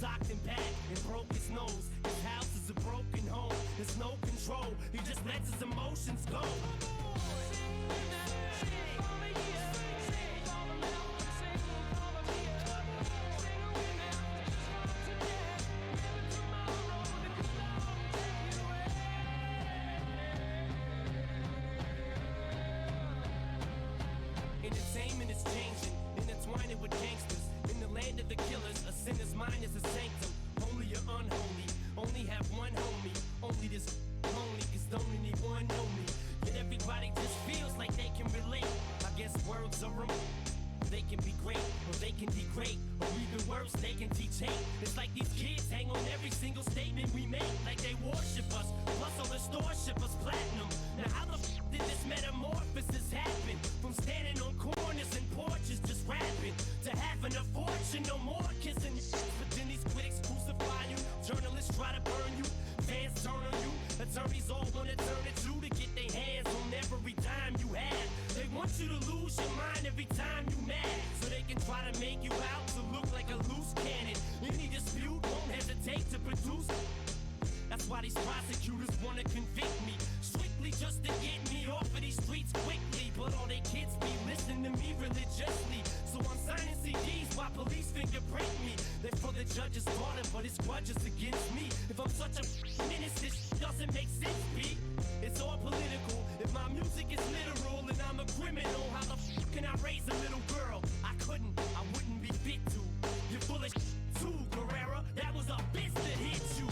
socked him back and broke his nose. His house is a broken home, there's no control. He just lets his emotions go. Entertainment is changing, intertwining with gangsters. In the land of the killers, a sinner's mind is a sanctum. Holy or unholy, only have one homie. Only this lonely, cause don't anyone know me. Yet everybody just feels like they can relate. I guess words are wrong. They can be great, or they can degrade, or even worse, they can teach hate. It's like these kids hang on every single statement we make, like they worship us, plus all the stores ship us platinum. Now how the f did this metamorphosis happen? From standing on corners and porches just rapping, to having a fortune, no more kissing. But then these critics crucify you, journalists try to burn you, fans turn on you, attorneys all wanna turn it to get their hands on every dime you have. They want you to lose your mind every time you mad, so they can try to make you out to look like a loose cannon. Any dispute won't hesitate to produce. That's why these prosecutors wanna convict me, strictly just to get me off of these streets quickly. But all they kids be listening to me religiously, so I'm signing CDs while police fingerprint me. They're for the judge's daughter, but it's grudges against me. If I'm such a menace, this doesn't make sense, B. It's all political. If my music is literal and I'm a criminal, how the f can I raise a little girl? I couldn't, I wouldn't be fit to. You're full of too, Guerrera. That was a bitch that hit you.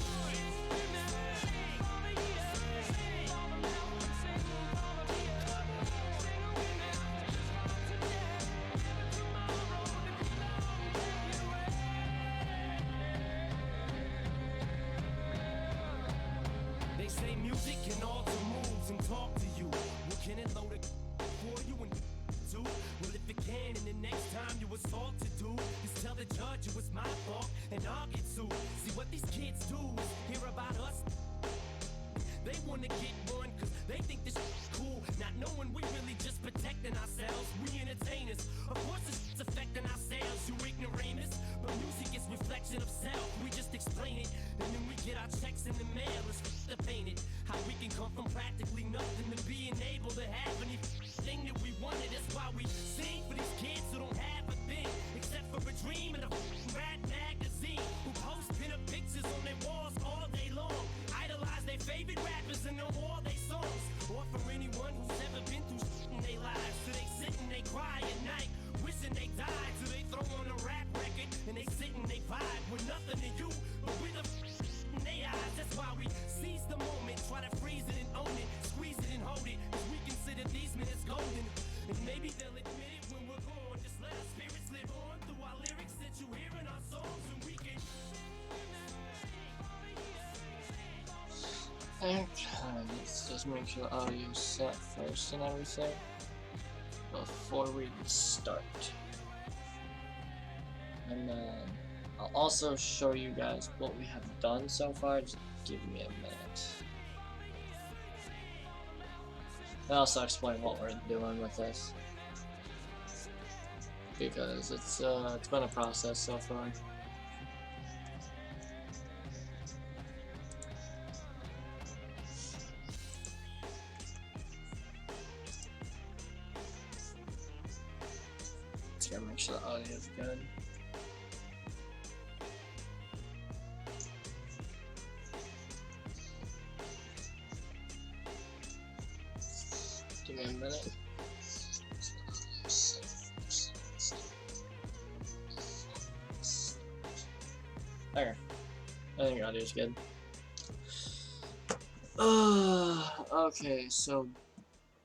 They say music can alter moods and talk to you. Well, can it load it for you and do? Well, if it can, and the next time you assault to do is tell the judge it was my fault, and I'll get sued. See, what these kids do is hear about us. They wanna get one, cause they think this is cool, not knowing we really just protecting ourselves. We entertainers, of course it's affecting ourselves, you ignoramus. But music is reflection of self, we just explain it, and then we get our checks in the mail. It's to paint it, how we can come from practically nothing to being able to have anything that we wanted. That's why we sing for these kids who don't have a thing, except for a dream and a rap magazine, who post pin-up pictures on their walls all day long, idolize their favorite rappers and know all their songs. Or for anyone who's ever been through shit in their lives, so they sit and they cry at night, wishing they died. So they throw on a rap record and they sit and they vibe with nothing to you, but with a in their eyes. That's why we seize the moment, try to freeze it and own it, squeeze it and hold it, cause we consider these minutes golden. And maybe they'll admit it when we're gone. Just let our spirits live on through our lyrics that you hear in our songs, and we can. Okay, let's just make sure the audio is set first and everything before we start. And then I'll also show you guys what we have done so far. Just give me a minute. I'll also explain what we're doing with this, because it's been a process so far. Just gotta make sure the audio is good. Give me a minute. There. I think audio is good. Okay, so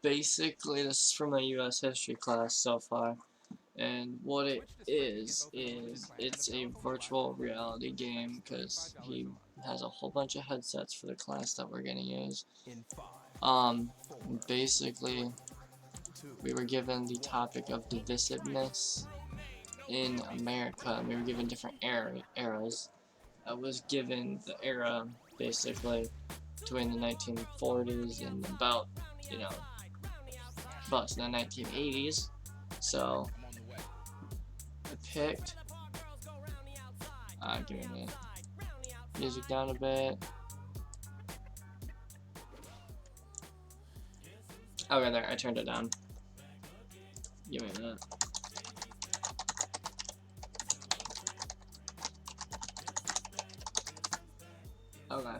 basically this is from my US history class so far, and what it is it's a virtual reality game, because he has a whole bunch of headsets for the class that we're gonna use. Basically we were given the topic of divisiveness in America, and we were given different eras. I was given the era basically between the 1940s and about, you know, about the 1980s. So I picked Give me a minute. Music down a bit. Okay, there, I turned it down. Give me a minute. Okay.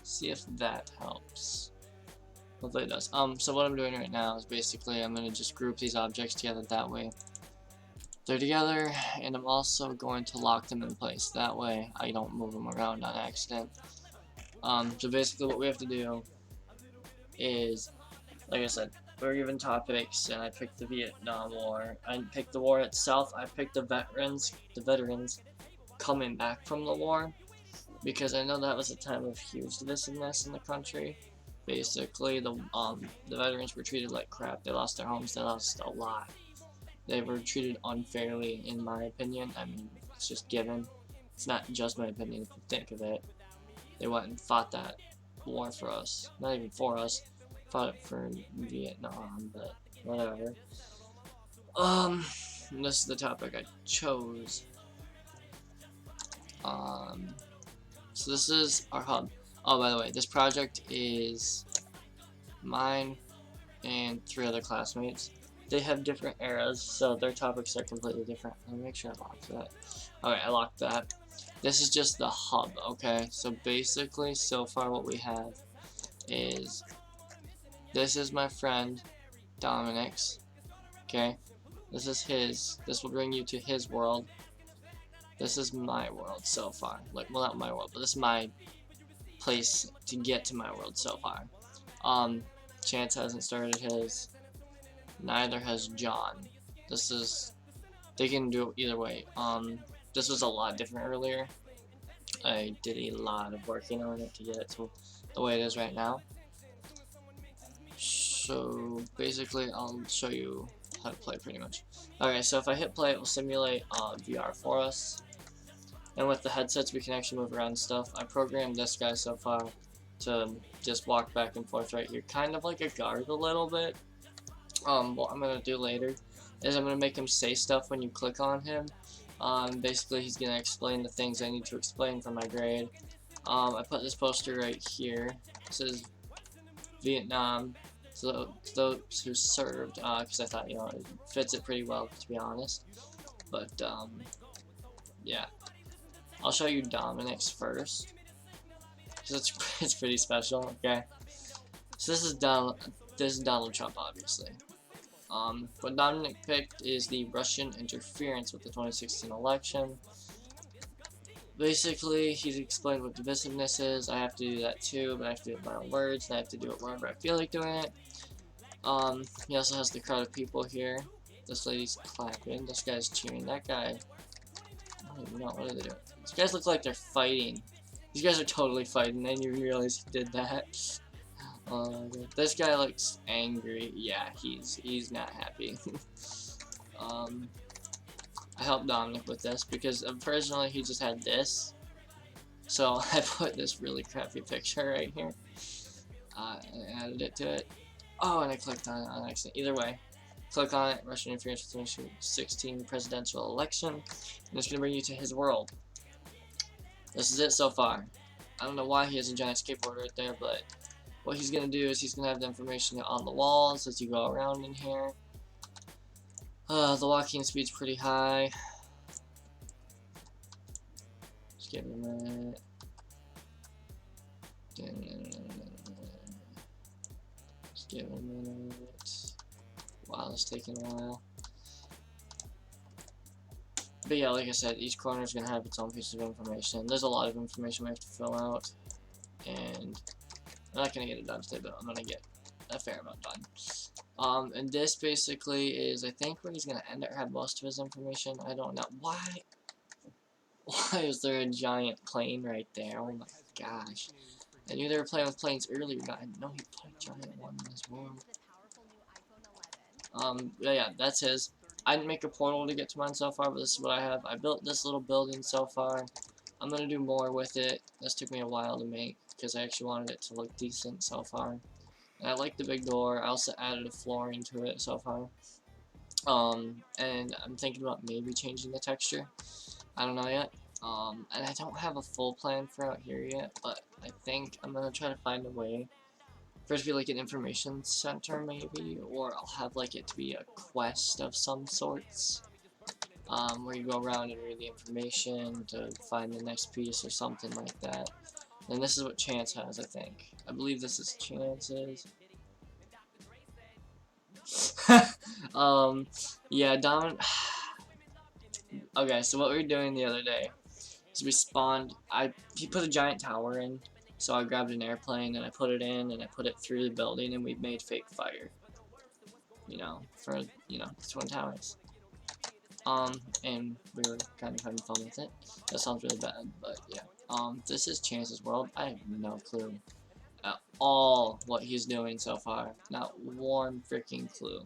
See if that helps. Hopefully it does. So what I'm doing right now is basically I'm gonna just group these objects together that way. They're together, and I'm also going to lock them in place. That way I don't move them around on accident. So basically what we have to do is, like I said, we're given topics, and I picked the Vietnam War. I didn't pick the war itself. I picked the veterans coming back from the war, because I know that was a time of huge divisiveness in the country. Basically, the veterans were treated like crap. They lost their homes. They lost a lot. They were treated unfairly, in my opinion. I mean, it's just given. It's not just my opinion if you think of it. They went and fought that war for us. Not even for us. Fought it for Vietnam, but whatever. This is the topic I chose. So this is our hub. Oh, by the way, this project is mine and 3 other classmates. They have different eras, so their topics are completely different. Let me make sure I locked that. Alright, I locked that. This is just the hub, okay? So basically, so far what we have is, this is my friend Dominic's, okay? This is his. This will bring you to his world. This is my world so far. Like, well, not my world, but this is my place to get to my world so far. Chance hasn't started his. Neither has John. This is, they can do it either way. This was a lot different earlier. I did a lot of working on it to get it to the way it is right now. So basically, I'll show you how to play pretty much. Okay, so if I hit play, it will simulate VR for us. And with the headsets, we can actually move around stuff. I programmed this guy so far to just walk back and forth right here, kind of like a guard a little bit. What I'm gonna do later is I'm gonna make him say stuff when you click on him. Basically, he's gonna explain the things I need to explain for my grade. I put this poster right here. It says Vietnam. So those who served, because I thought, you know, it fits it pretty well, to be honest. But yeah, I'll show you Dominic's first, because it's pretty special. Okay, so this is Donald Trump, obviously. What Dominic picked is the Russian interference with the 2016 election. Basically, he's explained what divisiveness is. I have to do that too, but I have to do it in my own words, and I have to do it wherever I feel like doing it. He also has the crowd of people here. This lady's clapping. This guy's cheering. That guy, I don't even know, what are they doing? These guys look like they're fighting. These guys are totally fighting, and you realize he did that. This guy looks angry. Yeah, he's not happy. I helped Dominic with this because originally he just had this, so I put this really crappy picture right here and added it to it. Oh, and I clicked on it on accident. Either way, click on it. Russian interference with the 2016 presidential election, and it's gonna bring you to his world. This is it so far. I don't know why he has a giant skateboard right there, but what he's going to do is he's going to have the information on the walls as you go around in here. The walking speed's pretty high. Just give it a minute. Just give it a minute. Wow, it's taking a while. But yeah, like I said, each corner is going to have its own piece of information. There's a lot of information we have to fill out, and I'm not going to get it done today, but I'm going to get a fair amount done. And this basically is, I think, where he's going to end up have most of his information. I don't know. Why is there a giant plane right there? Oh my gosh. I knew they were playing with planes earlier, but I didn't know he put a giant one in his world. Yeah, that's his. I didn't make a portal to get to mine so far, but this is what I have. I built this little building so far. I'm going to do more with it. This took me a while to make, because I actually wanted it to look decent so far. And I like the big door. I also added a flooring to it so far. And I'm thinking about maybe changing the texture. I don't know yet. And I don't have a full plan for out here yet, but I think I'm gonna try to find a way for it to be like an information center maybe, or I'll have like it to be a quest of some sorts, where you go around and read the information to find the next piece or something like that. And this is what Chance has, I think. I believe this is Chance's. Yeah, Okay, so what we were doing the other day is we spawned. He put a giant tower in, so I grabbed an airplane and I put it in and I put it through the building and we made fake fire. You know, for Twin Towers. And we were kind of having fun with it. That sounds really bad, but yeah. This is Chance's world. I have no clue at all what he's doing so far. Not one freaking clue.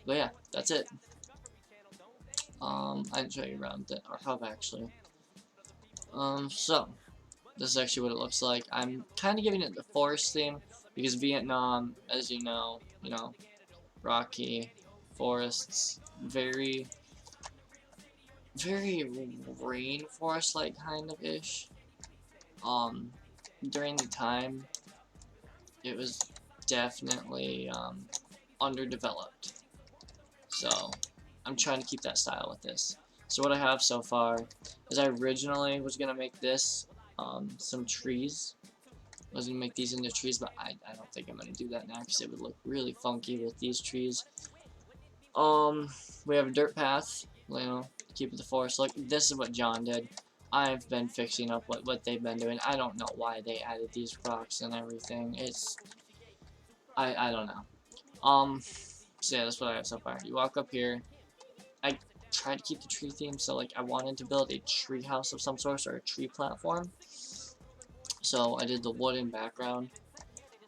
But yeah, that's it. I didn't show you around our hub actually. So this is actually what it looks like. I'm kind of giving it the forest theme because Vietnam, as you know, rocky forests, very rainforest-like kind of ish. During the time, it was definitely underdeveloped. So I'm trying to keep that style with this. So what I have so far is I originally was gonna make this some trees. I was gonna make these into trees, but I don't think I'm gonna do that now because it would look really funky with these trees. We have a dirt path, keep the forest look. This is what John did. I've been fixing up what they've been doing. I don't know why they added these rocks and everything. I don't know. So yeah, that's what I have so far. You walk up here. I tried to keep the tree theme, so like I wanted to build a tree house of some sort or a tree platform. So I did the wooden background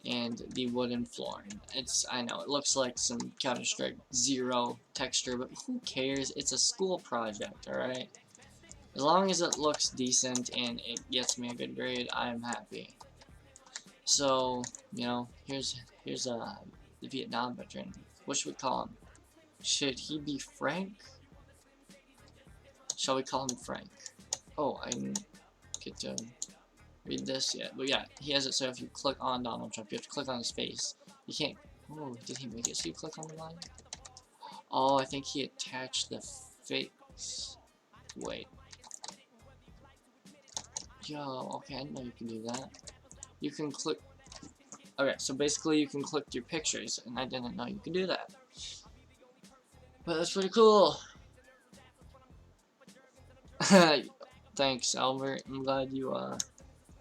and the wooden flooring. I know, it looks like some Counter-Strike 0 texture, but who cares? It's a school project, alright? As long as it looks decent and it gets me a good grade, I'm happy. So, here's the Vietnam veteran. What should we call him? Should he be Frank? Shall we call him Frank? Oh, I didn't get to read this yet. But yeah, he has it so if you click on Donald Trump, you have to click on his face. You can't. Oh, did he make it so you click on the line? Oh, I think he attached the face. Wait. Yo, okay, I didn't know you can do that. You can click. Okay, so basically you can click your pictures, and I didn't know you could do that. But that's pretty cool. Thanks, Albert. I'm glad you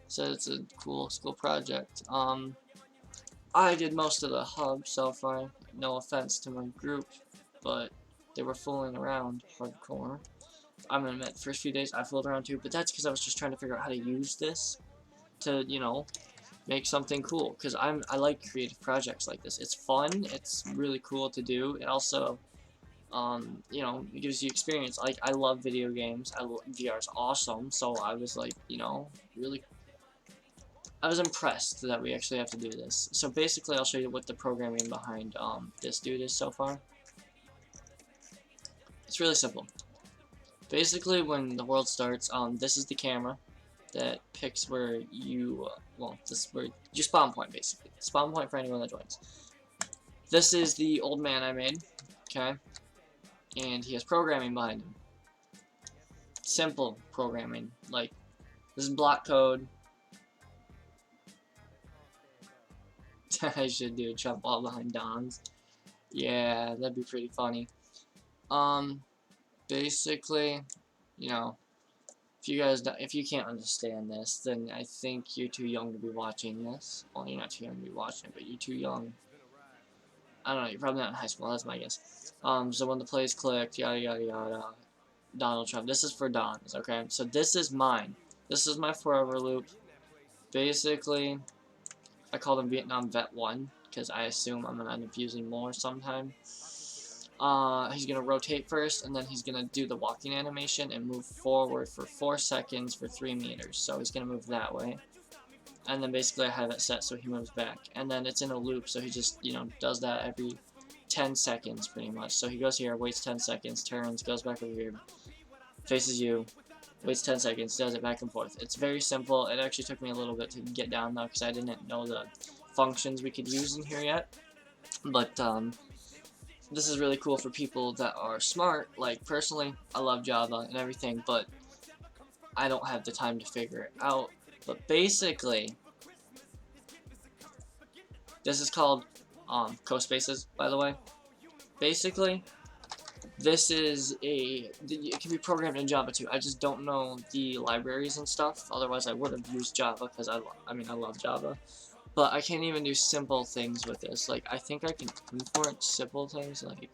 said it's a cool school project. I did most of the hub so far. No offense to my group, but they were fooling around hardcore. I'm gonna admit, first few days I fooled around too, but that's because I was just trying to figure out how to use this to, make something cool. Because I like creative projects like this. It's fun. It's really cool to do. It also, it gives you experience. Like, I love video games. VR is awesome. So I was like, really. I was impressed that we actually have to do this. So basically, I'll show you what the programming behind this dude is so far. It's really simple. Basically, when the world starts, this is the camera that picks where you, this is where your spawn point, basically. Spawn point for anyone that joins. This is the old man I made, okay? And he has programming behind him. Simple programming. Like, this is block code. I should do a jump ball behind Don's. Yeah, that'd be pretty funny. Basically, if you can't understand this, then I think you're too young to be watching this. Well, you're not too young to be watching it, but you're too young. I don't know, you're probably not in high school, that's my guess. So when the plays clicked, yada yada yada, Donald Trump. This is for Don's, okay? So this is mine. This is my forever loop. Basically, I call him Vietnam Vet 1, because I assume I'm going to end up using more sometime. He's going to rotate first, and then he's going to do the walking animation and move forward for 4 seconds for 3 meters. So he's going to move that way. And then basically I have it set so he moves back. And then it's in a loop, so he just, does that every 10 seconds pretty much. So he goes here, waits 10 seconds, turns, goes back over here, faces you, waits 10 seconds, does it back and forth. It's very simple. It actually took me a little bit to get down though, because I didn't know the functions we could use in here yet. But this is really cool for people that are smart. Like, personally, I love Java and everything, but I don't have the time to figure it out. But basically, this is called CoSpaces, by the way. Basically, this is it can be programmed in Java too. I just don't know the libraries and stuff. Otherwise, I would have used Java, because I mean, I love Java. But I can't even do simple things with this. Like, I think I can import simple things, like...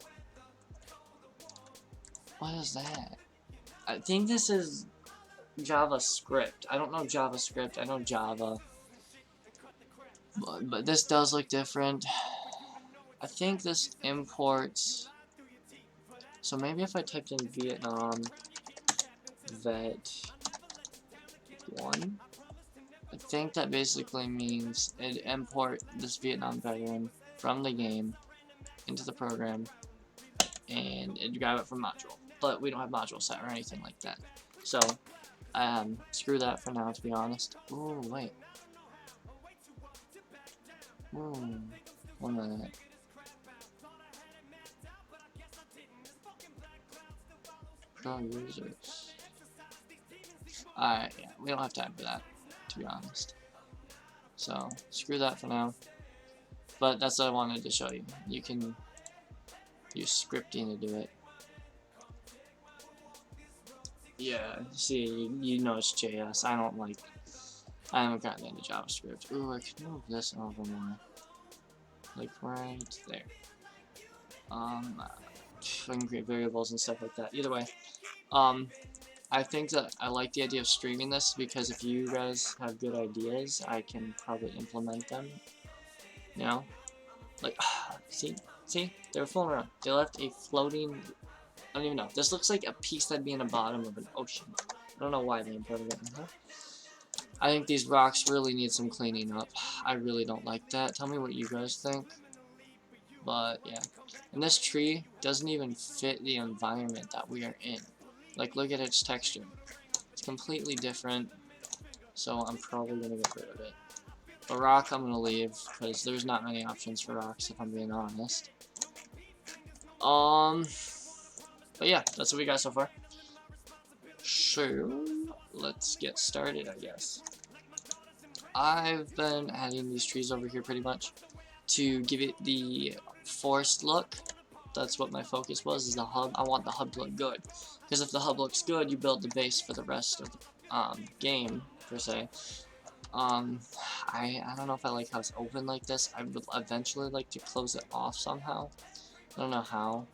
What is that? I think this is JavaScript. I don't know JavaScript. I know Java. But this does look different. I think this imports... So maybe if I typed in Vietnam vet 1... I think that basically means it import this Vietnam veteran from the game into the program, and it grab it from module. But we don't have module set or anything like that. So, screw that for now, to be honest. Ooh, wait. Ooh, 1 minute. Pro users. Alright, yeah, we don't have time for that, to be honest. So, screw that for now. But that's what I wanted to show you. You can use scripting to do it. Yeah, see, you know it's JS. I haven't gotten into JavaScript. Ooh, I can move this over more. Like right there. I can create variables and stuff like that. Either way, I think that I like the idea of streaming this, because if you guys have good ideas, I can probably implement them. You know? Like, see, they were floating around. They left a floating, I don't even know. This looks like a piece that'd be in the bottom of an ocean. I don't know why they imported it. I think these rocks really need some cleaning up. I really don't like that. Tell me what you guys think. But, yeah. And this tree doesn't even fit the environment that we are in. Like, look at its texture. It's completely different. So I'm probably going to get rid of it. A rock I'm going to leave, because there's not many options for rocks, if I'm being honest. But yeah, that's what we got so far. So, let's get started, I guess. I've been adding these trees over here pretty much to give it the forest look. That's what my focus was, is the hub. I want the hub to look good, because if the hub looks good, you build the base for the rest of the game, per se. I don't know if I like how it's open like this. I would eventually like to close it off somehow. I don't know how.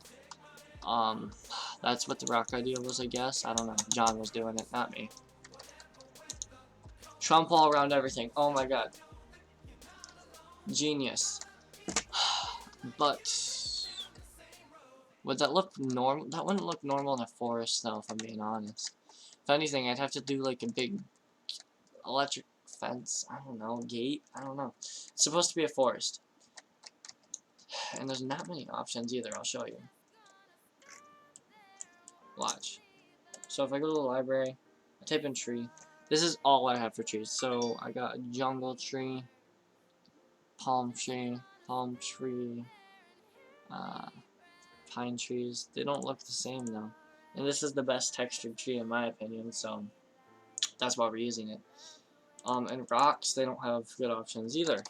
That's what the rock idea was, I guess. I don't know. John was doing it, not me. Trump all around everything. Oh my god. Genius. But would that look normal? That wouldn't look normal in a forest, though, if I'm being honest. If anything, I'd have to do like a big electric fence. I don't know. Gate. I don't know. It's supposed to be a forest. And there's not many options either. I'll show you. Watch. So if I go to the library, I type in tree. This is all I have for trees. So I got a jungle tree, palm tree, pine trees. They don't look the same though. And this is the best textured tree in my opinion, so that's why we're using it. And rocks, they don't have good options either.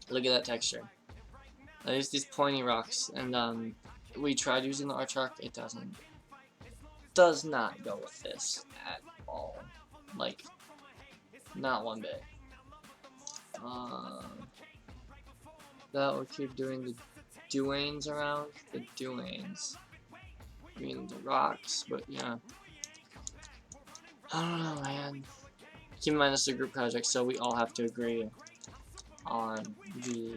Look at that texture. I use these pointy rocks, and we tried using the Archark. It does not go with this at all. Like, not one bit. That will keep doing the Duanes around. The Duanes. I mean, the rocks, but yeah. I don't know, man. Keep in mind this is a group project, so we all have to agree on the...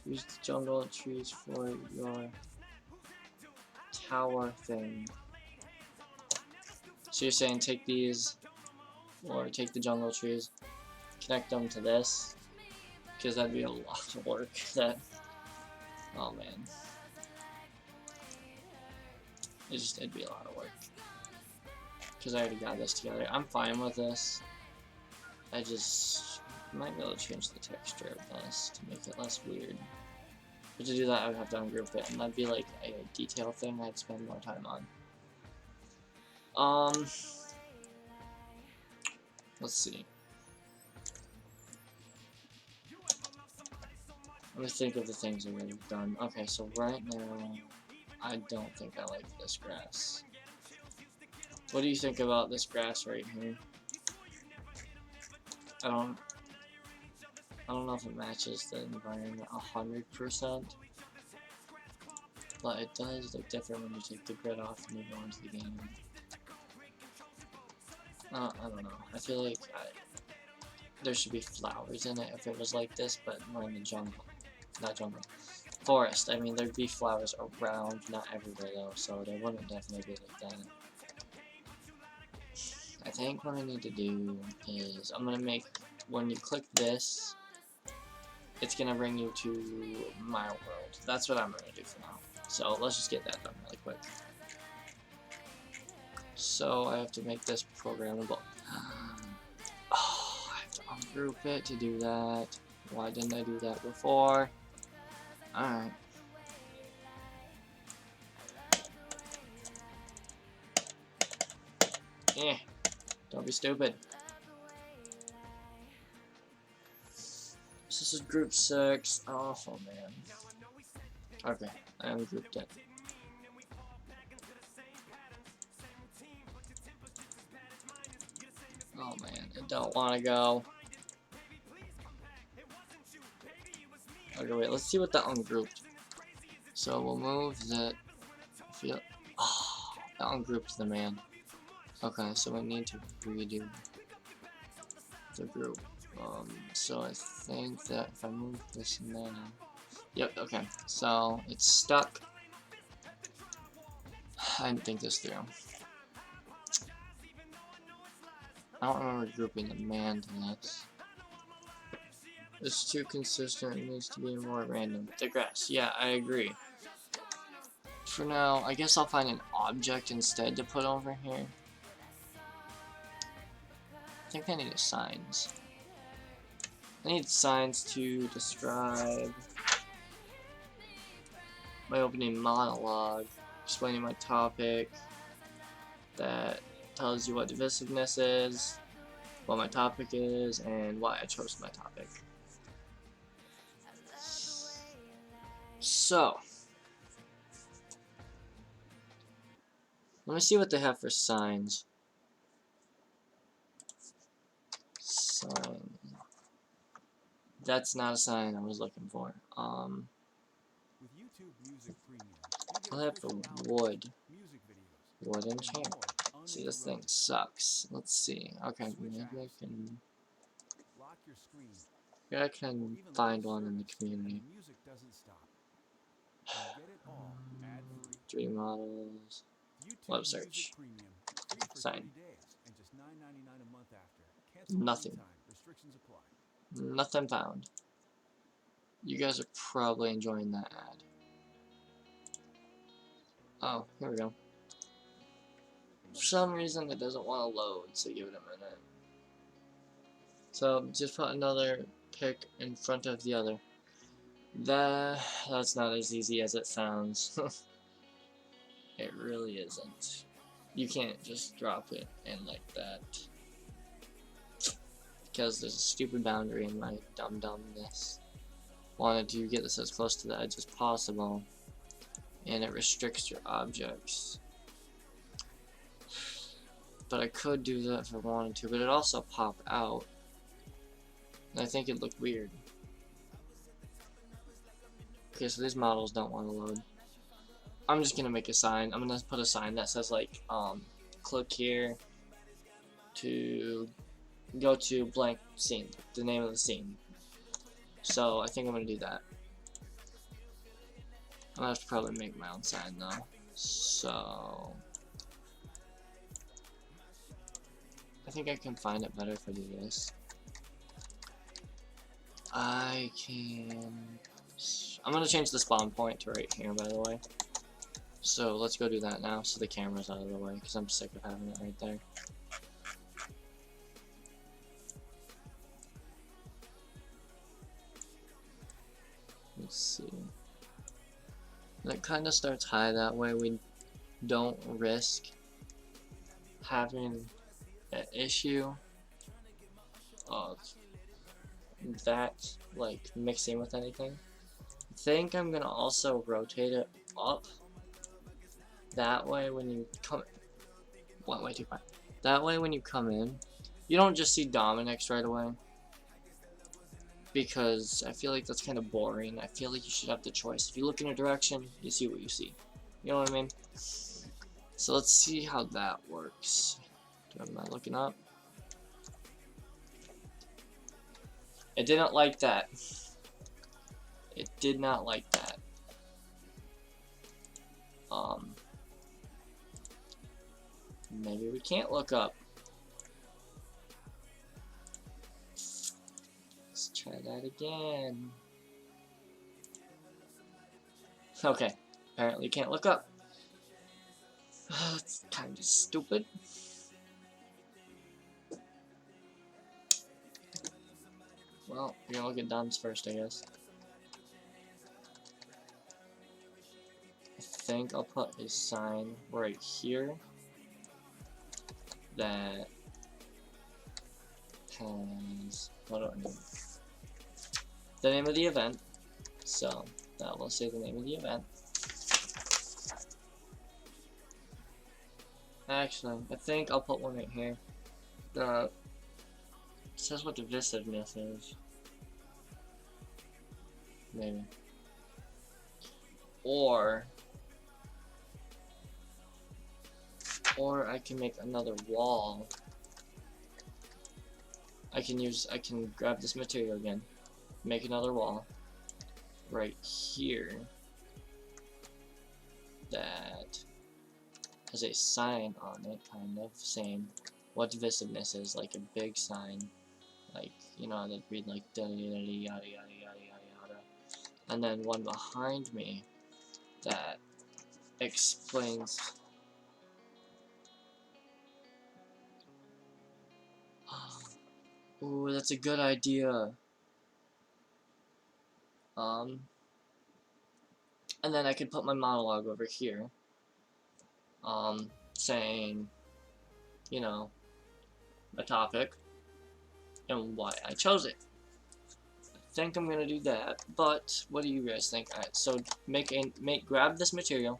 Use the jungle trees for your tower thing. So you're saying take these, or take the jungle trees, connect them to this, because that'd be a lot of work. That, oh man, it'd be a lot of work. Because I already got this together. I'm fine with this. I just might be able to change the texture of this to make it less weird. But to do that, I would have to ungroup it, and that'd be like a detail thing I'd spend more time on. Let's see. Let me think of the things that we've done. Okay, so right now, I don't think I like this grass. What do you think about this grass right here? I don't know if it matches the environment 100%, but it does look different when you take the grid off and you go into the game. I don't know. I feel like there should be flowers in it if it was like this, but we're in the jungle. Not jungle. Forest. I mean, there'd be flowers around, not everywhere though, so they wouldn't definitely be like that. I think what I need to do is, I'm gonna make, when you click this, it's gonna bring you to my world. That's what I'm gonna do for now. So let's just get that done really quick. So I have to make this programmable. Oh, I have to ungroup it to do that. Why didn't I do that before? Alright. Eh. Don't be stupid. This is group 6. Oh man. Okay, I ungrouped it. Oh man, I don't want to go. Okay, wait, let's see what that ungrouped. So we'll move that. Oh, that ungrouped the man. Okay, so we need to redo the group. So I think that if I move this now, yep, okay, so it's stuck. I didn't think this through. I don't remember grouping the man to this. It's too consistent, it needs to be more random. The grass, yeah, I agree. For now, I guess I'll find an object instead to put over here. I think I need signs. I need signs to describe my opening monologue, explaining my topic, that tells you what divisiveness is, what my topic is, and why I chose my topic. So, let me see what they have for signs. Sign. That's not a sign I was looking for. I'll have for wood. Wooden chair. See, this thing sucks. Let's see. Okay, maybe I can. Maybe I can find one in the community. 3D models. Web search. Sign. Nothing. Nothing found. You guys are probably enjoying that ad. Oh, here we go. For some reason it doesn't want to load, so give it a minute. So just put another pic in front of the other. That's not as easy as it sounds. It really isn't. You can't just drop it in like that. Because there's a stupid boundary in my dumb-dumbness. Wanted to get this as close to the edge as possible. And it restricts your objects. But I could do that if I wanted to, but it also pop out. And I think it'd look weird. Okay, so these models don't want to load. I'm just gonna make a sign. I'm gonna put a sign that says like, click here to go to blank scene, the name of the scene. So I think I'm gonna do that. I'm gonna have to probably make my own sign though. So I think I can find it better if I do this. I can... I'm gonna change the spawn point to right here, by the way. So let's go do that now, so the camera's out of the way, because I'm sick of having it right there. Let's see. And it kind of starts high, that way we don't risk having an issue of that like mixing with anything. I think I'm gonna also rotate it up. That way when you come, went way too far. That way when you come in, you don't just see Dominic's right away. Because I feel like that's kind of boring. I feel like you should have the choice. If you look in a direction, you see what you see. You know what I mean? So let's see how that works. Am I looking up? It didn't like that. It did not like that. Maybe we can't look up. Let's try that again. Okay, apparently can't look up. It's kind of stupid. Well, we're gonna look at Dom's first, I guess. I think I'll put a sign right here that has, what do I mean? The name of the event. So that will say the name of the event. Actually, I think I'll put one right here. It says what divisiveness is. Maybe. Or I can make another wall. I can grab this material again, make another wall right here that has a sign on it, kind of saying what divisiveness is, like a big sign, like, you know, that read like da yada yada yada yada yada, and then one behind me that explains. Ooh, that's a good idea. And then I could put my monologue over here, saying, you know, a topic and why I chose it. I think I'm gonna do that, but what do you guys think? Alright, so grab this material,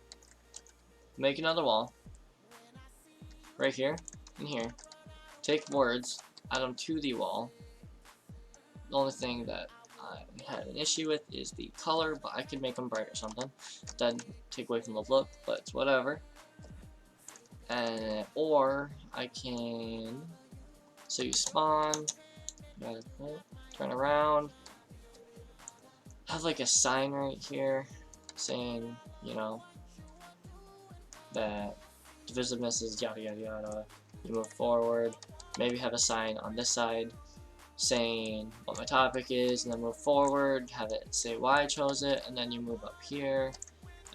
make another wall, right here and here, take words, add them to the wall. The only thing that I had an issue with is the color, but I could make them bright or something. Then take away from the look, but it's whatever. Or I can, so you spawn, turn around, have like a sign right here saying, you know, that divisiveness is yada yada yada. You move forward, maybe have a sign on this side saying what my topic is, and then move forward, have it say why I chose it, and then you move up here,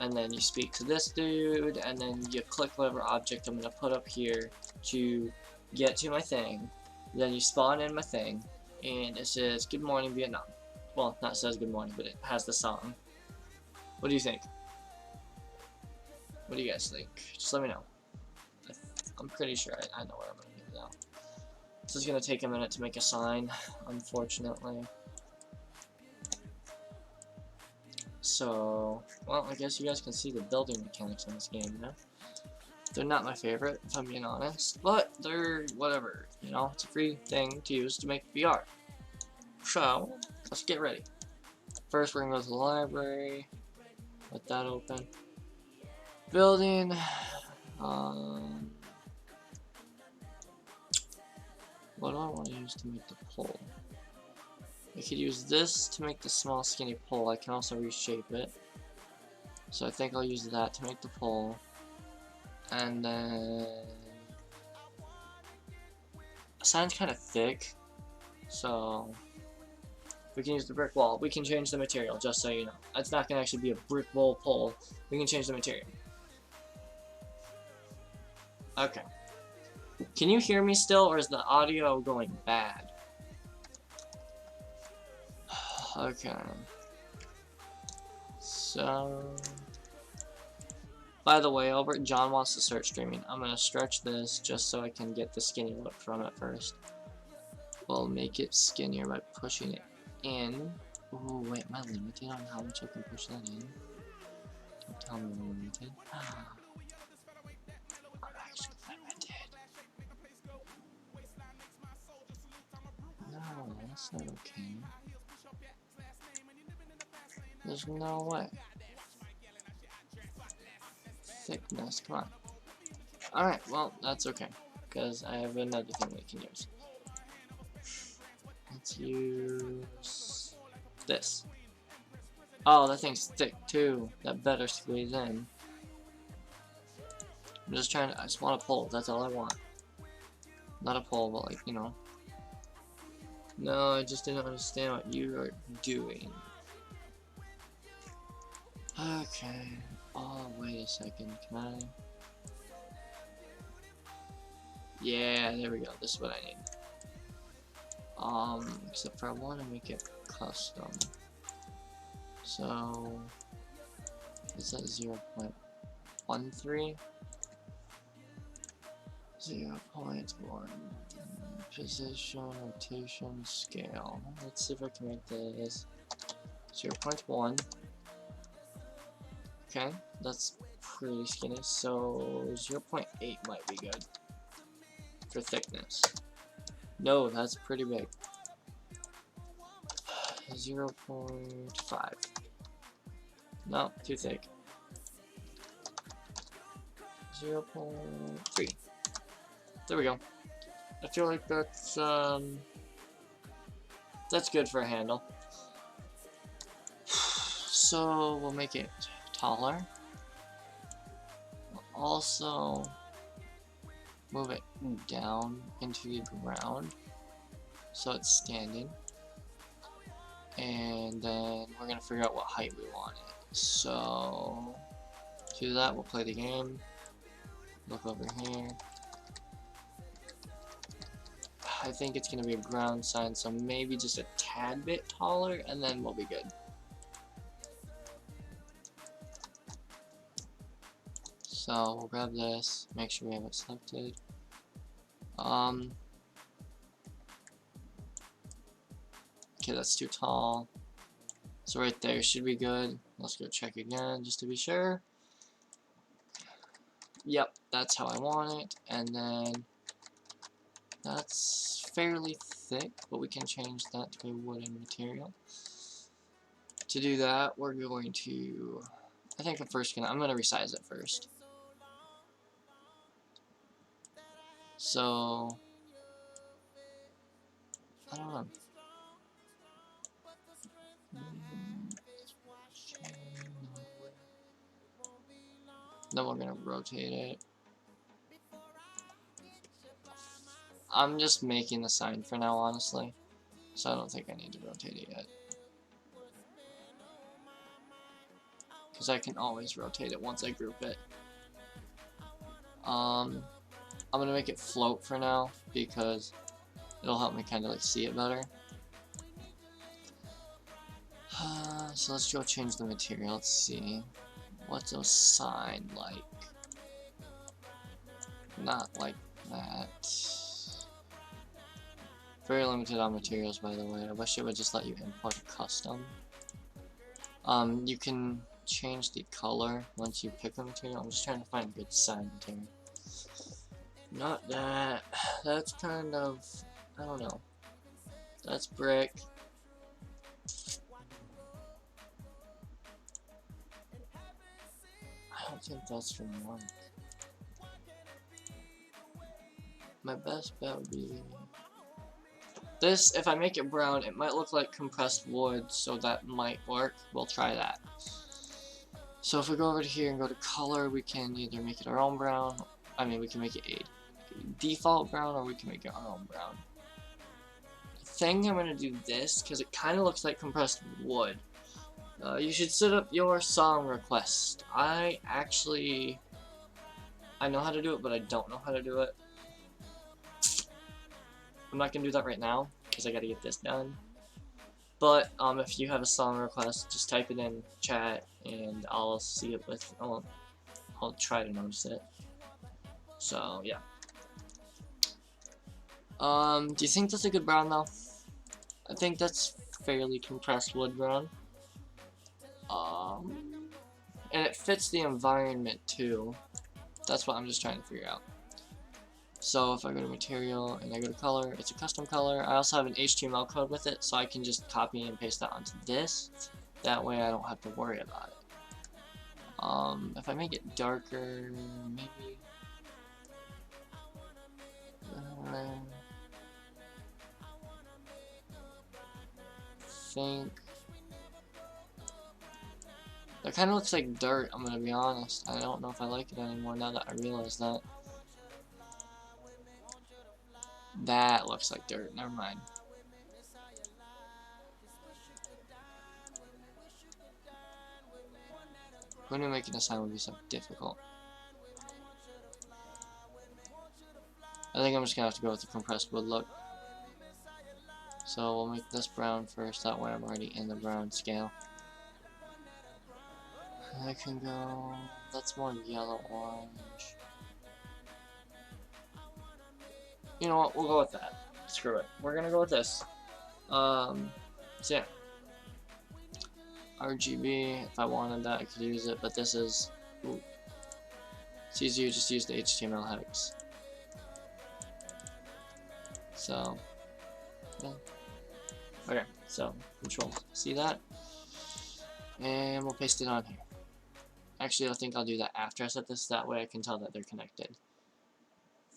and then you speak to this dude, and then you click whatever object I'm gonna put up here to get to my thing. Then you spawn in my thing, and it says "Good morning, Vietnam." Well, not says good morning, but it has the song. What do you think? What do you guys think? Just let me know. I'm pretty sure I know what I'm gonna do now. This is gonna take a minute to make a sign, unfortunately. So, well, I guess you guys can see the building mechanics in this game, you know? They're not my favorite, if I'm being honest, but they're whatever, you know? It's a free thing to use to make VR. So, let's get ready. First, we're gonna go to the library. Let that open. Building. What do I want to use to make the pole? I could use this to make the small skinny pole. I can also reshape it. So I think I'll use that to make the pole. And then the sign's kind of thick, so We can use the brick wall. We can change the material, just so you know. It's not gonna actually be a brick wall pole. We can change the material. Okay. Can you hear me still, or is the audio going bad? Okay. So, by the way, Albert John wants to start streaming. I'm gonna stretch this just so I can get the skinny look from it first. We'll make it skinnier by pushing it in. Oh wait, am I limited on how much I can push that in? Don't tell me I'm limited. I'm actually limited. No, that's not okay. There's no way. Thickness, come on. Alright, well, that's okay. Because I have another thing we can use. Let's use this. Oh, that thing's thick too. That better squeeze in. I'm just trying to, I just want a pole, that's all I want. Not a pole, but like, you know. No, I just didn't understand what you are doing. Okay. Oh, wait a second. Can I? Yeah, there we go. This is what I need. Except for I want to make it custom. So, is that 0.13? 0.1 position, rotation, scale. Let's see if I can make this 0.1. Okay, that's pretty skinny. So 0.8 might be good for thickness. No, that's pretty big. 0.5. No, too thick. 0.3. There we go. I feel like that's good for a handle. So we'll make it taller. We'll also move it down into the ground so it's standing. And then we're gonna figure out what height we want it. So to do that, we'll play the game. Look over here. I think it's gonna be a ground sign, so maybe just a tad bit taller, and then we'll be good. So we'll grab this, make sure we have it selected. Okay, that's too tall. So right there should be good. Let's go check again just to be sure. Yep, that's how I want it. And then that's fairly thick, but we can change that to a wooden material. To do that, we're going to, I think I'm gonna resize it first. So I don't know. Then we're gonna rotate it. I'm just making the sign for now, honestly, so I don't think I need to rotate it yet, because I can always rotate it once I group it. I'm gonna make it float for now because it'll help me kind of like see it better. So let's go change the material. Let's see, what's a sign like? Not like that. Very limited on materials, by the way. I wish it would just let you import custom. You can change the color once you pick the material. I'm just trying to find a good sign material. Not that. That's kind of, I don't know. That's brick. I don't think that's from one. My best bet would be this. If I make it brown, it might look like compressed wood, so that might work. We'll try that. So if we go over to here and go to color, we can either make it our own brown. I mean, we can make it a default brown, or we can make it our own brown. I think I'm gonna do this because it kind of looks like compressed wood. You should set up your song request. I know how to do it, but I don't know how to do it. I'm not gonna do that right now because I gotta get this done. But if you have a song request, just type it in chat and I'll see it with. I'll try to notice it. So yeah. Do you think that's a good brown though? I think that's fairly compressed wood brown. And it fits the environment too. That's what I'm just trying to figure out. So if I go to material and I go to color, it's a custom color. I also have an HTML code with it, so I can just copy and paste that onto this. That way I don't have to worry about it. If I make it darker, maybe. Think that kind of looks like dirt. I'm gonna be honest. I don't know if I like it anymore now that I realize that. That looks like dirt. Never mind. When we making a sign would be so difficult. I think I'm just gonna have to go with the compressed wood look. So we'll make this brown first. That way I'm already in the brown scale. I can go. That's more yellow orange. You know what? We'll go with that. Screw it. We're gonna go with this. So yeah. RGB. If I wanted that, I could use it. But this is. Ooh, it's easier to just use the HTML hex. So. Yeah. Okay. So Control. See that? And we'll paste it on here. Actually, I think I'll do that after I set this. That way I can tell that they're connected.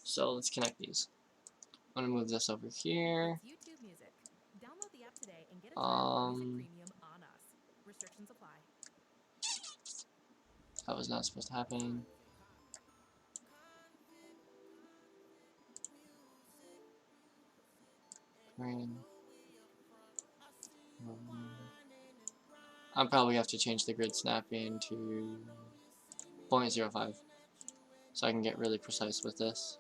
So let's connect these. I'm gonna move this over here. That was not supposed to happen. Green. I'll probably have to change the grid snapping to 0.05 so I can get really precise with this.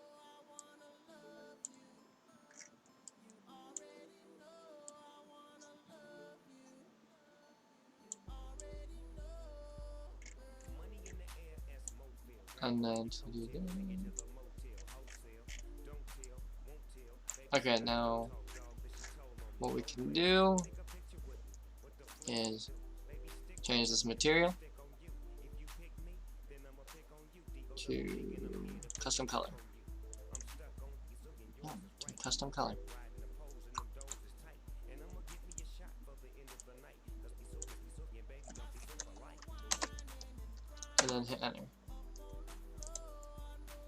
And then to do that. Okay, now what we can do is change this material to custom color. Yeah, custom color. And then hit enter.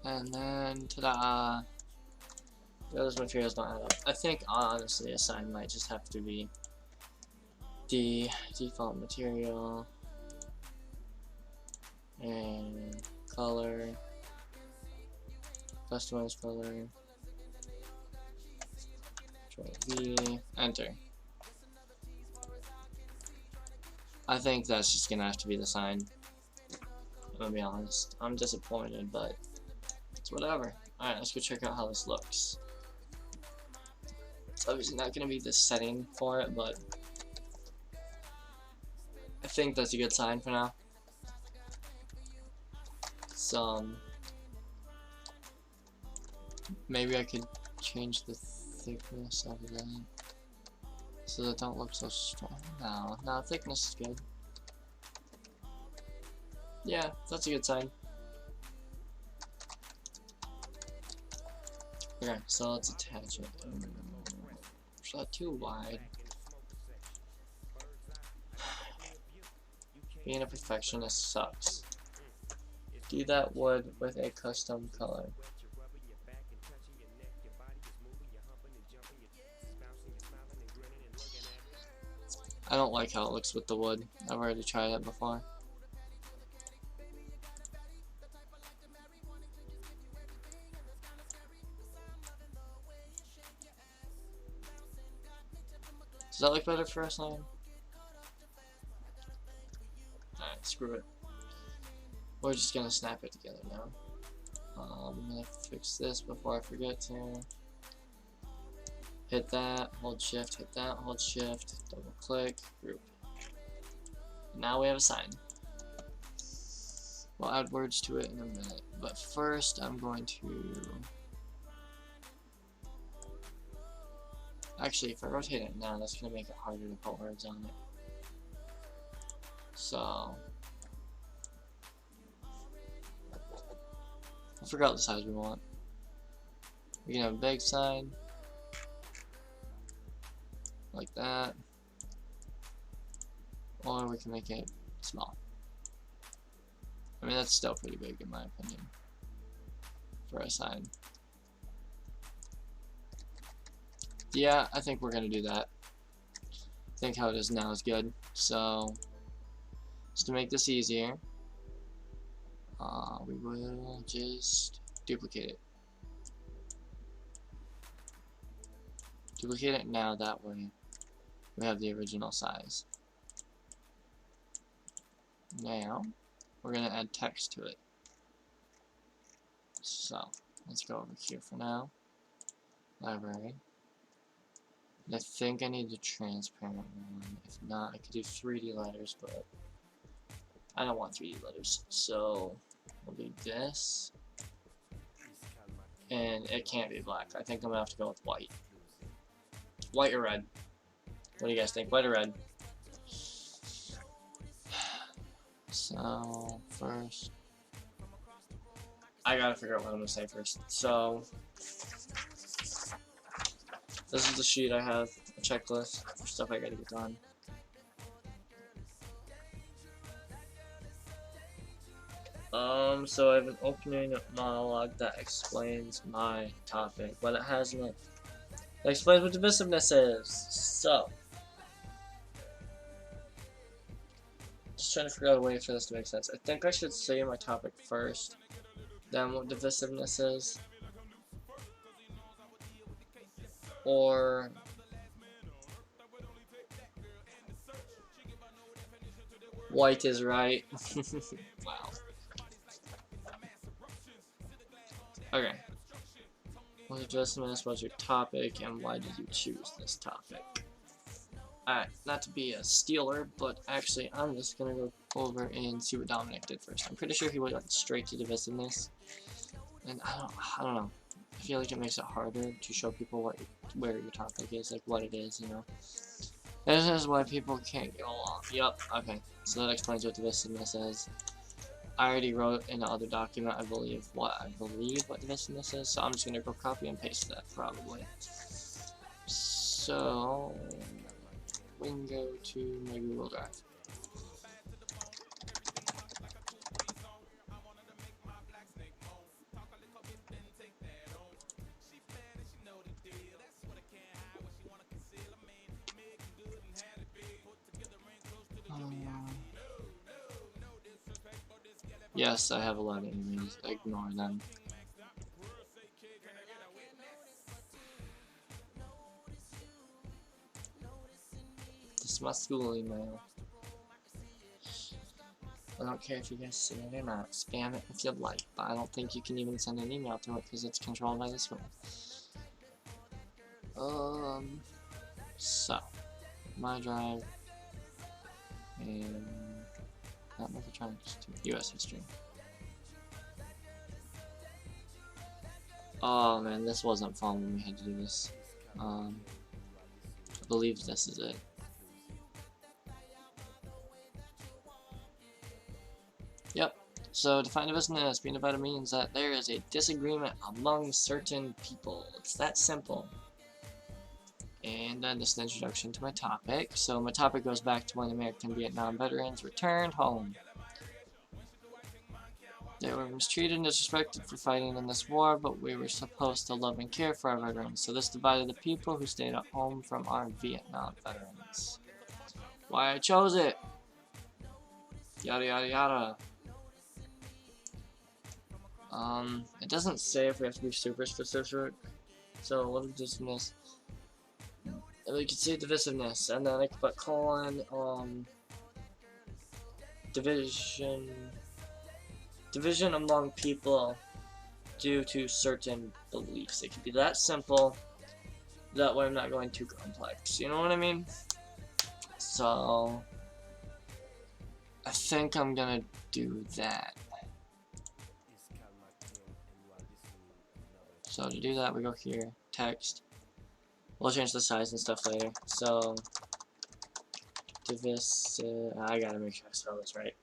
And then ta-da! Those materials don't add up. I think honestly a sign might just have to be the default material and color, customize color, Control V, enter. I think that's just gonna have to be the sign. I'm gonna be honest. I'm disappointed, but it's whatever. Alright, let's go check out how this looks. It's obviously not gonna be the setting for it, but I think that's a good sign for now. So maybe I could change the thickness of that so that don't look so strong. No, thickness is good. Yeah, that's a good sign. Okay, so let's attach it. It's not too wide. Being a perfectionist sucks. Do that wood with a custom color. I don't like how it looks with the wood. I've already tried it before. Does that look better for us, Lion? Alright, screw it. We're just gonna snap it together now. I'm gonna fix this before I forget to. Hit that, hold shift, hit that, hold shift, double click, group. Now we have a sign. We'll add words to it in a minute, but first I'm going to... Actually, if I rotate it now, that's going to make it harder to put words on it. So... I forgot the size we want. We can have a big sign. Like that. Or we can make it small. I mean, that's still pretty big in my opinion for a sign. Yeah, I think we're gonna do that. I think how it is now is good. So, just to make this easier, we will just duplicate it. Duplicate it now, that way we have the original size. Now, we're going to add text to it. So, let's go over here for now. Library. I think I need the transparent one. If not, I could do 3D letters, but I don't want 3D letters. So, we'll do this. And it can't be black. I think I'm going to have to go with white. White or red? What do you guys think? White or red? So, first, I gotta figure out what I'm gonna say first. So, this is the sheet I have, a checklist for stuff I gotta get done. So I have an opening monologue that explains my topic, what it has in it. That explains what divisiveness is. So, just trying to figure out a way for this to make sense. I think I should say my topic first, then what divisiveness is. Or white is right. Wow. Okay. What divisiveness was your topic, and why did you choose this topic? Alright, not to be a stealer, but actually I'm just gonna go over and see what Dominic did first. I'm pretty sure he went straight to divisiveness, and I don't know. I feel like it makes it harder to show people where your topic is, like what it is, you know. This is why people can't get along. Yup. Okay. So that explains what divisiveness is. I already wrote in the other document, I believe what divisiveness is. So I'm just gonna go copy and paste that probably. So we can go to my Google Drive. Yes, I have a lot of emails. Ignore them. This is my school email. I don't care if you guys see it or not. Spam it if you'd like, but I don't think you can even send an email to it because it's controlled by the school. So, my drive, and not mechatronics, U.S. history. Oh man, this wasn't fun when we had to do this. I believe this is it. Yep. So define divisiveness. Being divided means that there is a disagreement among certain people. It's that simple. And then just an introduction to my topic. So my topic goes back to when American Vietnam veterans returned home. They were mistreated and disrespected for fighting in this war, but we were supposed to love and care for our veterans. So this divided the people who stayed at home from our Vietnam veterans. Why I chose it. Yada yada yada. It doesn't say if we have to be super specific. So what is divisiveness? you can see divisiveness, and then I can put colon, division among people due to certain beliefs. It can be that simple. That way I'm not going too complex. You know what I mean? So I think I'm gonna do that. So to do that, we go here, text. We'll change the size and stuff later. So divisive. I gotta make sure I spell this right.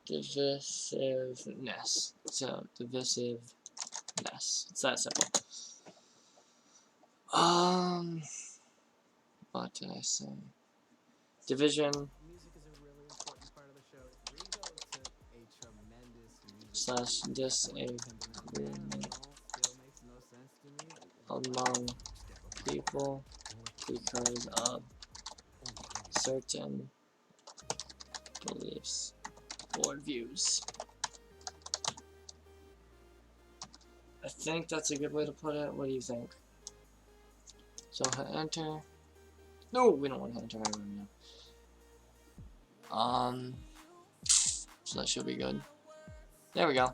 Divisiveness. So divisiveness. It's that simple. What did I say? Division slash disagreement among people because of certain beliefs or views. I think that's a good way to put it. What do you think? So hit enter. No, we don't want to enter right now. So that should be good. There we go.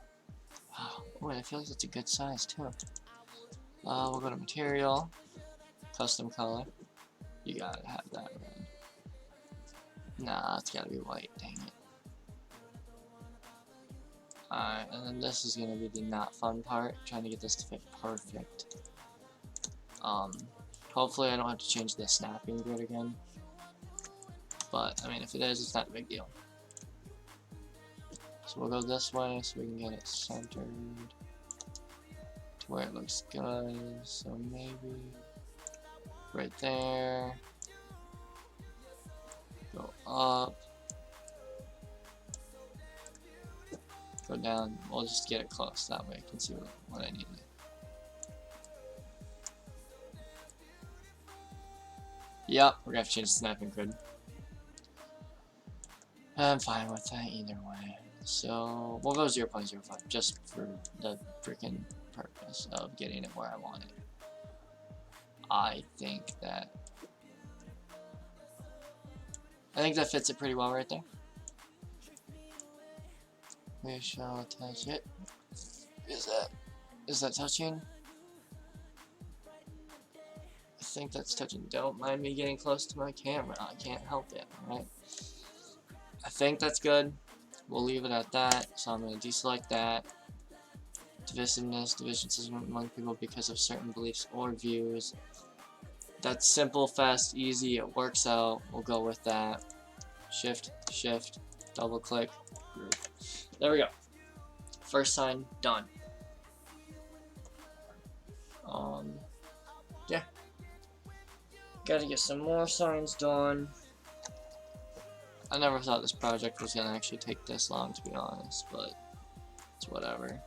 Oh, wait, I feel like that's a good size too. We'll go to material, custom color. You gotta have that red. Nah, it's gotta be white. Dang it. Alright, and then this is gonna be the not fun part. Trying to get this to fit perfect. Hopefully I don't have to change the snapping grid again. But, I mean, if it is, it's not a big deal. So we'll go this way so we can get it centered to where it looks good. So maybe right there. Go up. Go down. We'll just get it close. That way I can see what I need. Yep, we're gonna have to change the snapping grid. I'm fine with that either way. So we'll go 0.05 just for the freaking purpose of getting it where I want it. I think that fits it pretty well right there. We shall attach it. Is that touching? I think that's touching. Don't mind me getting close to my camera. I can't help it, alright? I think that's good. We'll leave it at that. So I'm going to deselect that. Divisiveness, division system among people because of certain beliefs or views. That's simple, fast, easy. It works out. We'll go with that. Shift, double click, group. There we go. First sign done. Yeah. Gotta get some more signs done. I never thought this project was gonna actually take this long, to be honest, but it's whatever.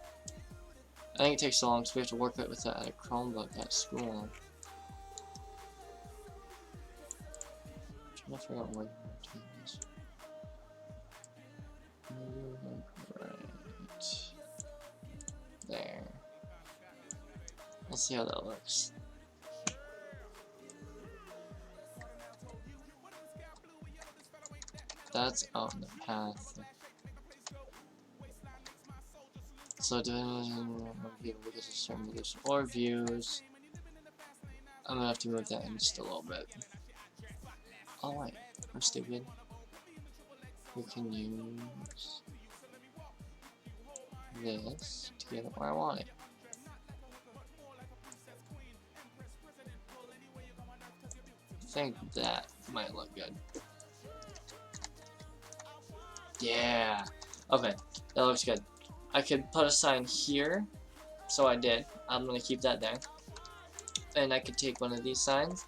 I think it takes so long because we have to work it with that at a Chromebook at school. I'm trying to figure out where to this. Right there. Let's see how that looks. That's out in the path. So division people because of certain beliefs or views. I'm gonna have to move that in just a little bit. Oh wait, I'm stupid. We can use this to get it where I want it. I think that might look good. Yeah. Okay, that looks good. I could put a sign here, so I did. I'm gonna keep that there. And I could take one of these signs,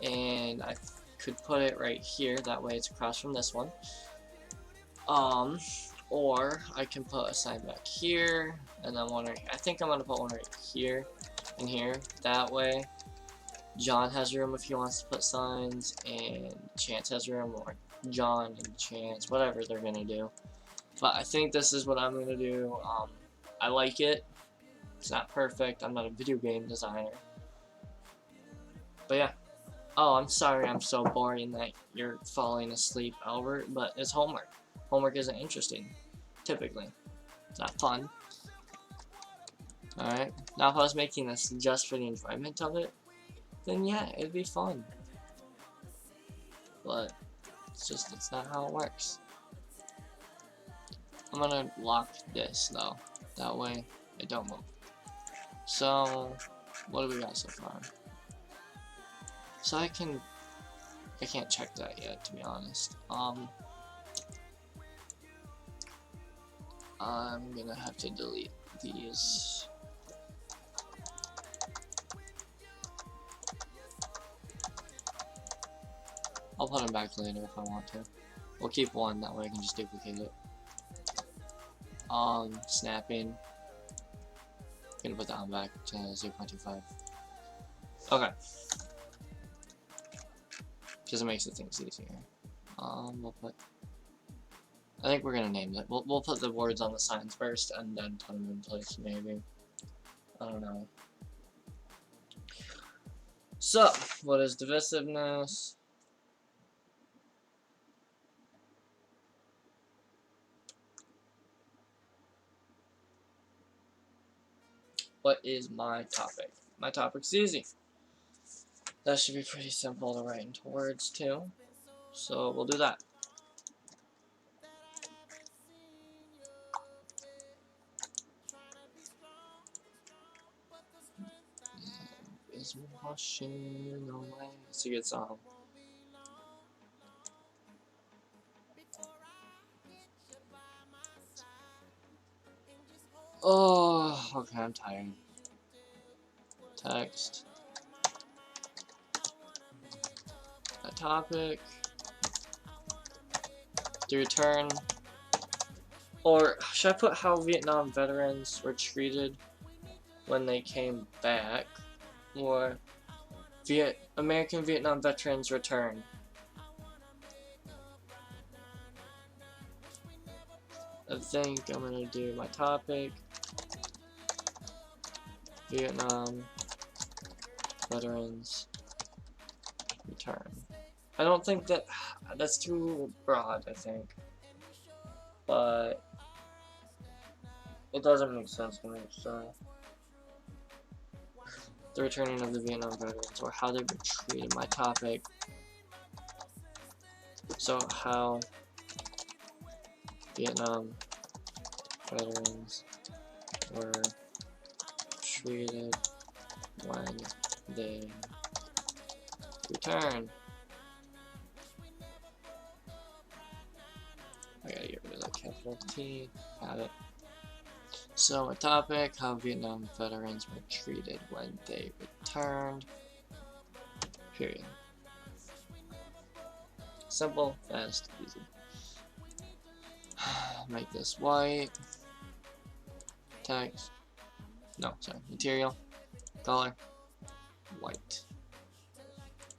and I could put it right here. That way, it's across from this one. Or I can put a sign back here, and then one right here. I think I'm gonna put one right here and here. That way, John has room if he wants to put signs, and Chance has room, or John and Chance, whatever they're gonna do. But I think this is what I'm gonna do. I like it. It's not perfect. I'm not a video game designer, But yeah. Oh, I'm sorry I'm so boring that you're falling asleep, Albert, but it's homework. Homework isn't interesting, typically. It's not fun. Alright, now if I was making this just for the enjoyment of it, then yeah, it'd be fun. But it's not how it works. I'm gonna lock this though, that way it don't move. So, what do we got so far? So I can't check that yet, to be honest. I'm gonna have to delete these. I'll put them back later if I want to. We'll keep one, that way I can just duplicate it. Snapping. Gonna put that one back to 0.25. Okay. Because it makes the things easier. We'll put. I think we're gonna name it. We'll put the words on the signs first and then put them in place, maybe. I don't know. So, what is divisiveness? What is my topic? My topic's easy. That should be pretty simple to write into words too. So we'll do that. Is washing away. It's a good song. Oh, okay, I'm tired. Text. A topic. The return. Or should I put how Vietnam veterans were treated when they came back? Or American Vietnam veterans return. I think I'm gonna do my topic. Vietnam veterans return. I don't think that's too broad, I think. But it doesn't make sense to me, so the returning of the Vietnam veterans, or how they were treated, my topic. So how Vietnam veterans were treated when they return. I gotta get rid of that capital T. Got it. So a topic, how Vietnam veterans were treated when they returned. Period. Simple, fast, easy. Make this white. Text. No, sorry. Material. Color. White.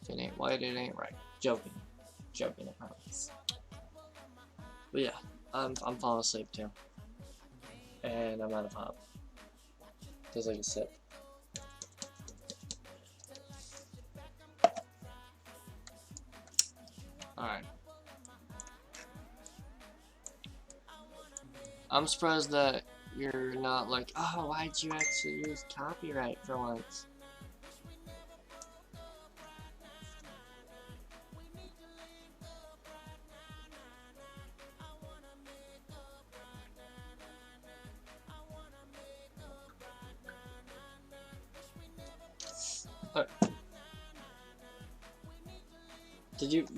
If it ain't white, it ain't right. Joking. Joking, I promise. But yeah, I'm falling asleep too. And I'm out of pop. Feels like a sip. Alright. I'm surprised that you're not like, oh, why'd you actually use copyright for once?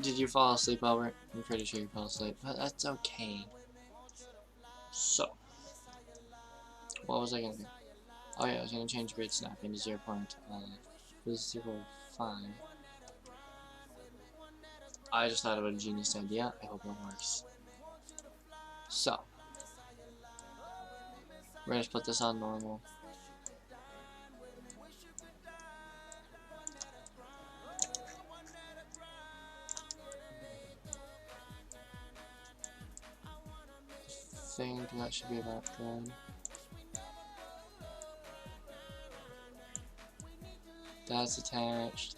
Did you fall asleep, Albert? I'm pretty sure you fell asleep, but that's okay. So, what was I gonna do? Oh yeah, I was gonna change grid snapping to 0.05. I just thought of a genius idea. I hope it works. So, we're gonna just put this on normal. I think that should be about good. That's attached.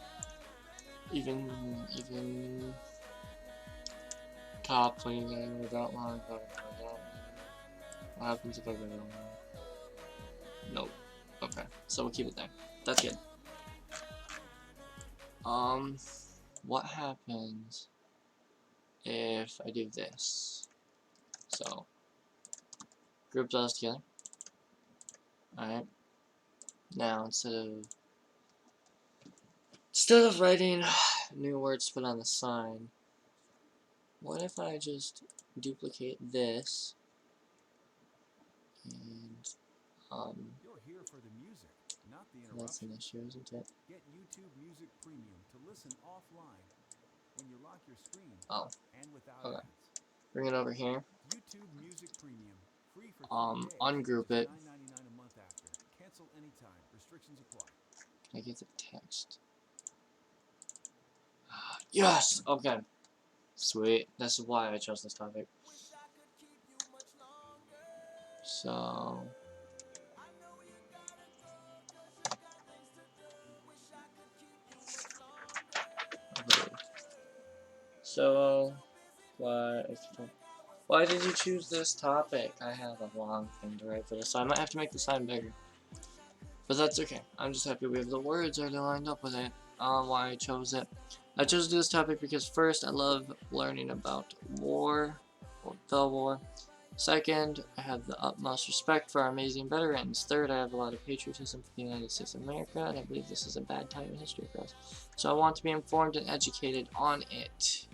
even top cleaning without line. What happens if I go down? Nope. Okay, so we'll keep it there. That's good. What happens if I do this? So, group those together. Alright. Now, instead of writing new words to put on the sign, what if I just duplicate this and You're here for the music, not the that's an interruption. issue, isn't it? Get YouTube Music Premium to listen offline when you lock your screen Oh, and without okay. ads. Bring it over here. YouTube Music Premium, free for 3 days. Ungroup it. $9.99 a month after. Cancel anytime. Restrictions apply. Can I get the text? Yes! Okay. Sweet. This is why I chose this topic. So... okay. So... Why did you choose this topic? I have a long thing to write for this, so I might have to make the sign bigger. But that's okay. I'm just happy we have the words already lined up with it. Why I chose it. I chose to do this topic because first, I love learning about war, or the war. Second, I have the utmost respect for our amazing veterans. Third, I have a lot of patriotism for the United States of America, and I believe this is a bad time in history for us. So I want to be informed and educated on it.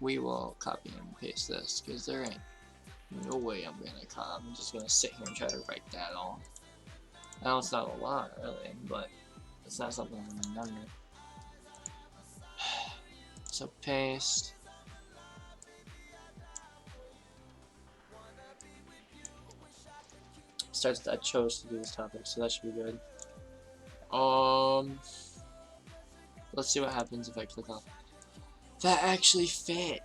We will copy and paste this, because there ain't no way I'm just gonna sit here and try to write that all. I know it's not a lot, really, but it's not something I'm gonna remember. So paste. Starts. I chose to do this topic, so that should be good. Let's see what happens if I click off. That actually fit.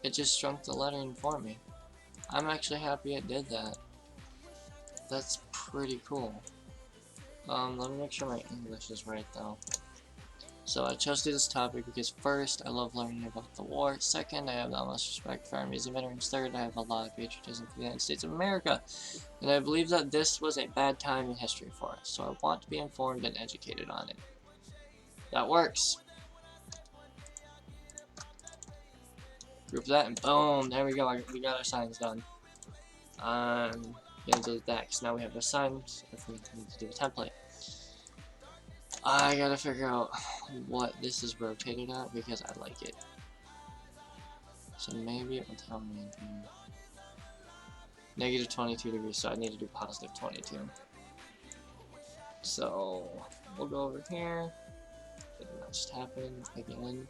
It just shrunk the lettering for me. I'm actually happy it did that. That's pretty cool. Let me make sure my English is right though. So I chose to do this topic because first, I love learning about the war. Second, I have the utmost respect for our amazing veterans. Third, I have a lot of patriotism for the United States of America. And I believe that this was a bad time in history for us, so I want to be informed and educated on it. That works. Group that and boom, there we go. We got our signs done. Gonna delete that because now we have the signs. If we need to do a template, I gotta figure out what this is rotated at because I like it. So maybe it will tell me here. Negative 22 degrees, so I need to do positive 22. So we'll go over here. Did that just happen again?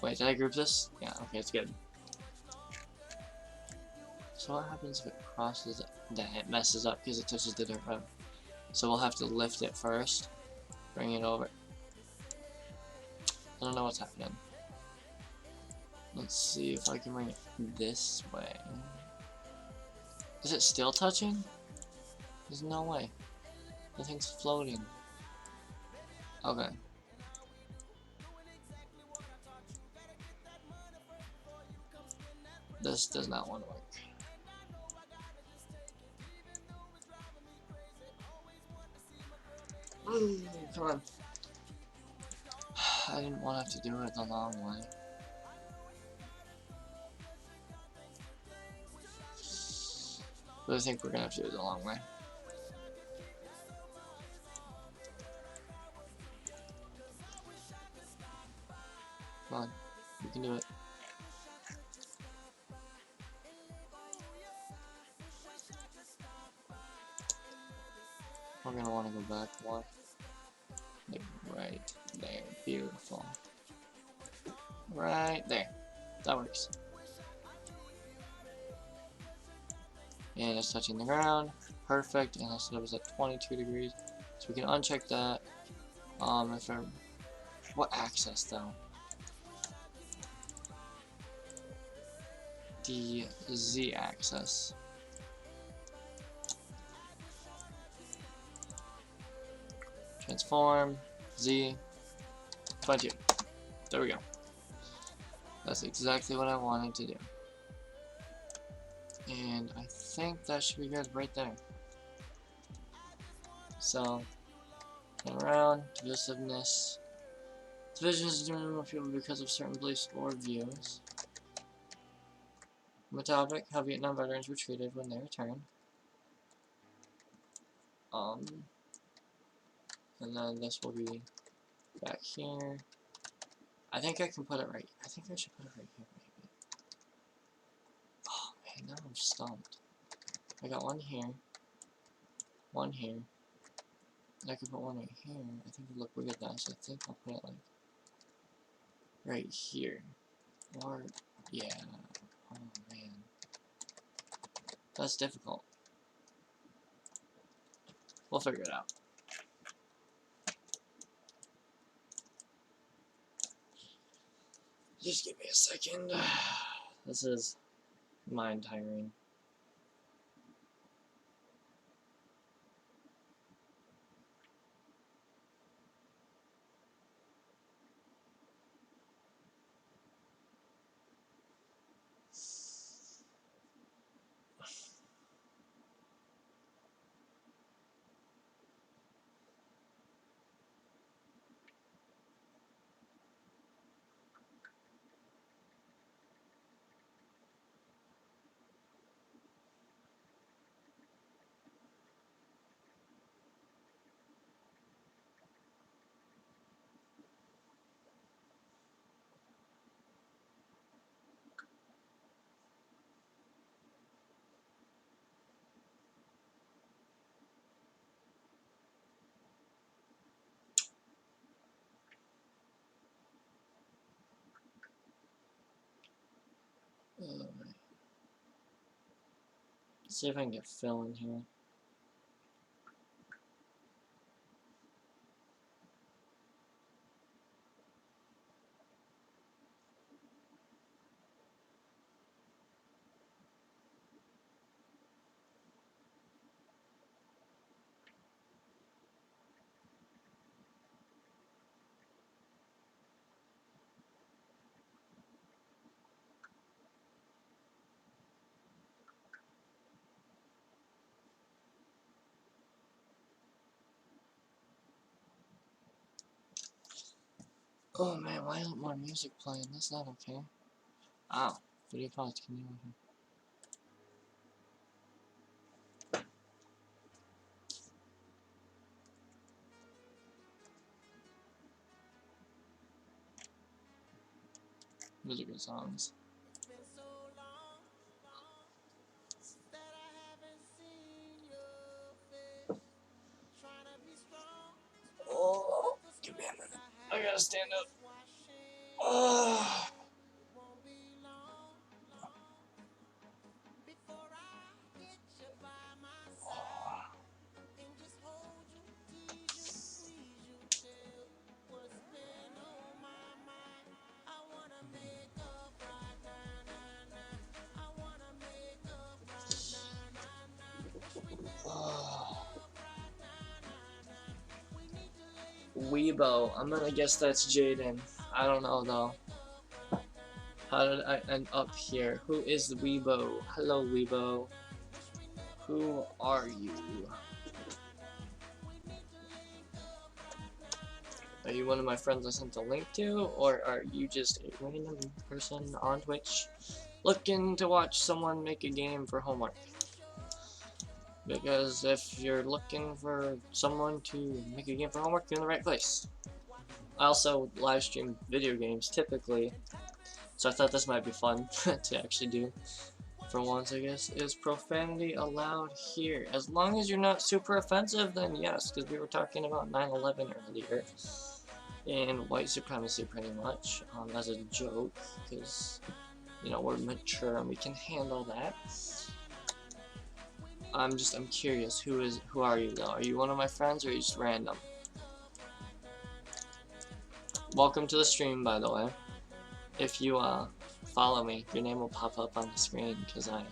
Wait, did I group this? Yeah, okay, it's good. So what happens if it crosses it? That it messes up because it touches the dirt road. So we'll have to lift it first, bring it over. I don't know what's happening. Let's see if I can bring it this way. Is it still touching? There's no way. The thing's floating. Okay. This does not want to work. Come on. I didn't want to have to do it the long way. But I think we're gonna have to do it the long way. Come on, we can do it. We're gonna want to go back one. Like right there. Beautiful. Right there. That works. And it's touching the ground. Perfect. And I said it was at 22 degrees. So we can uncheck that. What axis though? The Z axis. transform Z 22. There we go. That's exactly what I wanted to do. And I think that should be good right there. So, turn around, divisiveness. Division is determined by people because of certain beliefs or views. On the topic, how Vietnam veterans were treated when they returned. And then this will be back here. I think I can put it right. I think I should put it right here, maybe. Oh man, now I'm stumped. I got one here, one here. And I could put one right here. I think it would look weird though, so I think I'll put it like right here. Or yeah. Oh man. That's difficult. We'll figure it out. Just give me a second. This is mind tiring. Alright. Let's see if I can get Phil in here. Oh man, why isn't more music playing? That's not okay. Ow. Video pause, can you hear? Those are good songs. Oh, give me a minute. I gotta stand up. Oh. Weibo. I'm gonna guess that's Jaden. I don't know though. How did I end up here? Who is Weibo? Hello, Weibo. Who are you? Are you one of my friends I sent a link to, or are you just a random person on Twitch looking to watch someone make a game for homework? Because if you're looking for someone to make a game for homework, you're in the right place. I also live stream video games typically, so I thought this might be fun to actually do for once, I guess. Is profanity allowed here? As long as you're not super offensive, then yes, because we were talking about 9/11 earlier and white supremacy pretty much as a joke, because you know we're mature and we can handle that. I'm curious, who are you though? Are you one of my friends or are you just random? Welcome to the stream, by the way. If you follow me, your name will pop up on the screen because I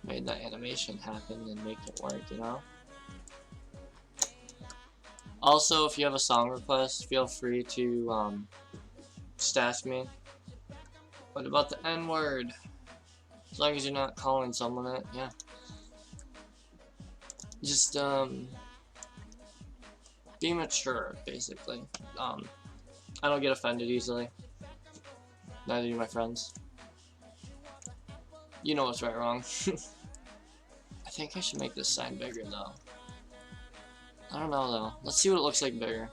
made that animation happen and make it work, you know? Also, if you have a song request, feel free to stash me. What about the N-word? As long as you're not calling someone it, yeah. Just be mature, basically. I don't get offended easily. Neither do my friends. You know what's right or wrong. I think I should make this sign bigger though. I don't know though. Let's see what it looks like bigger.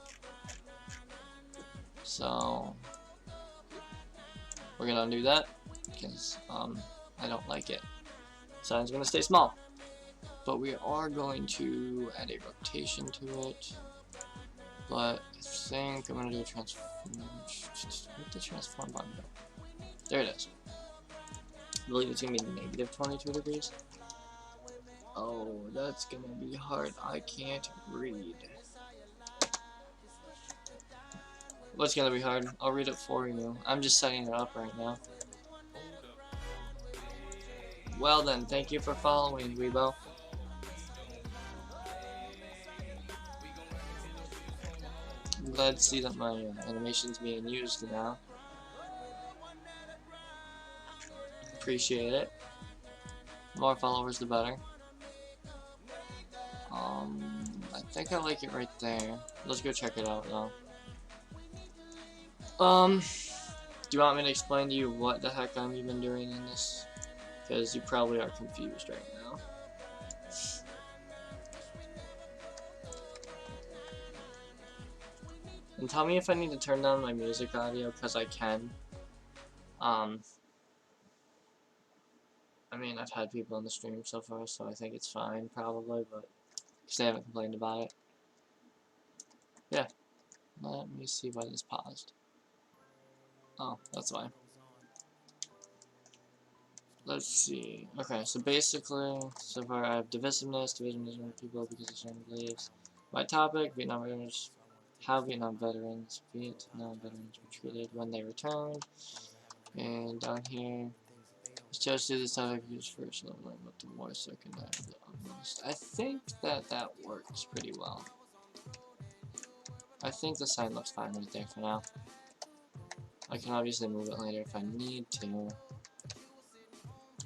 So we're gonna undo that because I don't like it. Sign's gonna stay small. But we are going to add a rotation to it. But I think I'm gonna do a transform. Where'd the transform button go? There it is. I believe it's gonna be negative 22 degrees. Oh, that's gonna be hard. I can't read. What's gonna be hard? I'll read it for you. I'm just setting it up right now. Well then, thank you for following, Weebo. I'm glad to see that my animation's being used now. Appreciate it. The more followers, the better. I think I like it right there. Let's go check it out though. Do you want me to explain to you what the heck I'm even doing in this? Because you probably are confused right now. And tell me if I need to turn down my music audio, because I can. I mean, I've had people on the stream so far, so I think it's fine, probably, but because they haven't complained about it. Yeah. Let me see why this paused. Oh, that's why. Let's see. Okay, so basically, so far I have divisiveness when people because of certain beliefs. My topic, Vietnam veterans, how Vietnam veterans were treated when they returned. And down here, let's just do this topic used first level, but the more second half the utmost. I think that works pretty well. I think the sign looks fine right there for now. I can obviously move it later if I need to.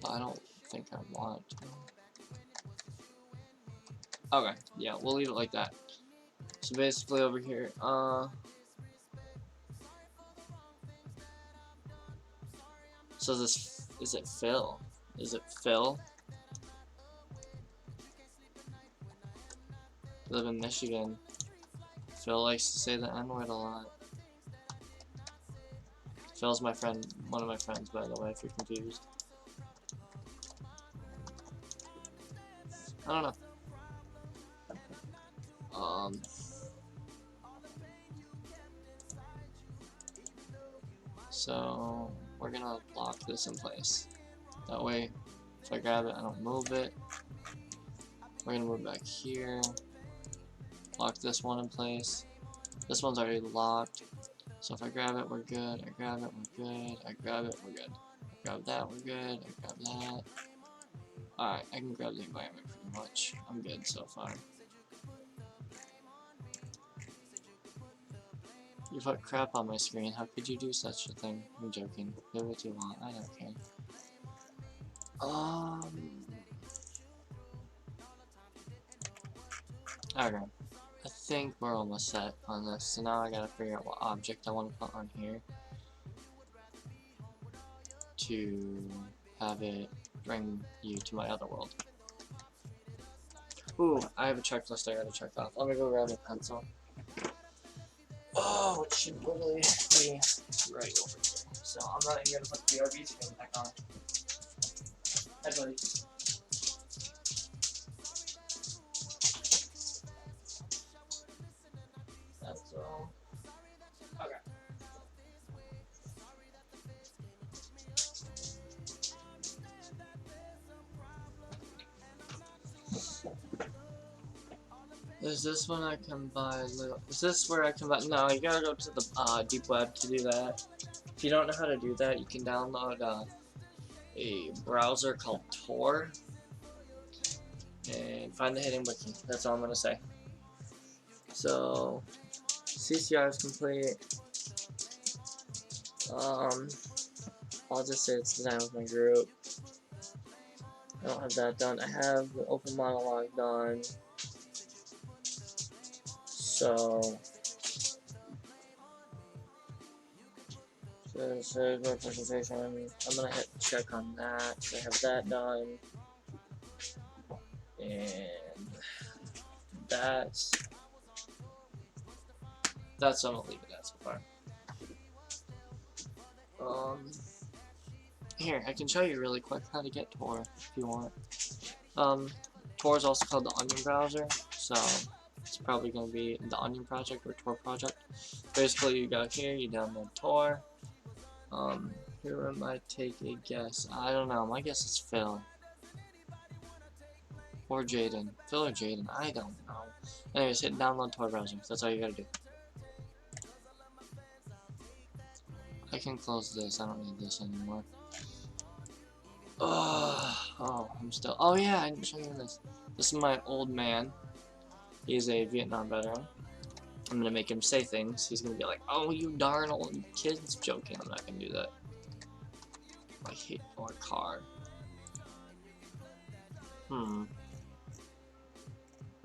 But I don't think I want to. Okay, yeah, we'll leave it like that. So basically over here, so this, is it Phil? Is it Phil? I live in Michigan. Phil likes to say the N-word a lot. Phil's my friend, one of my friends, by the way, if you're confused. I don't know. So we're gonna lock this in place. That way, if I grab it, I don't move it. We're gonna move back here. Lock this one in place. This one's already locked. So if I grab it, we're good. I grab it, we're good. I grab it, we're good. I grab that, we're good. I grab that. Alright, I can grab the environment pretty much. I'm good so far. You put crap on my screen. How could you do such a thing? I'm joking. Do what you want. I don't care. Okay. I think we're almost set on this. So now I gotta figure out what object I want to put on here to have it bring you to my other world. Ooh, I have a checklist I gotta check off. Let me go grab a pencil. Oh, it should literally be right over here. So I'm not even gonna put the BRB screen back on. Hi, buddy. That's all. Okay. Is this when I can buy little? Is this where I can buy? No, you gotta go to the deep web to do that. If you don't know how to do that, you can download a browser called Tor and find the hidden wiki. That's all I'm gonna say. So CCR is complete. I'll just say it's designed with my group. I don't have that done. I have the open monologue done. So this is my presentation. I'm gonna hit check on that. So I have that done. And that's I'm gonna leave it at so far. Here, I can show you really quick how to get Tor if you want. Tor is also called the Onion browser, so it's probably going to be the Onion project or Tor project. Basically, you go here, you download Tor. Here I might take a guess. I don't know. My guess is Phil or Jaden. Phil or Jaden. I don't know. Anyways, hit download Tor browser. That's all you gotta do. I can close this. I don't need this anymore. Oh, I'm still. Oh yeah, I didn't show you this. This is my old man. He's a Vietnam veteran. I'm gonna make him say things. He's gonna be like, "Oh, you darn old kids." Joking. I'm not gonna do that. I hate our car.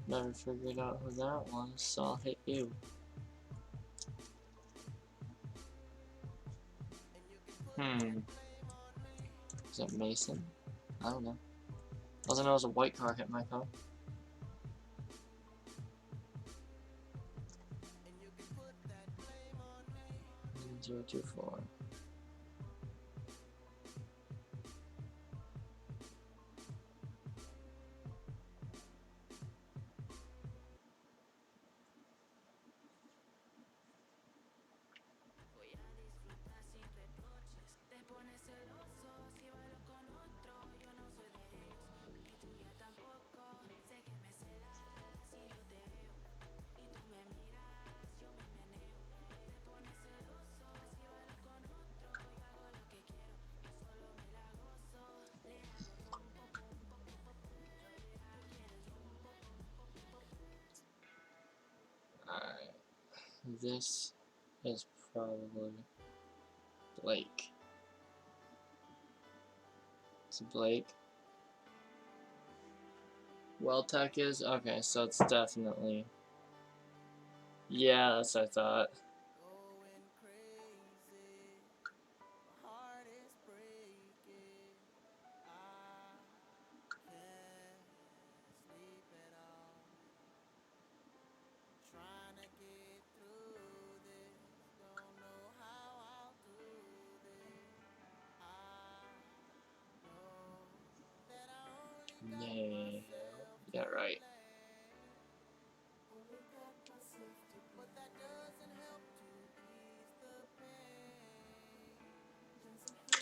Never figured out who that was, so I'll hit you. Is that Mason? I don't know. All I know is a white car hit my car. 024. Alright. This is probably Blake. It's Blake. Tech is? Okay, so it's definitely. Yeah, that's what I thought. Yeah, yeah, right.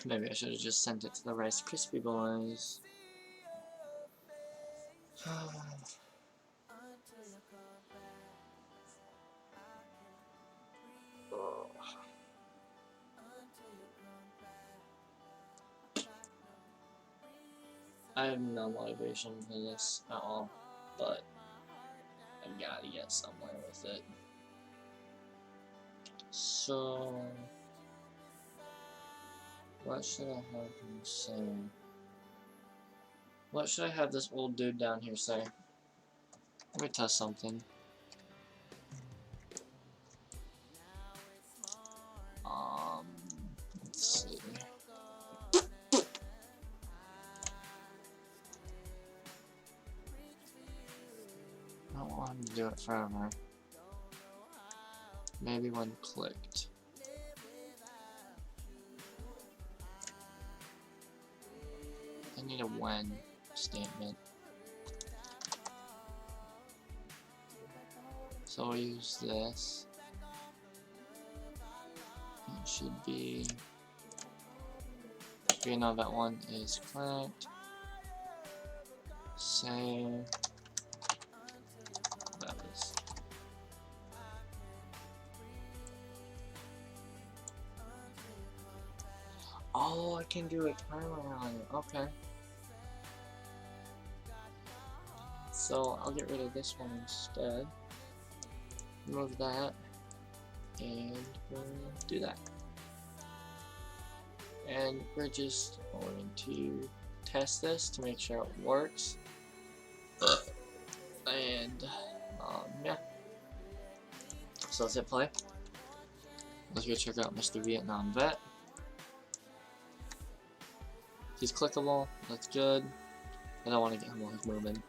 Maybe I should have just sent it to the Rice Krispie boys. I have no motivation for this at all, but I gotta get somewhere with it. So, what should I have him say? What should I have this old dude down here say? Let me test something. Let's see. I don't want him to do it forever. Maybe when clicked. I need a when statement. So we'll use this. It should be. You know that one is clicked. Save. That is. Oh, I can do a timer on it. Okay. So I'll get rid of this one instead. Remove that, and we'll do that. And we're just going to test this to make sure it works. And yeah. So let's hit play. Let's go check out Mr. Vietnam Vet. He's clickable. That's good. I don't want to get him while he's moving.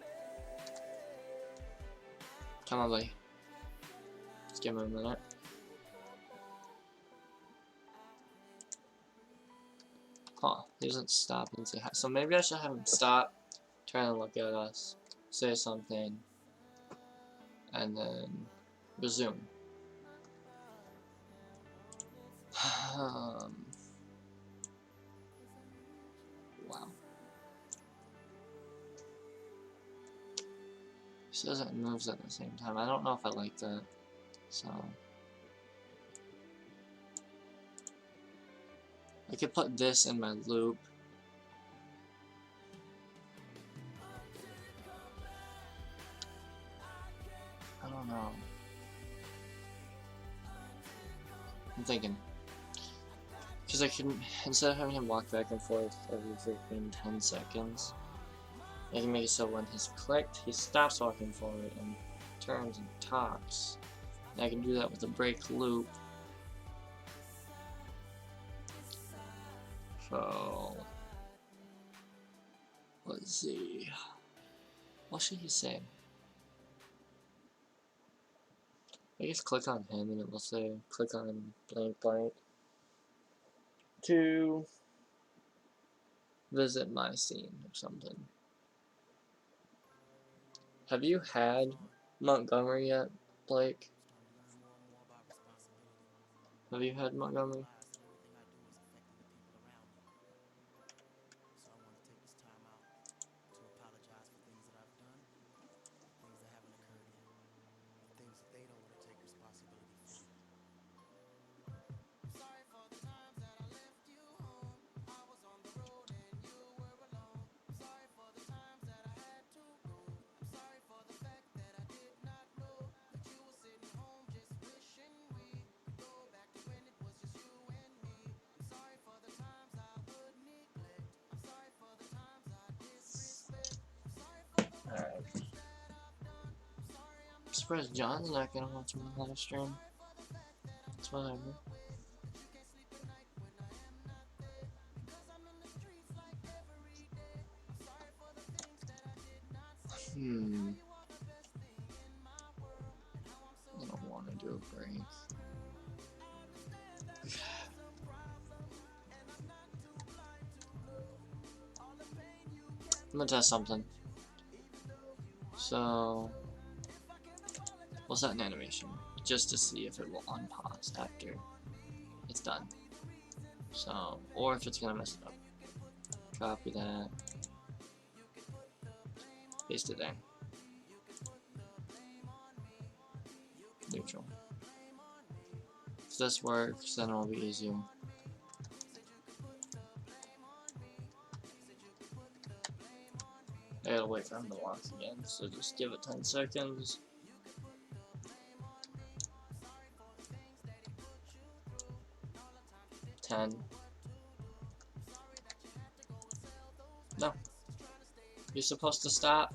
Come on, buddy. Let's give him a minute. Huh, he doesn't stop and say hi. So maybe I should have him stop, try and look at us, say something, and then resume. Wow. He says it moves at the same time. I don't know if I like that. So I could put this in my loop. I don't know. I'm thinking. Because I can, instead of having him walk back and forth every freaking 10 seconds, I can make it so when he's clicked, he stops walking forward and turns and talks. And I can do that with a break loop. So, let's see. What should he say? I guess click on him and it will say, click on blank blank to visit my scene or something. Have you had Montgomery yet, Blake? Have you had Montgomery? Alright. I'm surprised John's not gonna watch my live stream. It's whatever. I don't want to do a break. I'm gonna test something. So, we'll set an animation just to see if it will unpause after it's done. So, or if it's gonna mess it up. Copy that. Paste it there. Neutral. If this works, then it'll be easier. I gotta wait for him to walk again, so just give it 10 seconds. No. You're supposed to stop.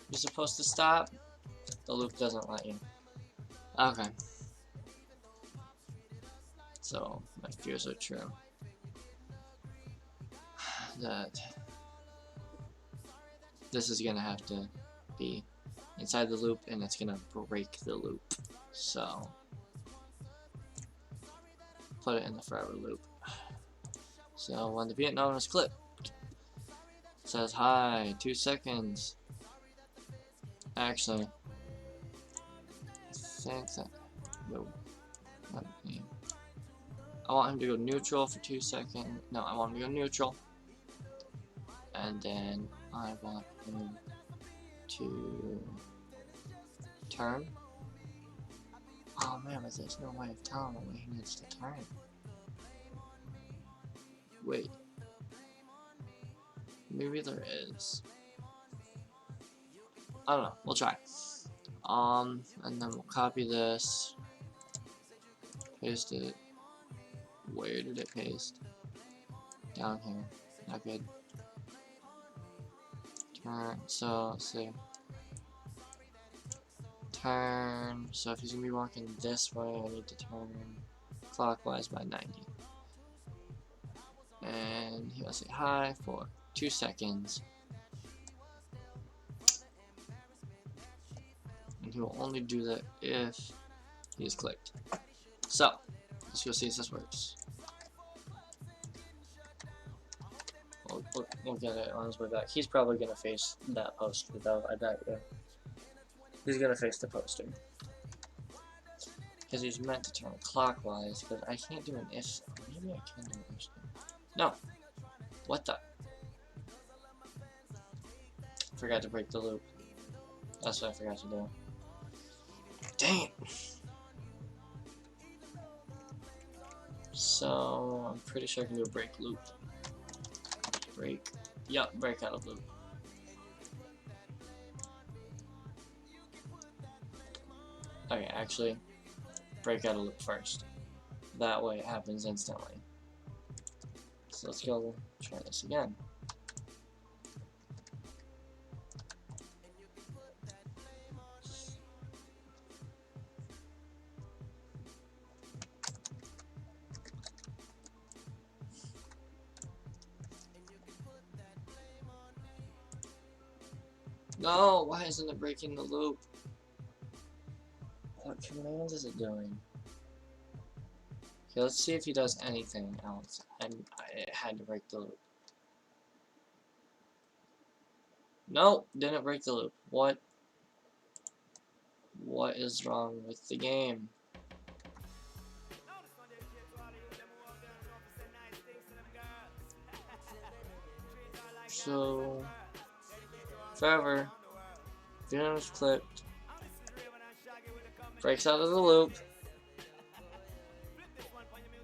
You're supposed to stop. The loop doesn't let you. Okay. So, my fears are true. That this is gonna have to be inside the loop and it's gonna break the loop. So, put it in the forever loop. So, when the Vietnam is clipped, it says hi, 2 seconds. Actually, I think that, no, not me. I want him to go neutral for 2 seconds. No, I want him to go neutral. And then I want him to turn. Oh man, but there's no way of telling him when he needs to turn. Wait. Maybe there is. I don't know. We'll try. And then we'll copy this, paste it. Where did it paste? Down here. Not good. Turn, so let's see. Turn, so if he's gonna be walking this way, I need to turn clockwise by 90. And he'll say hi for 2 seconds. And he will only do that if he is clicked. So, let's go see if this works. We'll get it on his way back. He's probably gonna face that poster though, I bet you. He's gonna face the poster. Because he's meant to turn clockwise, because I can't do an if. Maybe I can do an if. No! What the? Forgot to break the loop. That's what I forgot to do. Dang it! So, I'm pretty sure I can do a break loop. Break. Yup, break out of loop. Okay, actually, break out of loop first. That way it happens instantly. So let's go try this again. No, why isn't it breaking the loop? What commands is it doing? Okay, let's see if he does anything else. I had to break the loop. Nope, didn't break the loop. What? What is wrong with the game? So, forever, Venom is clipped, breaks out of the loop.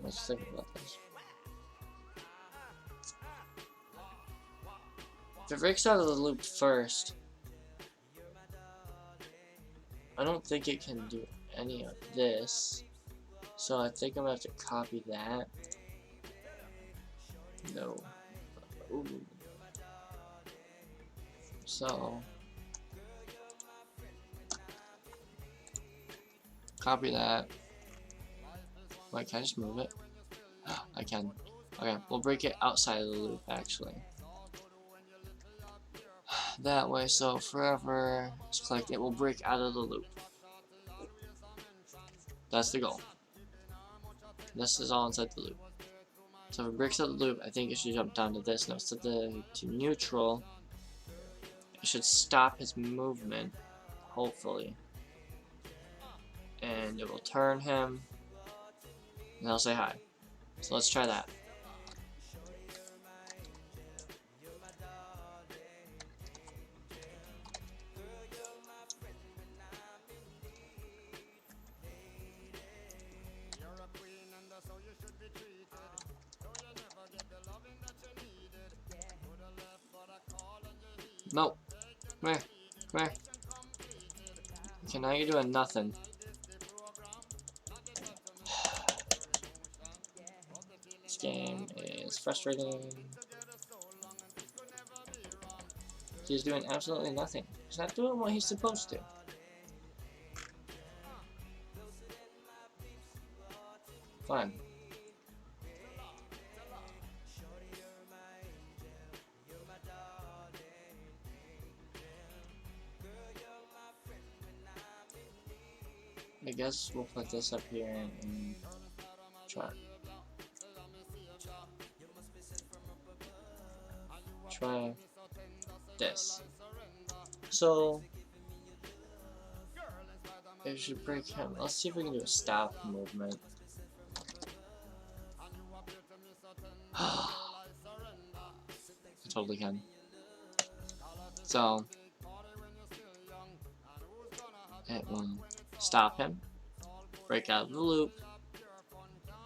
Let's think about this. If it breaks out of the loop first, I don't think it can do any of this. So I think I'm gonna have to copy that. No. Ooh. So copy that. Wait, can I just move it? I can. Okay, we'll break it outside of the loop actually. That way, so forever is clicked, it will break out of the loop. That's the goal. This is all inside the loop. So if it breaks out of the loop, I think it should jump down to this. Now set to neutral. It should stop his movement, hopefully. And it will turn him. And I'll say hi. So let's try that. Nope. Come here. Come here. Okay, now you're doing nothing. This game is frustrating. He's doing absolutely nothing. He's not doing what he's supposed to. Fine. I guess we'll put this up here and try this. So it should break him. Let's see if we can do a stop movement. I totally can. So it will stop him, break out of the loop,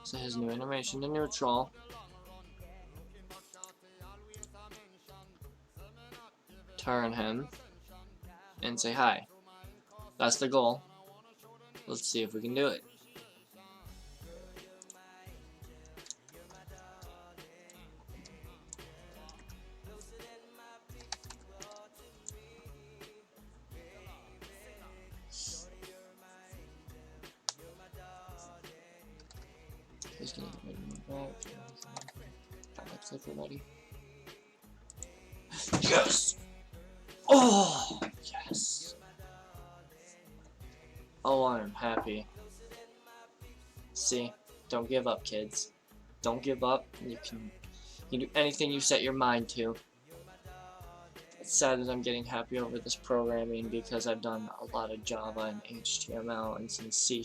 so his new animation to neutral, turn him, and say hi. That's the goal. Let's see if we can do it. Just gonna get rid of my back. Got my clicker ready. Yes! Oh! Yes! Oh, I'm happy. See? Don't give up, kids. Don't give up. You can do anything you set your mind to. It's sad that I'm getting happy over this programming because I've done a lot of Java and HTML and some C#.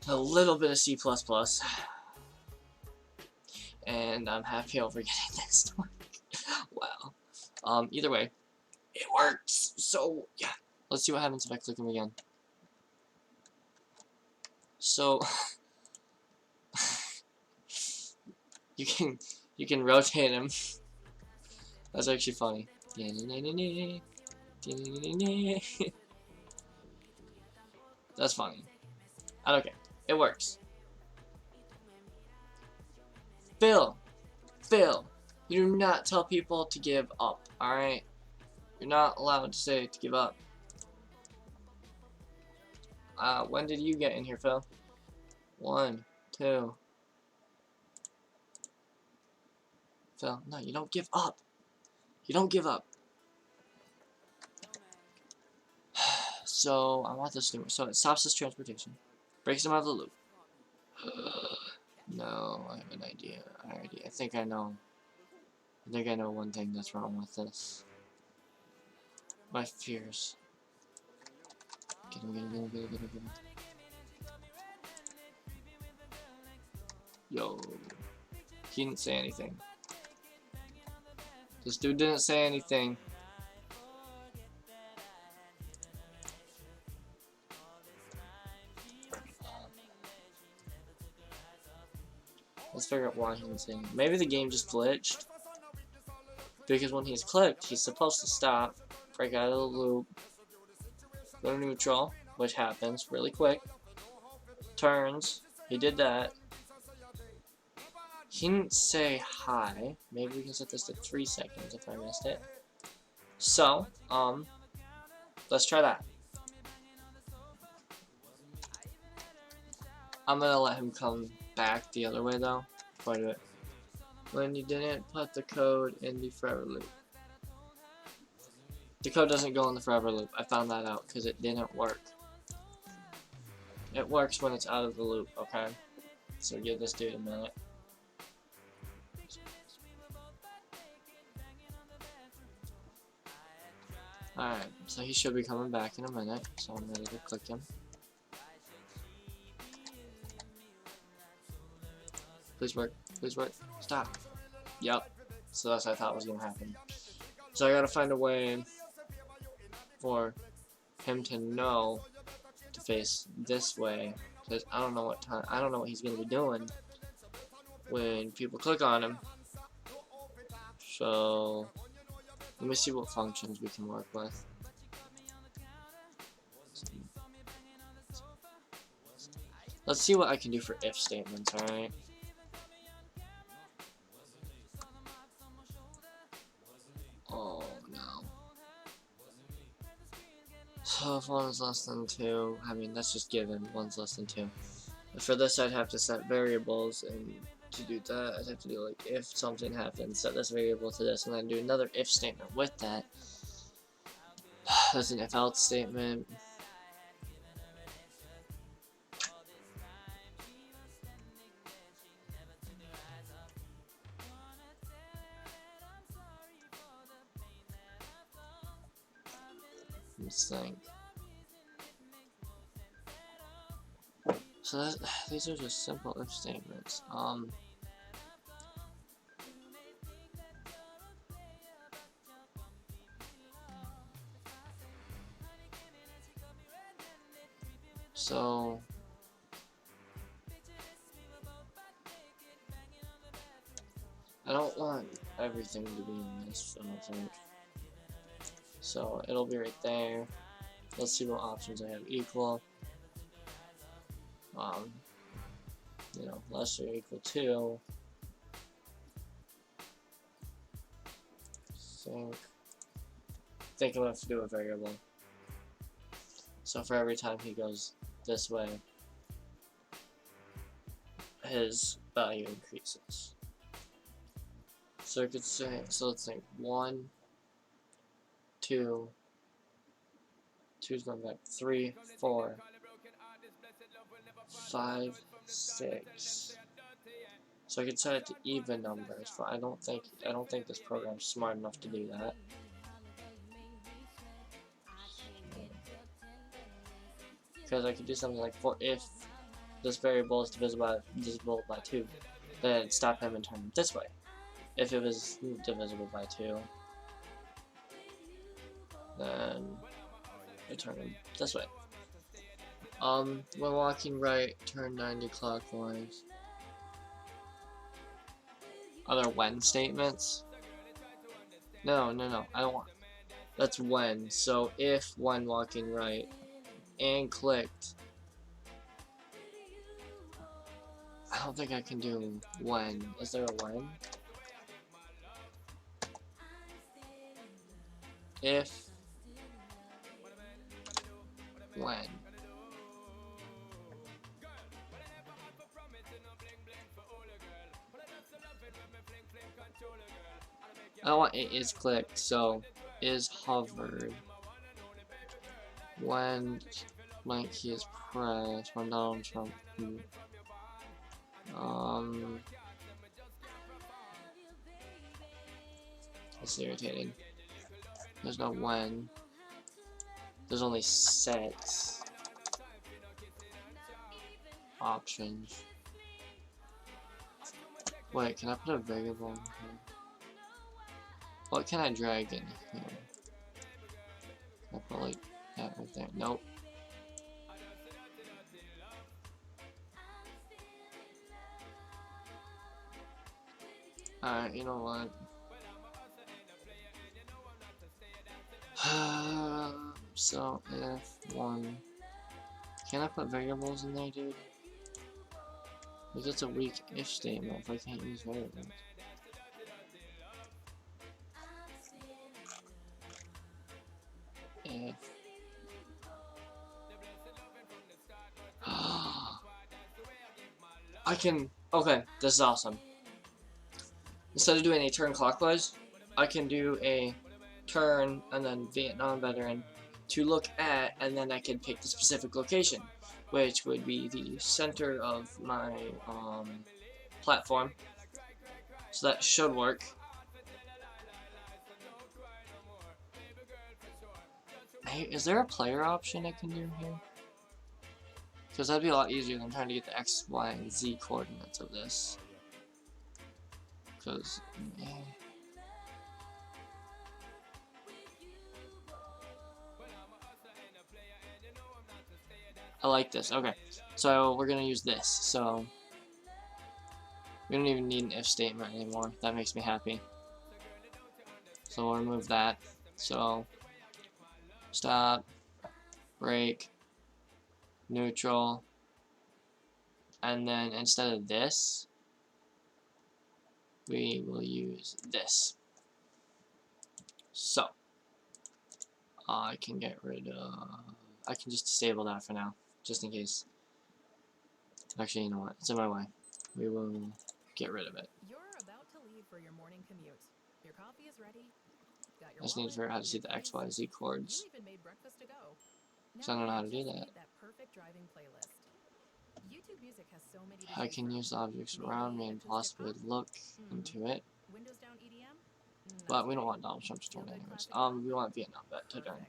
A little bit of C++. And I'm happy over getting this to work. Wow. Either way, it works. So, yeah. Let's see what happens if I click him again. So, you can rotate him. That's actually funny. That's funny. I don't care. It works. Phil, you do not tell people to give up, alright? You're not allowed to say to give up. When did you get in here, Phil? 1, 2. Phil, no, you don't give up. You don't give up. So, I want this to. So, it stops this transportation. Breaks them out of the loop. No, I have an idea. I think I know. I think I know one thing that's wrong with this. My fears. Get him. Yo. He didn't say anything. This dude didn't say anything. Let's figure out why he didn't say anything. Maybe the game just glitched. Because when he's clicked, he's supposed to stop, break out of the loop, go to neutral, which happens really quick. Turns. He did that. He didn't say hi. Maybe we can set this to 3 seconds if I missed it. So, let's try that. I'm gonna let him come back the other way though, before I do it. When you didn't put the code in the forever loop. The code doesn't go in the forever loop. I found that out because it didn't work. It works when it's out of the loop, okay? So give this dude a minute. Alright, so he should be coming back in a minute, so I'm ready to click him. Please work, stop. Yep, so that's what I thought was gonna happen. So I gotta find a way for him to know to face this way, because I don't know what he's gonna be doing when people click on him. So let me see what functions we can work with. Let's see what I can do for if statements, alright? Oh no. So if 1 is less than 2, I mean that's just given, 1's less than 2. But for this I'd have to set variables, and to do that I'd have to do like if something happens, set this variable to this, and then do another if statement with that. That's an if else statement. Let's think. So these are just simple if statements. So I don't want everything to be in this, I don't think. So it'll be right there. let's see what options I have. Equal, you know, less or equal to. Sync. I think I'm gonna have to do a variable. So for every time he goes this way, his value increases. So I could say, so let's think 1, 2, 2's going back, 3, 4, 5, 6. So I could set it to even numbers, but I don't think this program's smart enough to do that. Because I could do something like, for if this variable is divisible by 2, then stop him and turn him this way. If it was divisible by 2, then it turn him this way. When walking right, turn 90 clockwise. Are there when statements? No, I don't want. That's when. So if when walking right and clicked, I don't think I can do when. Is there a when? If when. I don't want it is clicked, so is hovered. When blank key is pressed, when Donald Trump it's irritating. There's no when. There's only set options. Wait, can I put a variable in here? What can I drag in here? Can I put like that right there? Nope. Alright, you know what? So if one, can I put variables in there, dude? Because it's a weak if statement if I can't use variables. If I can. Okay, this is awesome. Instead of doing a turn clockwise, I can do a turn and then Vietnam veteran to look at, and then I can pick the specific location, which would be the center of my platform. So that should work. Hey, is there a player option I can do here? Because that'd be a lot easier than trying to get the X, Y, and Z coordinates of this. Because, yeah. I like this. Okay, so we're gonna use this. So we don't even need an if statement anymore. That makes me happy. So we'll remove that. So stop, break, neutral, and then instead of this, we will use this. So I can get rid of. I can just disable that for now, just in case. Actually, you know what? It's in my way. We will get rid of it. You're about to leave for your morning commute. Your coffee is ready. Got your I just need to figure out how to see the X, Y, Z chords. You even made breakfast to go. So I don't know how to do that. That perfect driving playlist. YouTube Music has so many I can use the objects around me and possibly look into it. Windows down EDM? But we don't want Donald Trump to turn anyways. We want Vietnam vet to turn.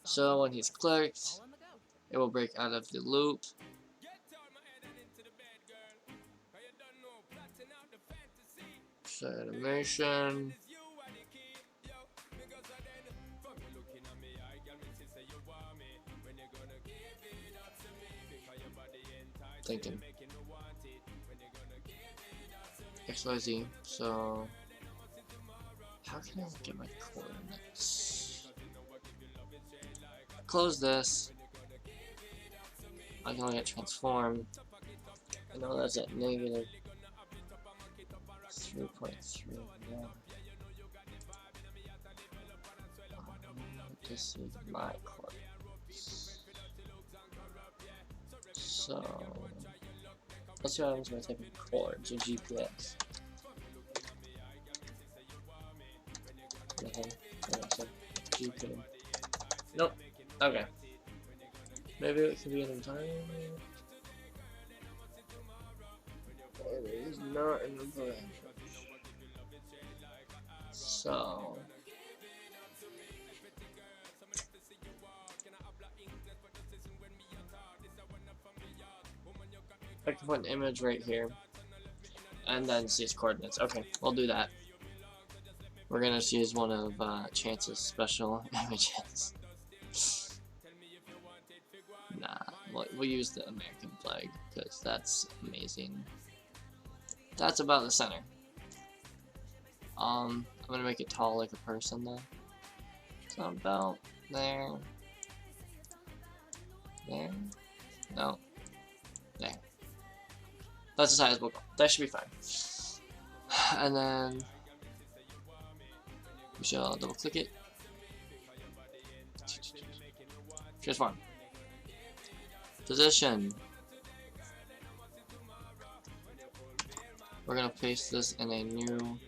So when he's clicked, it will break out of the loop. Set animation. Thinking. XYZ. So how How can I get my coordinates? Close this. I can only get transformed. I know that's at negative 3.3. This is my coordinates. So let's see what happens when I type in chords or GPS. Nothing. GP. Nope. Okay. Maybe it could be an entirely. It is not in the branch. So I can put an image right here and then see its coordinates. Okay, we'll do that. We're gonna just use one of Chance's special images. Nah, we'll use the American flag because that's amazing. That's about the center. I'm gonna make it tall like a person though. So about there. There. No. There. That's as high as we'll go. That should be fine. And then we shall double click it. Transform. Position. We're gonna paste this in a new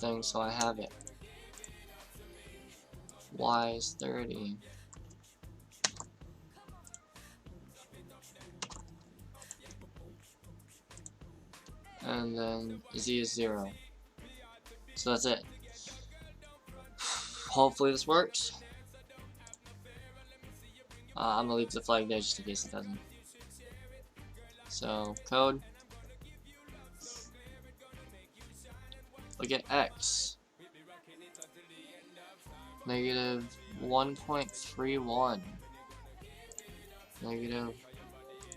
thing so I have it. Y is 30. And then Z is 0. So that's it. Hopefully this works. I'm gonna leave the flag there just in case it doesn't. So code. Look at X. Negative 1.31. Negative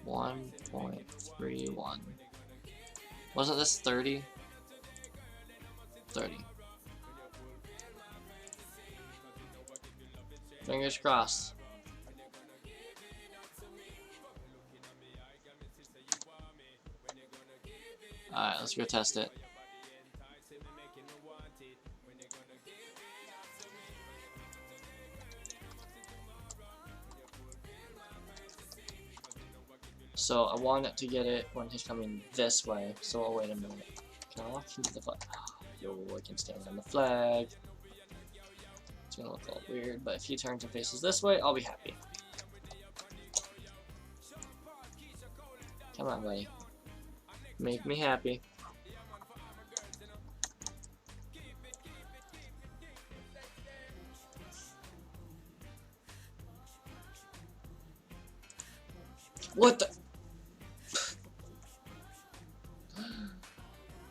1.31. Wasn't this 30? 30. Fingers crossed. Alright, let's go test it. So I want it to get it when he's coming this way, so I'll wait a minute. Can I walk into the flag? Yo, I can stand on the flag. It's gonna look all weird, but if he turns and faces this way, I'll be happy. Come on, buddy. Make me happy. What the?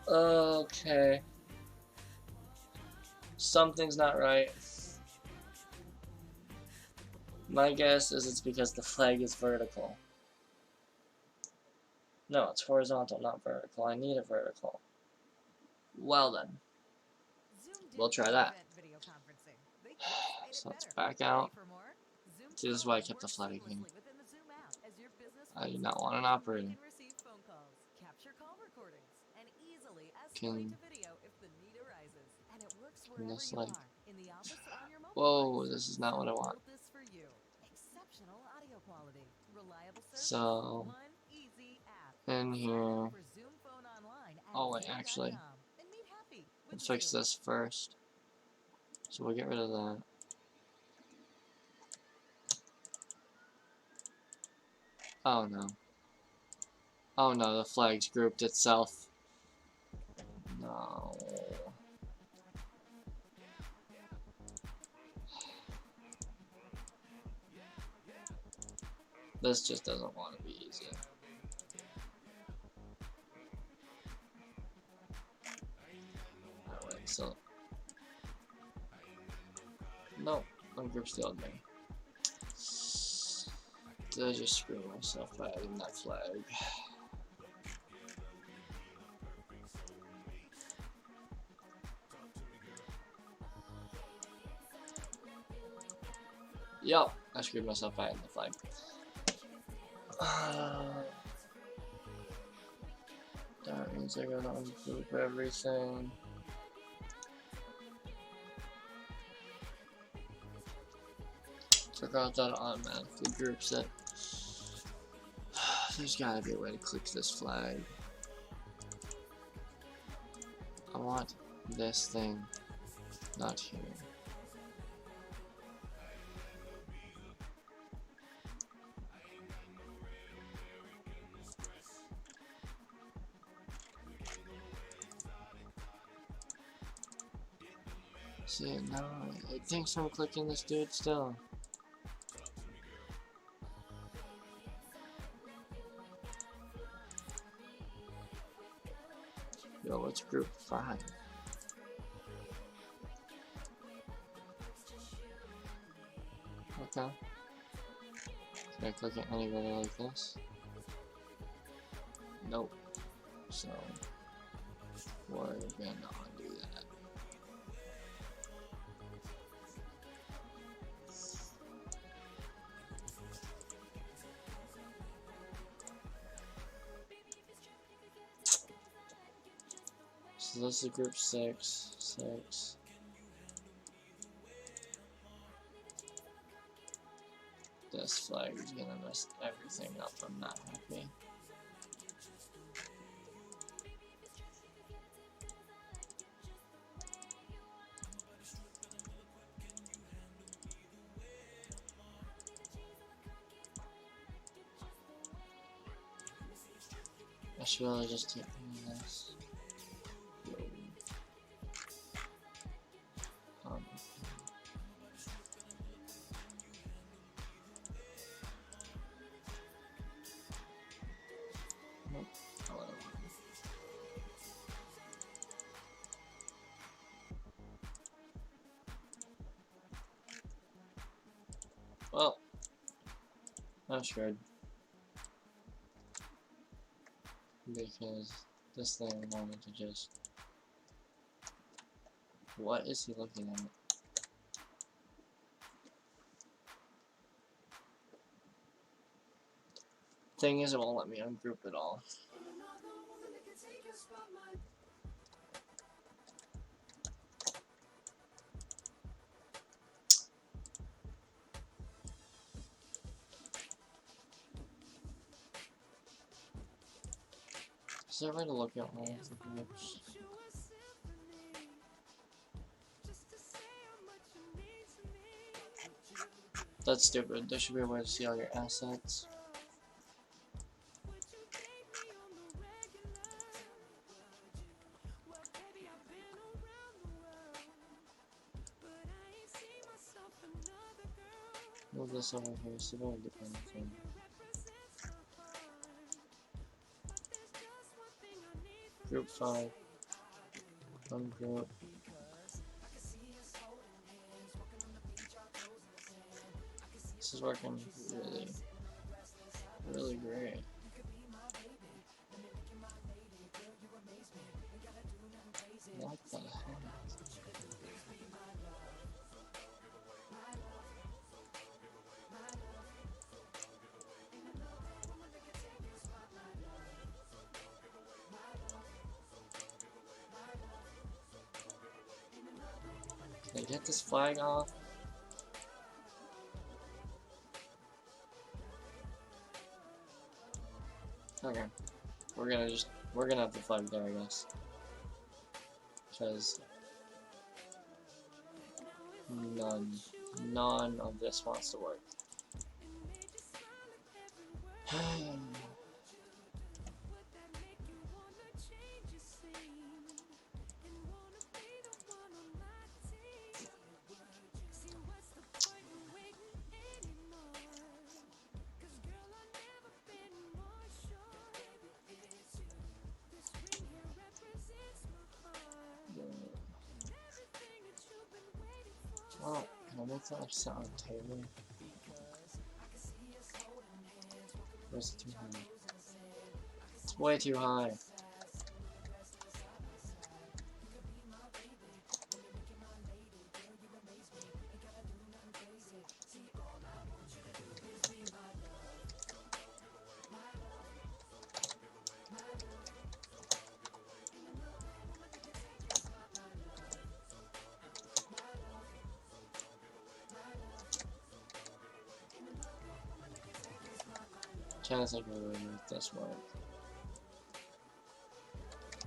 Okay. Something's not right. My guess is it's because the flag is vertical. No, it's horizontal, not vertical. I need a vertical. Well then. We'll try that. So let's back out. See, this is why I kept the flag in. I do not want an operator. Can this like... Whoa, this is not what I want. So... in here... Oh wait, actually... let's fix this first. So we'll get rid of that. Oh no. Oh no, the flag's grouped itself. No. This just doesn't want to be easy. Alright, so... no, ungroup sealed me. Did I just screw myself by adding that flag? Yup, I screwed myself by adding the flag. That means I gotta ungroup everything. Forgot that it automatically groups it. There's gotta be a way to click this flag. I want this thing, not here. See, no, it thinks I'm clicking this dude still. Yo, what's group 5? Okay. Can I click it anybody like this? Nope. So, we're gonna undo that. So this is group 6. This flag is gonna mess everything up. I'm not happy. I should really just take this. Nope. Oh, whatever. Well, I'm screwed. Because this thing wanted to just... What is he looking at? Thing is, it won't let me ungroup it all. Is there a way to look at all of the groups? That's stupid. There should be a way to see all your assets. Move this over here, so don't do anything. Group 5. Ungroup. This is working really great. What the heck? Can I get this flag off? Okay. We're gonna have the flag there, I guess. Because none of this wants to work. Oh, can I make that like sit on the table? Or is it too high? It's way too high. Trying to think of a way to make this work.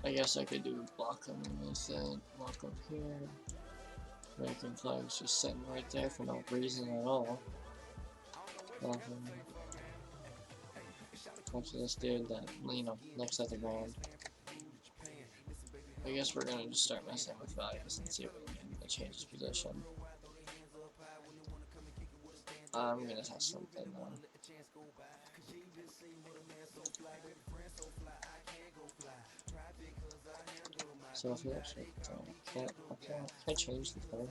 I guess I could do block them instead. Walk up here. American flag's just sitting right there for no reason at all. Onto this dude that, you know, looks at the ground. I guess we're gonna just start messing with values and see if we can change his position. I'm gonna test something though. So if you actually can't change the color.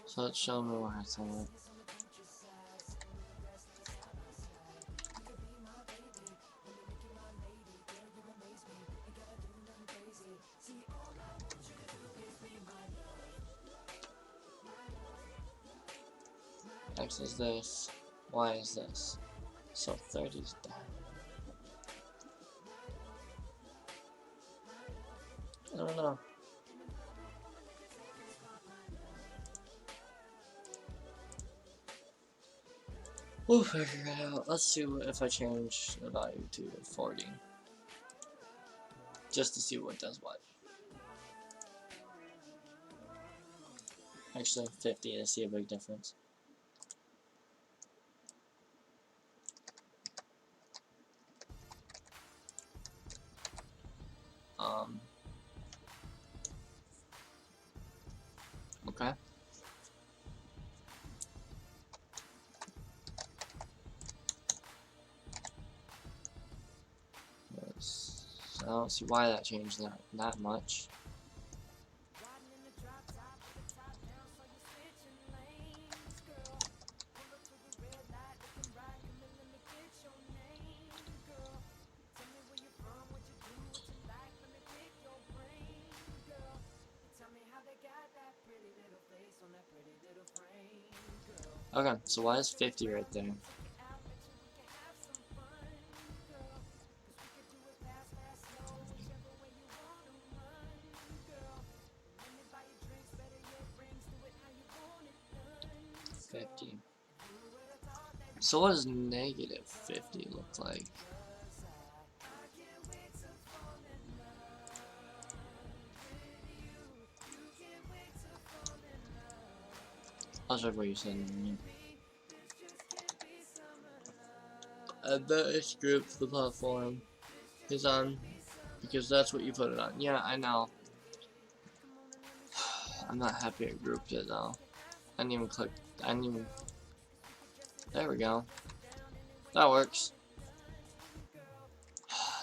So let's show me where it's at. X is this, Y is this. So 30's down. I don't know. We'll figure it out. Let's see if I change the value to 40. Just to see what does what. Actually, 50 to see a big difference. Okay. I don't see why that changed that much. Okay, so why is 50 right there? $50. So what does negative 50 look like? I'll check what you said in a minute. I bet it's grouped the platform is on because that's what you put it on. Yeah, I know. I'm not happy I grouped it though. I didn't even click. I didn't even. There we go. That works.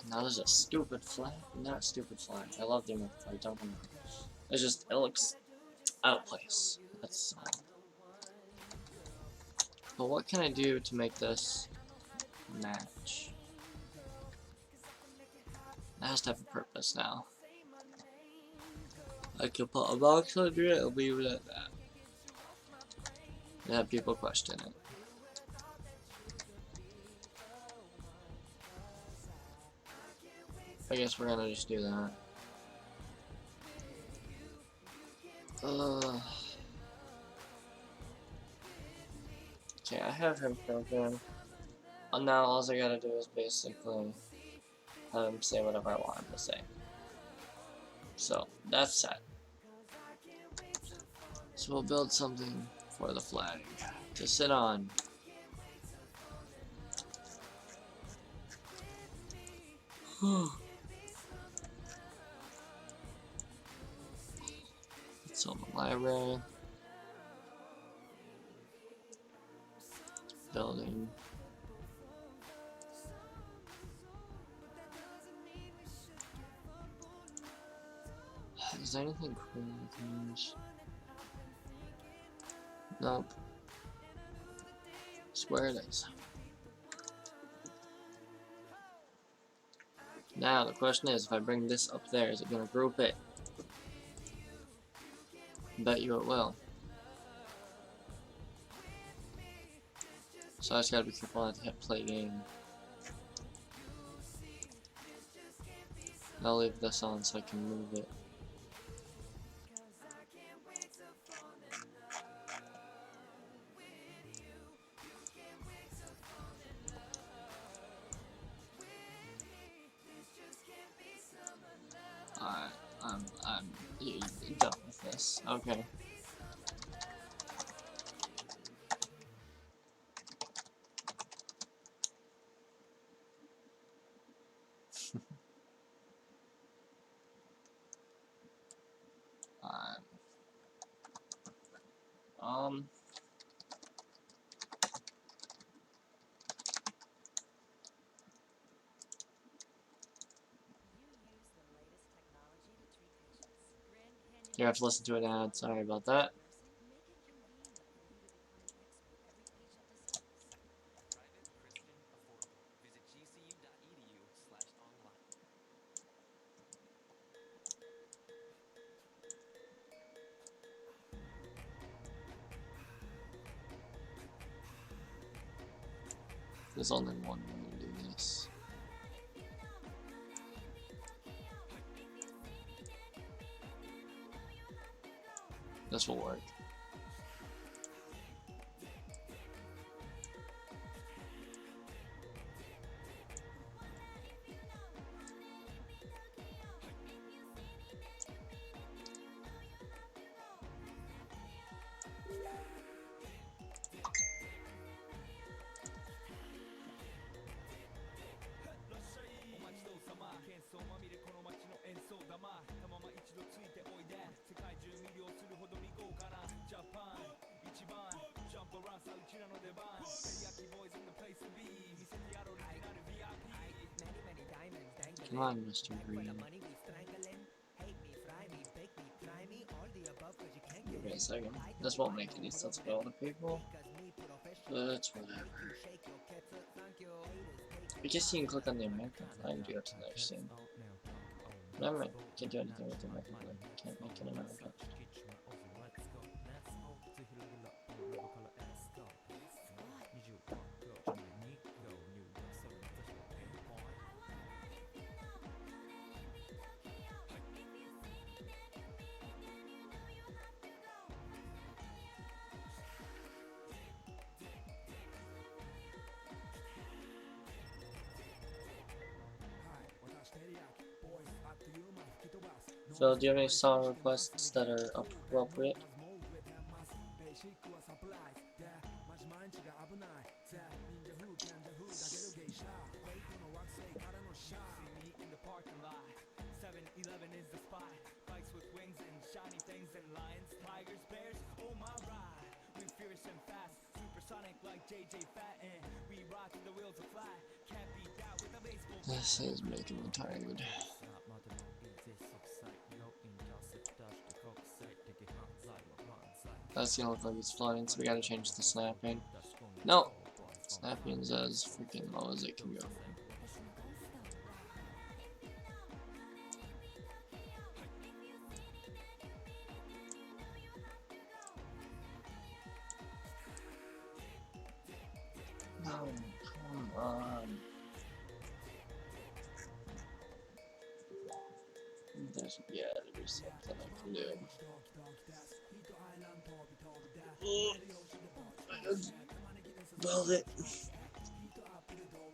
Now there's a stupid flag. Not a stupid flag. I love the American flag. Don't get me wrong. It's just it looks out of place. That's all. But what can I do to make this match? It has to have a purpose now. I could put a box under it and leave it at that. And have people question it. I guess we're gonna just do that. Okay, I have him programmed. Now all I gotta do is basically have him say whatever I want him to say. So that's set. So we'll build something for the flag to sit on. So the library. Building. Is there anything cool I can use? Nope. Square it is. Now the question is, if I bring this up there, is it going to group it? Bet you it will. So I just gotta be careful not to hit play game. I'll leave this on so I can move it. Alright, I'm done with this. Okay. Alright. You have to listen to an ad, sorry about that. There's only one way to do this. This will work. Come on, Mr. Green. Give me a second. This won't make any sense for all the people, but it's whatever. I guess you can click on the American flag and do it to the next thing. Never mind. Can't do anything with the American flag. Can't make it America. So, do you have any song requests that are appropriate? This is making me tired. That's gonna look like it's flying, so we gotta change the snapping. No! Snapping's as freaking low as it can go. No, come on. There's something I can do. Build it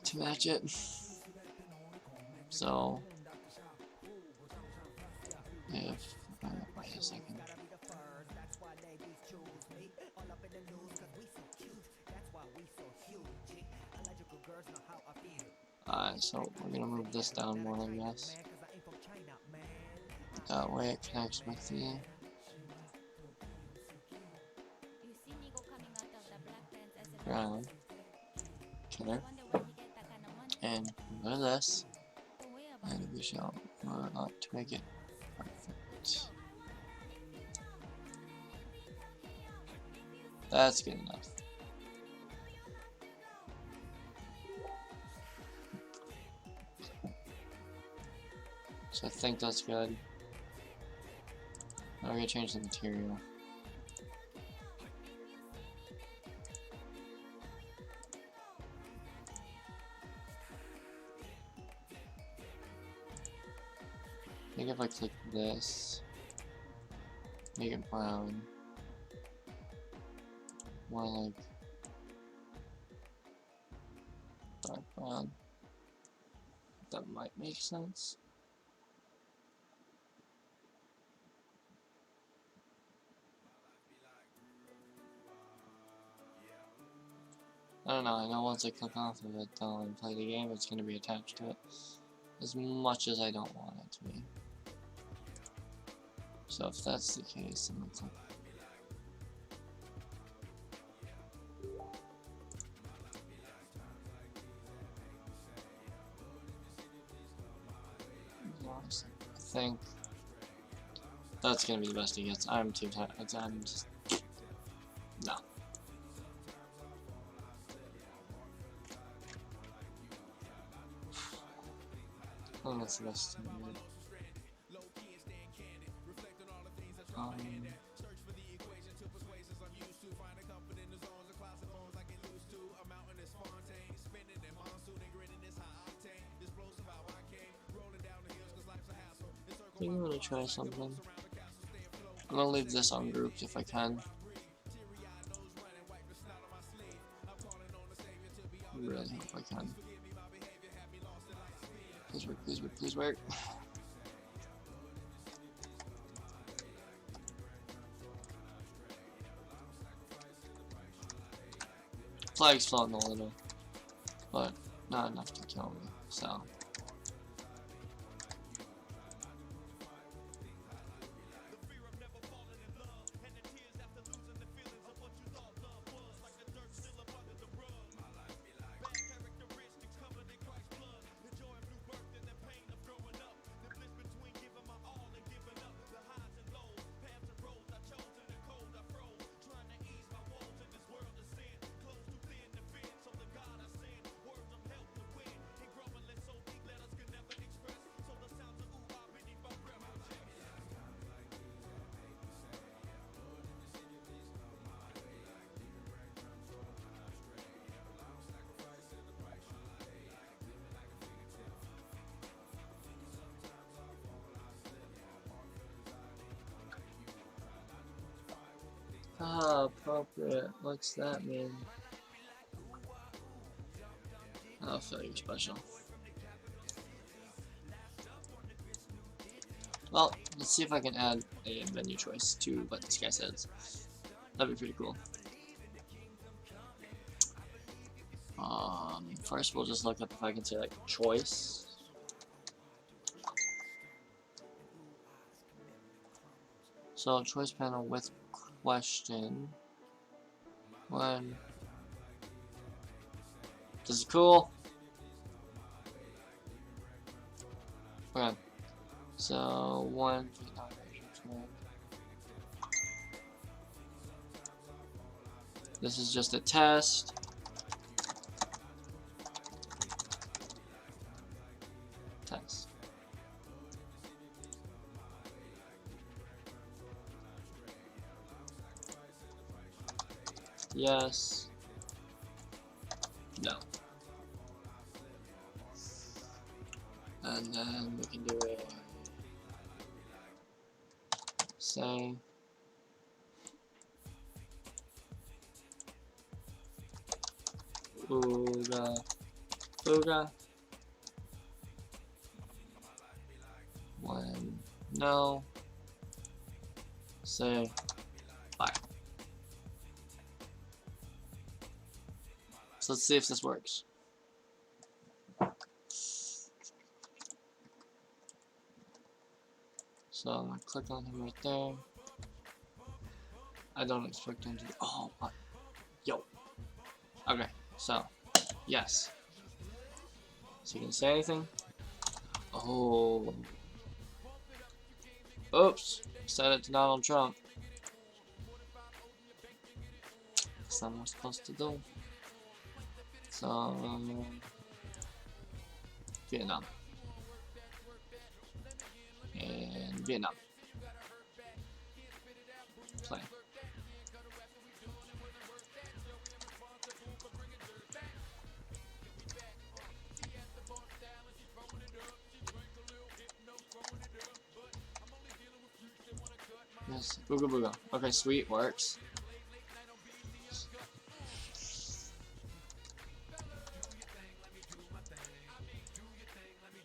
to match it. So if wait a second. So we're gonna move this down more, I guess. That way it connects with the ground. Killer. And go to this. And we shall move on to make it perfect. That's good enough. So I think that's good. Now we're gonna change the material. I think if I click this, make it brown, more like dark brown, that might make sense. I don't know, I know once I click off of it though and play the game, it's going to be attached to it. As much as I don't want it to be. So if that's the case, I'm going to click. I think that's going to be the best he gets. I'm too tired. I'm just... No. I think that's the best thing to do. I think I'm gonna try something. I'm gonna leave this ungrouped if I can. I really hope I can. Please work, please work, please work. Flag's floating a little, but not enough to kill me, so. Ah, appropriate. What's that mean? Oh, failure special. Well, let's see if I can add a menu choice to what this guy says. That'd be pretty cool. First we'll just look up if I can say like choice. So choice panel with question. One. This is cool. Okay. So one. This is just a test. Test. Yes. No. And then we can do a say Fuga Fuga when no say bye. So let's see if this works. So I'm gonna click on him right there. I don't expect him to. Oh my. Yo. Okay, so yes. So you can say anything. Oh. Oops. Said it to Donald Trump. That's not what I'm supposed to do. So Vietnam. and Vietnam. Play. Yes, booga booga. Okay, sweet, works.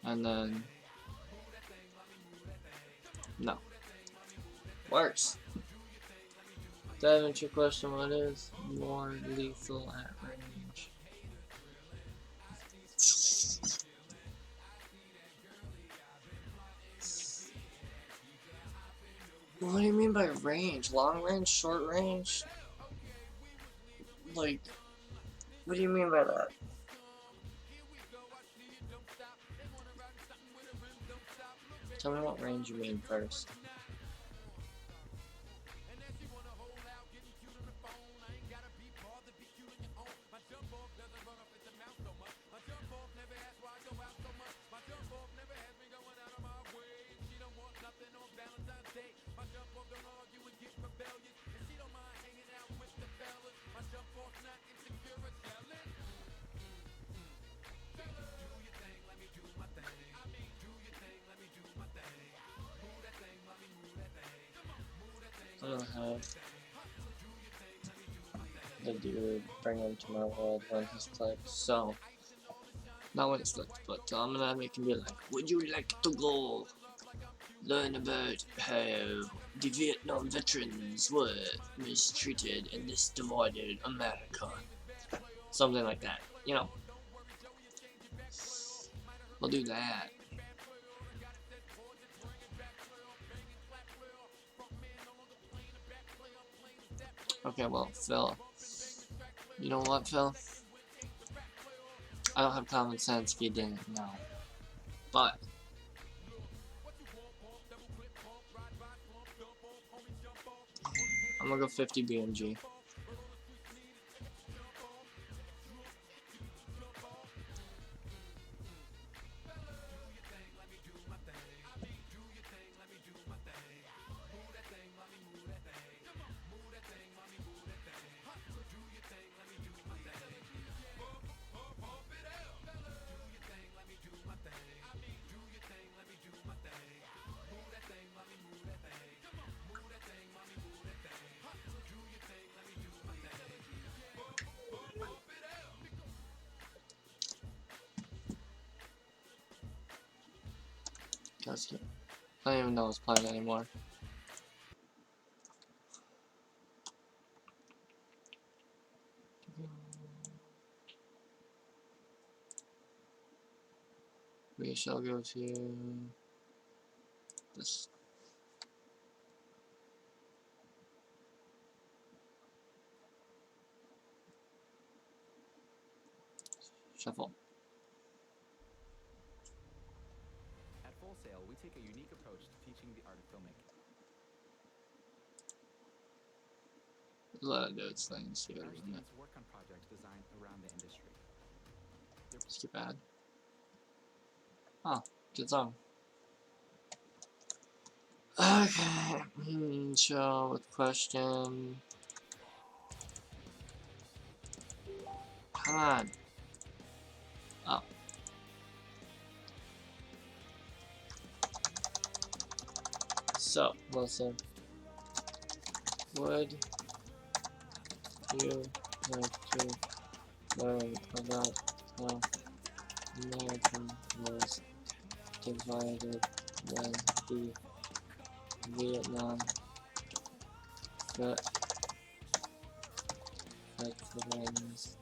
And then no. Works. To answer your question, what is more lethal at range? What do you mean by range? Long range? Short range? Like, what do you mean by that? Tell me what range you mean first. I don't have the dude bring him to my world when he's clicked, so not when it's clicked, but I'm gonna make him be like, would you like to go learn about how the Vietnam veterans were mistreated in this divided America? Something like that, you know. We'll do that. Okay, well, Phil. You know what, Phil? I don't have common sense if you didn't know. But I'm gonna go 50 BMG. I don't even know what's playing anymore. We shall go to this. Shuffle. At Full Sail, we take a unique approach to teaching the art of filmmaking. There's a lot of notes things here, Our isn't it? students work on projects designed around the industry. Skip ad. Oh, good song. Okay, show with question. Come on. Oh. So, listen. Would you like to learn about how America was divided when the Vietnam veterans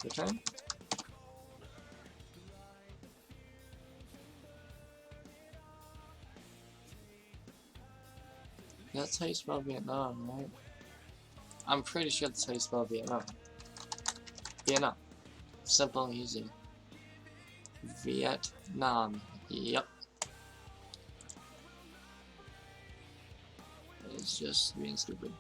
returned? That's how you spell Vietnam, right? I'm pretty sure that's how you spell Vietnam. Vietnam. Simple and easy. Vietnam. Yep. It's just being stupid.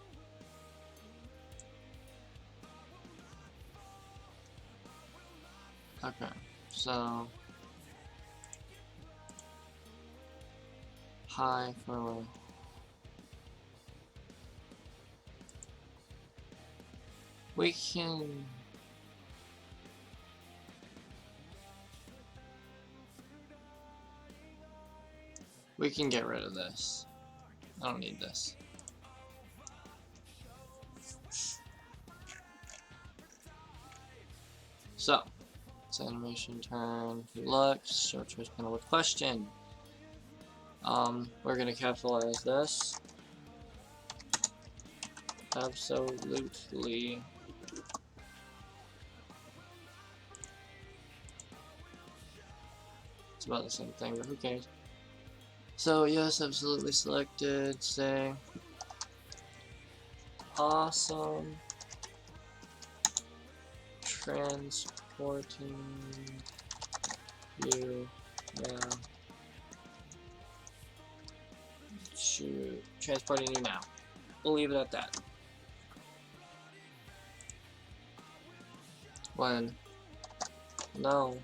Okay, so high for we can get rid of this. I don't need this. So, it's animation turn. He looks. Short choice panel with question. We're gonna capitalize this. Absolutely. It's about the same thing, but who cares? So yes, absolutely selected. Say awesome. Transporting you now. Transporting you now. We'll leave it at that. When no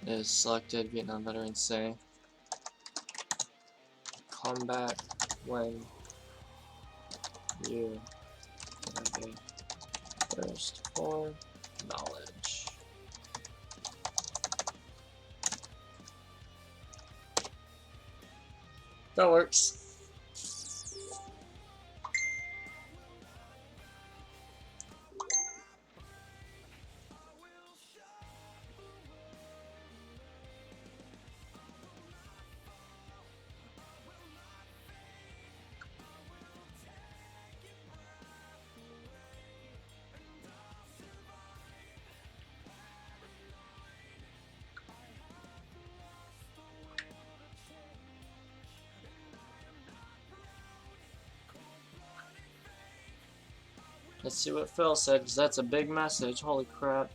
is selected, Vietnam veterans say come back when you have a thirst for knowledge. That works. Let's see what Phil said, because that's a big message. Holy crap.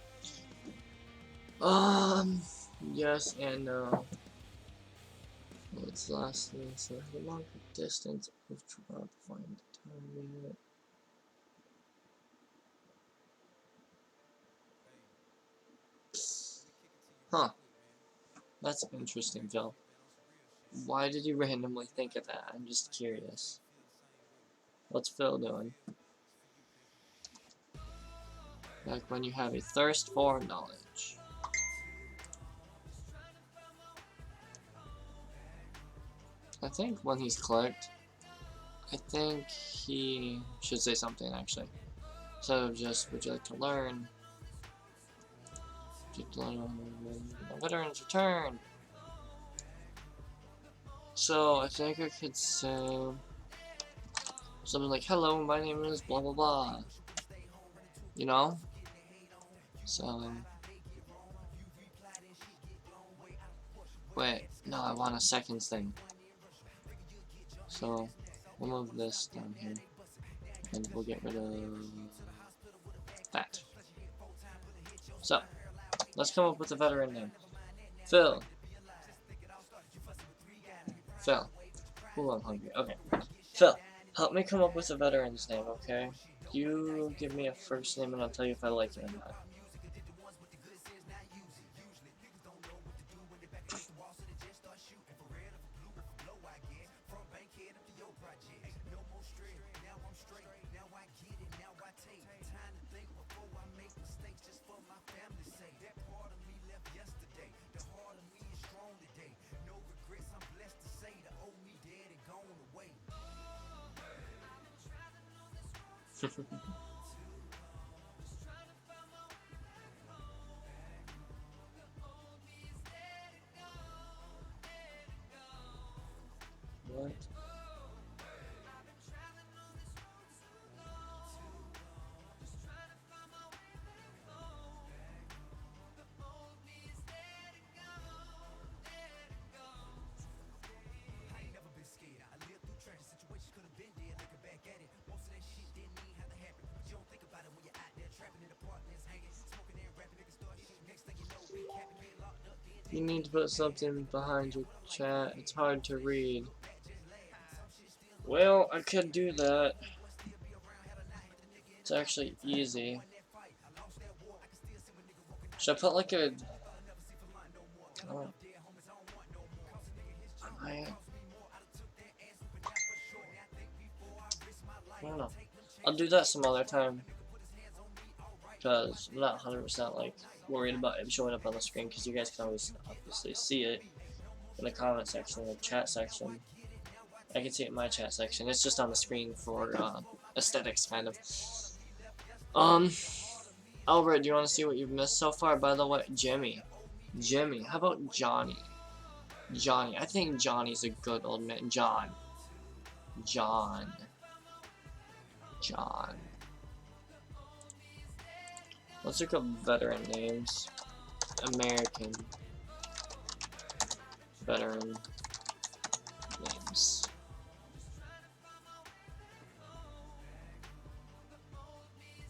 Yes and no. What's the last thing? So the longer distance of drop, find the target. Huh. That's interesting, Phil. Why did you randomly think of that? I'm just curious. What's Phil doing? Like when you have a thirst for knowledge. I think when he's clicked, I think he should say something actually. So just, would you like to learn? Would you like to learn when veterans return? So I think I could say something like, hello, my name is blah blah blah. You know? So wait, no, I want a seconds thing. So we'll move this down here. And we'll get rid of that. So let's come up with a veteran name. Phil. Phil. Ooh, I'm hungry. Okay. Phil, help me come up with a veteran's name, okay? You give me a first name and I'll tell you if I like it or not. What? You need to put something behind your chat. It's hard to read. Well, I could do that. It's actually easy. Should I put like a... Oh. I don't know. I'll do that some other time. Because I'm not 100% like worried about it showing up on the screen, because you guys can always obviously see it in the comment section or the chat section. I can see it in my chat section. It's just on the screen for aesthetics, kind of. Albert, do you want to see what you've missed so far? By the way, Jimmy, how about Johnny? Johnny, I think Johnny's a good old man. John. Let's look up veteran names. American veteran names.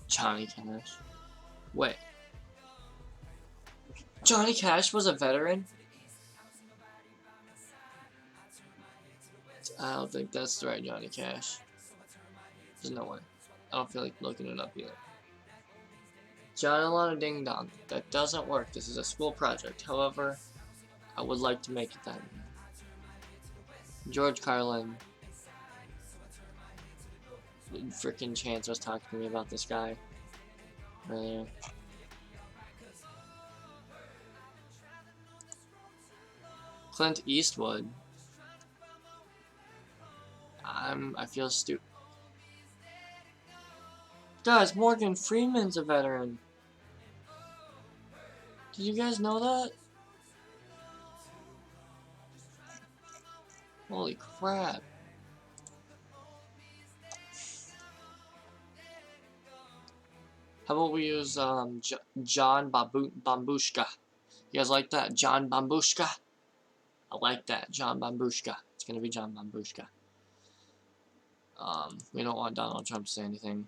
Johnny Cash. Wait. Johnny Cash was a veteran? I don't think that's the right Johnny Cash. There's no way. I don't feel like looking it up either. John and Lana Ding Dong. That doesn't work. This is a school project. However, I would like to make it that. George Carlin. Freaking Chance was talking to me about this guy earlier. Clint Eastwood. I feel stupid. Guys, Morgan Freeman's a veteran. Did you guys know that? Holy crap. How about we use John Bambushka? You guys like that? John Bambushka? I like that. John Bambushka. It's gonna be John Bambushka. We don't want Donald Trump to say anything.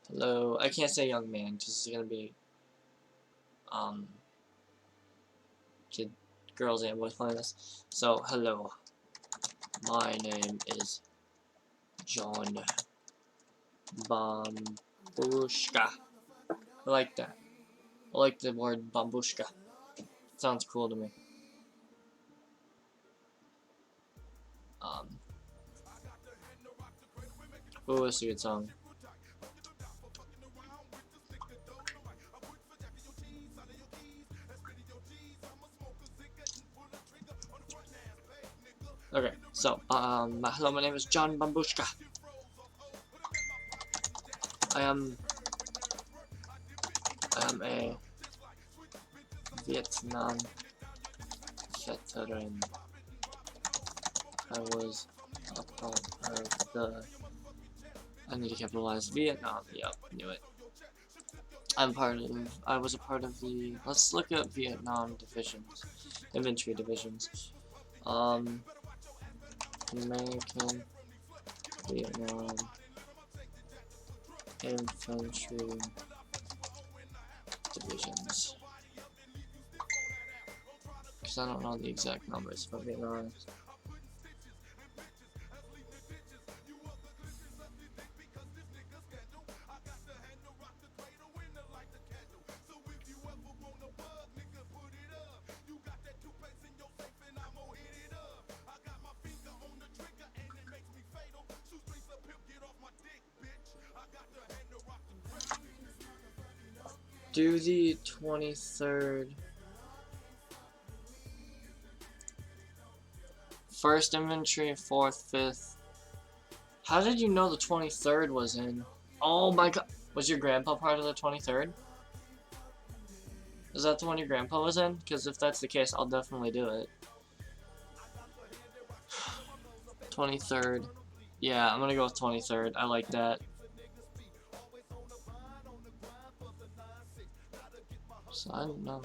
Hello. I can't say young man because it's gonna be girls and boys playing this. So hello. My name is John Bambushka. I like that. I like the word Bambushka. Sounds cool to me. Oh, that's a good song. Okay, so, hello, my name is John Bambushka. I am a Vietnam veteran. I was a part of the... I need to capitalize Vietnam. Yep, knew it. I was a part of the... Let's look at Vietnam divisions. Infantry divisions. American Vietnam infantry divisions. Because I don't know the exact numbers, if I'm being honest. Do the 23rd. 1st Infantry, 4th, 5th. How did you know the 23rd was in? Oh my god. Was your grandpa part of the 23rd? Is that the one your grandpa was in? Because if that's the case, I'll definitely do it. 23rd. Yeah, I'm gonna go with 23rd. I like that. So I don't know.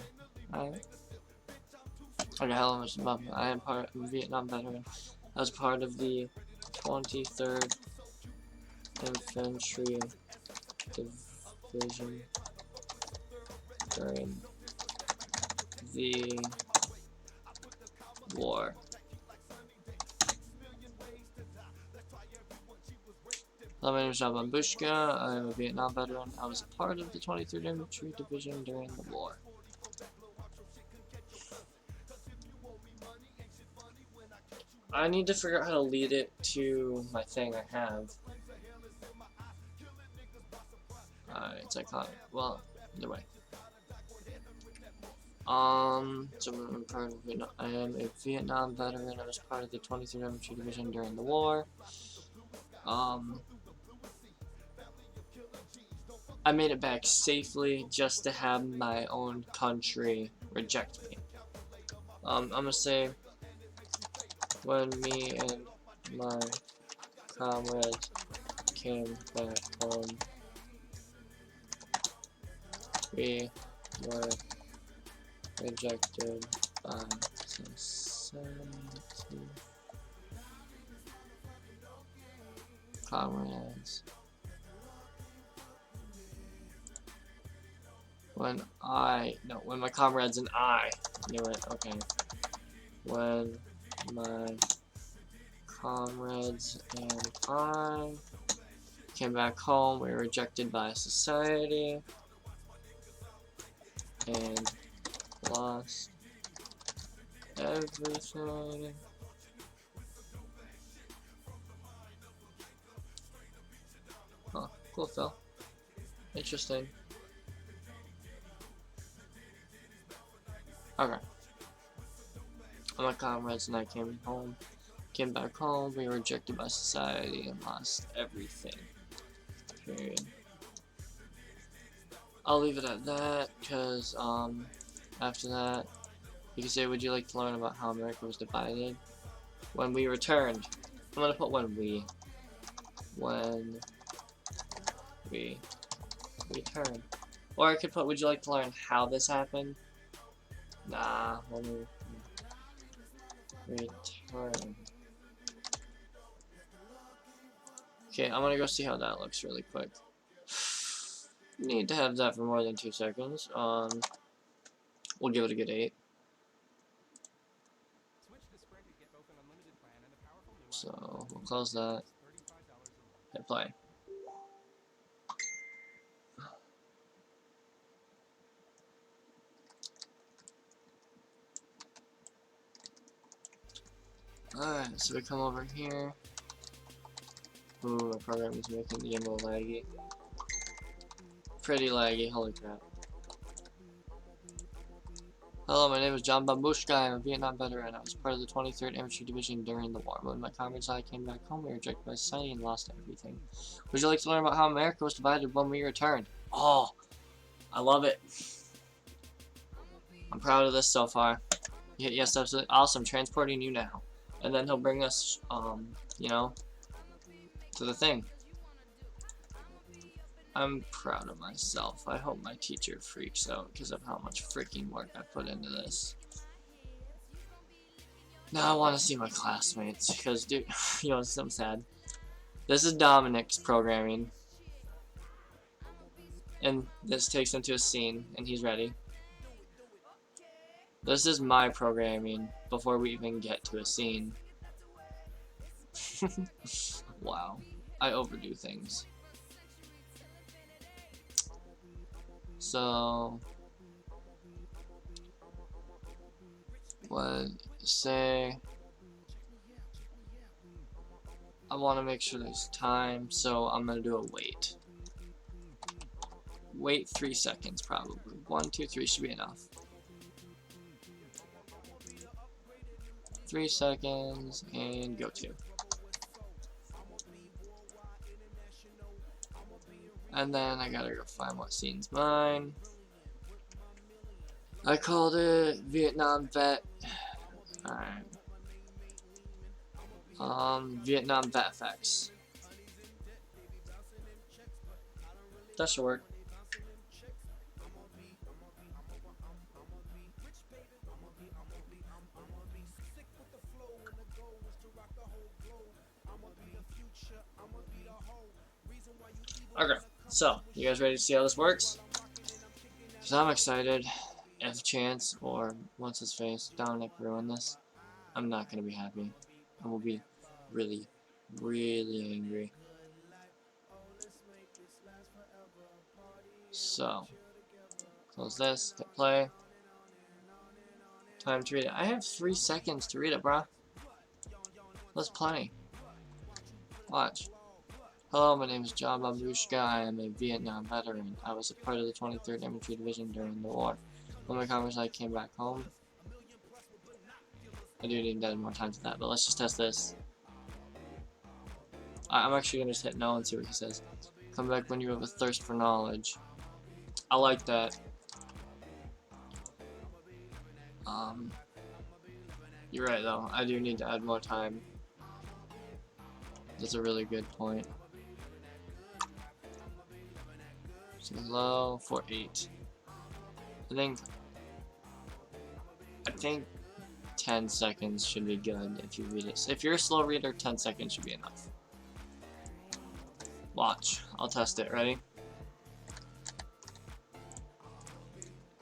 Okay, hello, Mr. Bob. I am part of a Vietnam veteran. I was part of the 23rd Infantry Division during the war. Hello, my name is John Bambushka. I am a Vietnam veteran. I was a part of the 23rd Infantry Division during the war. I need to figure out how to lead it to my thing I have. It's iconic. Well, either way. So I'm part of Vietnam. I am a Vietnam veteran. I was part of the 23rd Infantry Division during the war. I made it back safely just to have my own country reject me. I'm gonna say when me and my comrades came back home, we were rejected by society. Comrades. When my comrades and I knew it, okay. When my comrades and I came back home, we were rejected by society and lost everything. Huh, cool, Phil. Interesting. Okay. My comrades and I came back home, we were rejected by society and lost everything. Period. I'll leave it at that, because, after that, you can say, would you like to learn about how America was divided? When we returned. I'm gonna put when we returned. Or I could put, would you like to learn how this happened? Nah, when we return. Okay, I'm gonna go see how that looks really quick. Need to have that for more than 2 seconds. We'll give it a good 8. So we'll close that. Hit play. Alright, so we come over here. Ooh, our program is making the game a little laggy. Pretty laggy, holy crap. Hello, my name is John Babushka. I'm a Vietnam veteran. I was part of the 23rd Infantry Division during the war. When my comrades and I came back home, we were rejected by society and lost everything. Would you like to learn about how America was divided when we returned? Oh, I love it. I'm proud of this so far. Yes, absolutely. Awesome. Transporting you now. And then he'll bring us, you know, to the thing. I'm proud of myself. I hope my teacher freaks out because of how much freaking work I put into this. Now I want to see my classmates because, dude, you know, I'm sad. This is Dominic's programming. And this takes him to a scene, and he's ready. This is my programming before we even get to a scene. Wow. I overdo things. So, let's say I want to make sure there's time, so I'm going to do a wait. Wait 3 seconds probably. 1, 2, 3 should be enough. 3 seconds and go to. And then I gotta go find what scene's mine. I called it Vietnam Vet. Alright. Vietnam Vet Effects. That should work. Okay, so, you guys ready to see how this works? Because I'm excited. If Chance or what's his face, Dominic, ruin this, I'm not going to be happy. I will be really, really angry. So, close this, hit play. Time to read it. I have 3 seconds to read it, bruh. That's plenty. Watch. Hello, my name is John Babushka. I am a Vietnam veteran. I was a part of the 23rd Infantry Division during the war. When my comrades and I came back home, I do need to add more time to that, but let's just test this. I'm actually going to just hit no and see what he says. Come back when you have a thirst for knowledge. I like that. You're right though, I do need to add more time. That's a really good point. So low for 8. I think 10 seconds should be good if you read it. So if you're a slow reader, 10 seconds should be enough. Watch, I'll test it. Ready?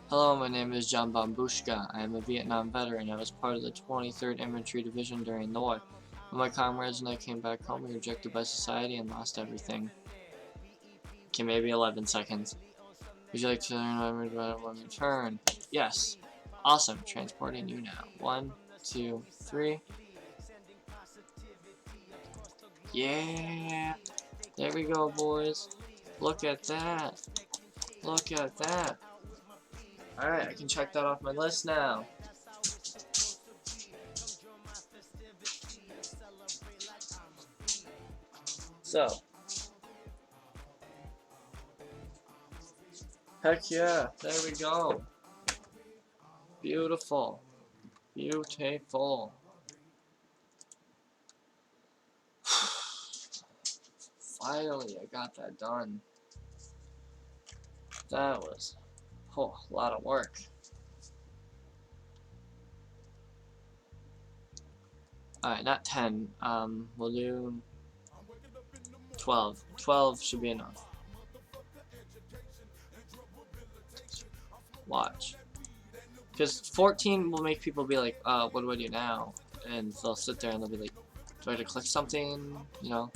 Hello, my name is John Babushka. I am a Vietnam veteran. I was part of the 23rd Infantry Division during the war. When my comrades and I came back home, we were rejected by society and lost everything. Okay, maybe 11 seconds. Would you like to learn about when we return? Yes. Awesome. Transporting you now. 1, 2, 3. Yeah. There we go, boys. Look at that. Look at that. Alright, I can check that off my list now. So. Heck yeah, there we go. Beautiful. Beautiful. Finally, I got that done. That was a lot of work. Alright, not 10. We'll do 12. 12 should be enough. Watch. Because 14 will make people be like, what do I do now? And they'll sit there and they'll be like, do I have to click something? You know?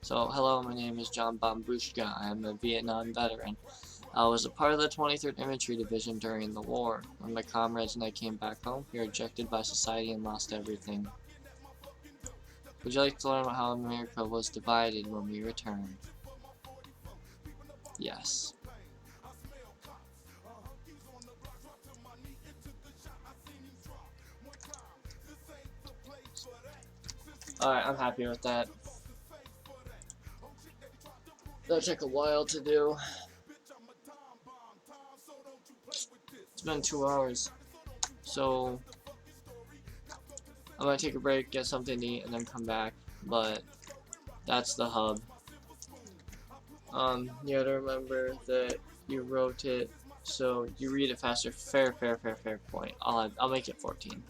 So, hello, my name is John Babushka. I am a Vietnam veteran. I was a part of the 23rd Infantry Division during the war. When my comrades and I came back home, we were rejected by society and lost everything. Would you like to learn about how America was divided when we returned? Yes. Alright, I'm happy with that. That'll take a while to do. It's been 2 hours. So I'm gonna take a break, get something to eat, and then come back. But that's the hub. You gotta remember that you wrote it so you read it faster. Fair point. I'll make it 14.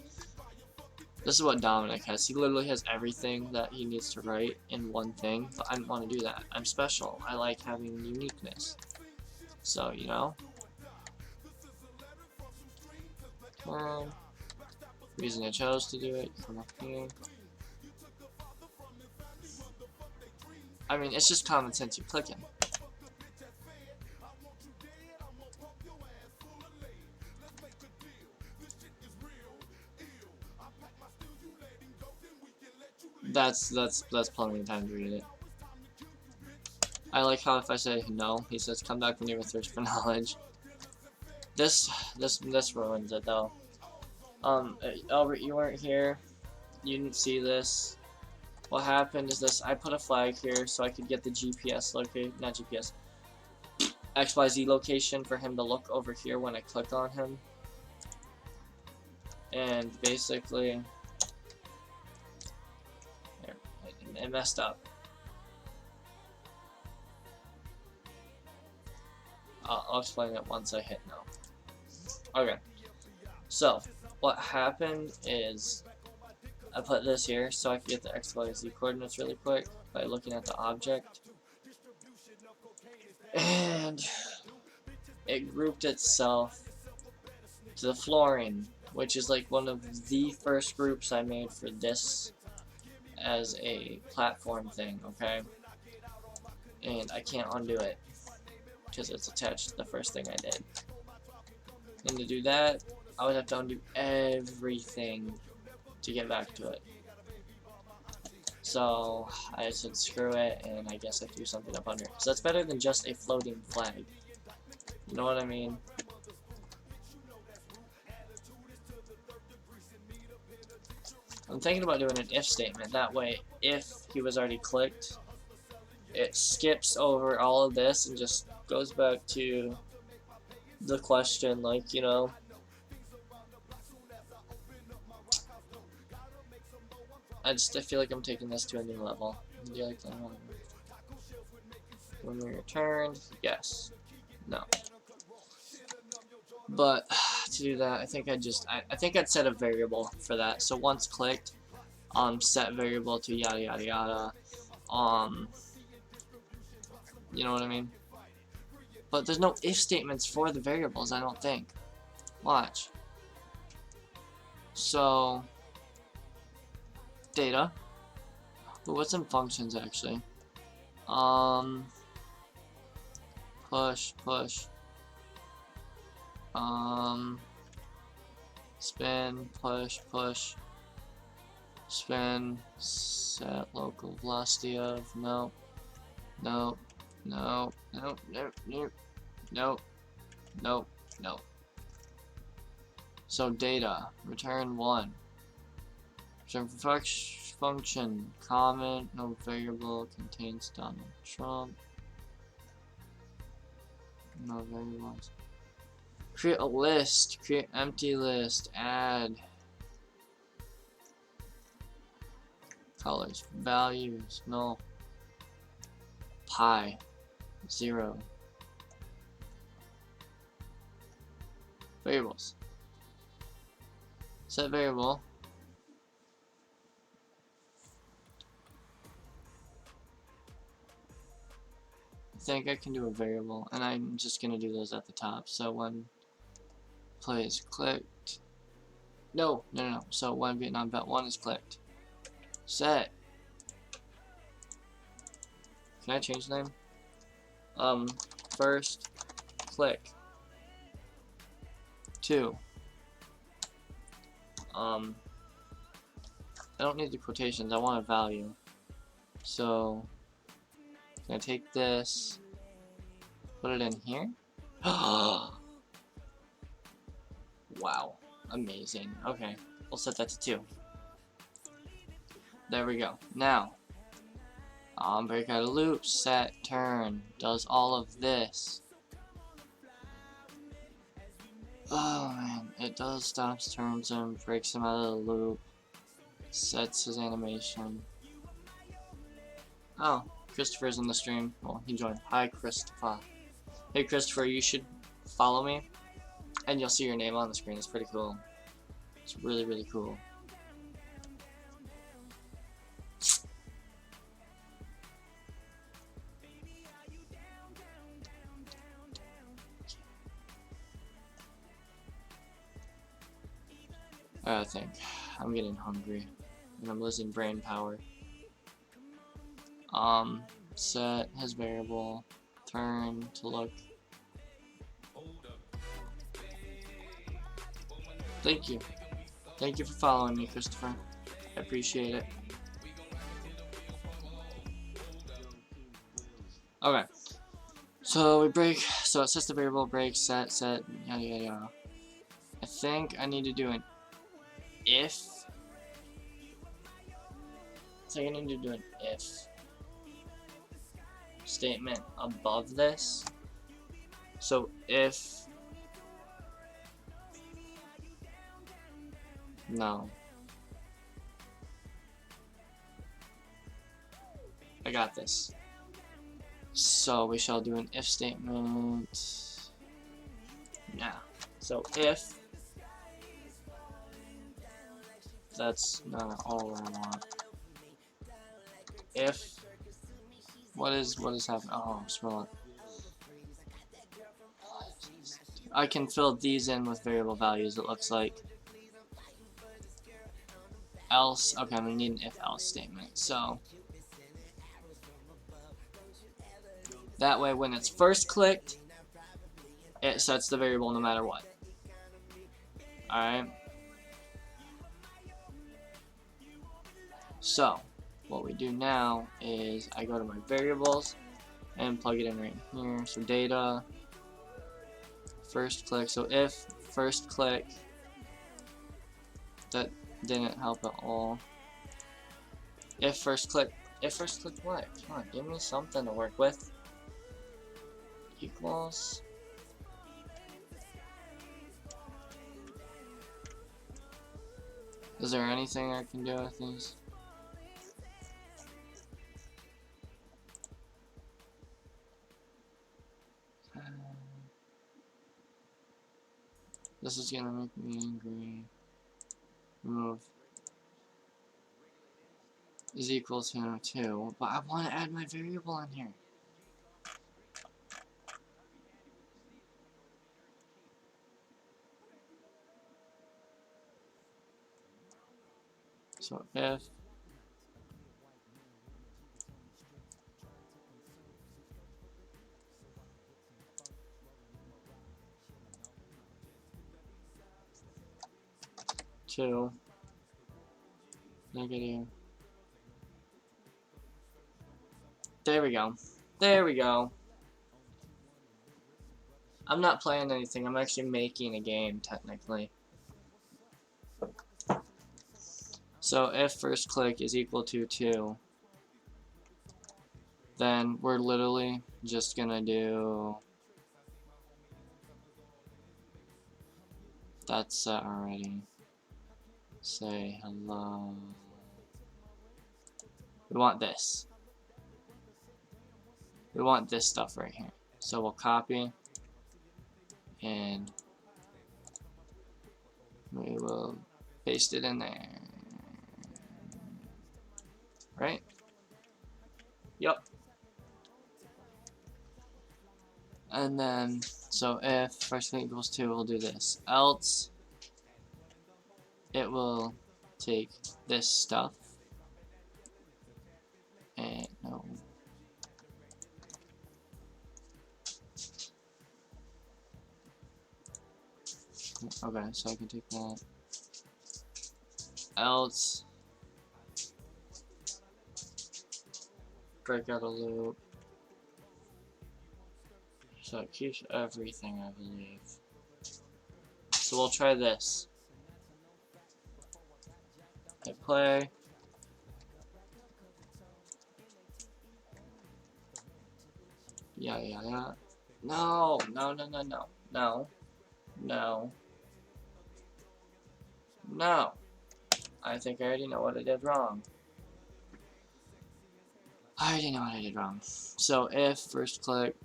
This is what Dominic has. He literally has everything that he needs to write in one thing, but I don't want to do that. I'm special. I like having uniqueness. So, you know. Reason I chose to do it, come up here. I mean, it's just common sense, you're clicking. That's plenty of time to read it. I like how if I say no, he says come back when you have a thirst for knowledge. This ruins it though. Albert, you weren't here. You didn't see this. What happened is this: I put a flag here so I could get the GPS location, not GPS, XYZ location for him to look over here when I click on him. And basically, it messed up. I'll explain it once I hit no. Okay. So, what happened is I put this here so I could get the XYZ coordinates really quick by looking at the object. And it grouped itself to the flooring, which is like one of the first groups I made for this as a platform thing, okay? And I can't undo it because it's attached to the first thing I did. And to do that, I would have to undo everything to get back to it. So I said screw it, and I guess I threw something up under. So that's better than just a floating flag. You know what I mean? I'm thinking about doing an if statement. That way, if he was already clicked, it skips over all of this and just goes back to the question, like, you know. I feel like I'm taking this to a new level. Do you like that one? When we returned, yes. No. But to do that, I think I think I'd set a variable for that. So once clicked, set variable to yada yada yada. You know what I mean? But there's no if statements for the variables, I don't think. Watch. So data. But what's in functions actually? Push. Spin, push, spin, set local velocity of, no. So data, return 1. Return function, comment, no variable, contains Donald Trump. No variables. Create a list, create empty list, add colors, values, no. Pi, 0. Variables. Set variable. I think I can do a variable, and I'm just gonna do those at the top. So when play is clicked, no. So when Vietnam bet 1 is clicked, set. Can I change the name? First click 2. I don't need the quotations. I want a value. So can I take this, put it in here? Wow, amazing. Okay, we'll set that to 2. There we go. Now, break out of loop, set, turn, does all of this. Oh man, it does stops, turns him, breaks him out of the loop, sets his animation. Oh, Christopher's in the stream. Well, he joined. Hi, Christopher. Hey, Christopher, you should follow me, and you'll see your name on the screen. It's pretty cool. It's really, really cool. I think I'm getting hungry, and I'm losing brain power. Set his variable, turn to look. Thank you for following me, Christopher. I appreciate it. Okay, so we break. So it sets the variable, break, set, yada yada yada. I think I need to do an if. So I need to do an if statement above this. So if no, I got this. So we shall do an if statement. Yeah. So if that's not all I want. If what is happening? Oh, smell it. I can fill these in with variable values, it looks like. Else, okay, I'm gonna need an if else statement. So that way when it's first clicked, it sets the variable no matter what. Alright. So what we do now is I go to my variables and plug it in right here. So data, first click. So if first click, that didn't help at all. If first click what? Come on, give me something to work with. Equals. Is there anything I can do with these? This is gonna make me angry. Remove is equal to 2, but I want to add my variable in here. So if two negative, there we go. There we go. I'm not playing anything. I'm actually making a game technically. So if first click is equal to 2, then we're literally just gonna do that's set already. Say hello. We want this. We want this stuff right here. So we'll copy and we will paste it in there. Right? Yep. And then, so if first thing equals 2, we'll do this. Else, it will take this stuff and no. Okay, so I can take that. Else, break out a loop. So it keeps everything, I believe. So we'll try this. Hit play. Yeah. No. No. I think I already know what I did wrong. I already know what I did wrong. So if first click,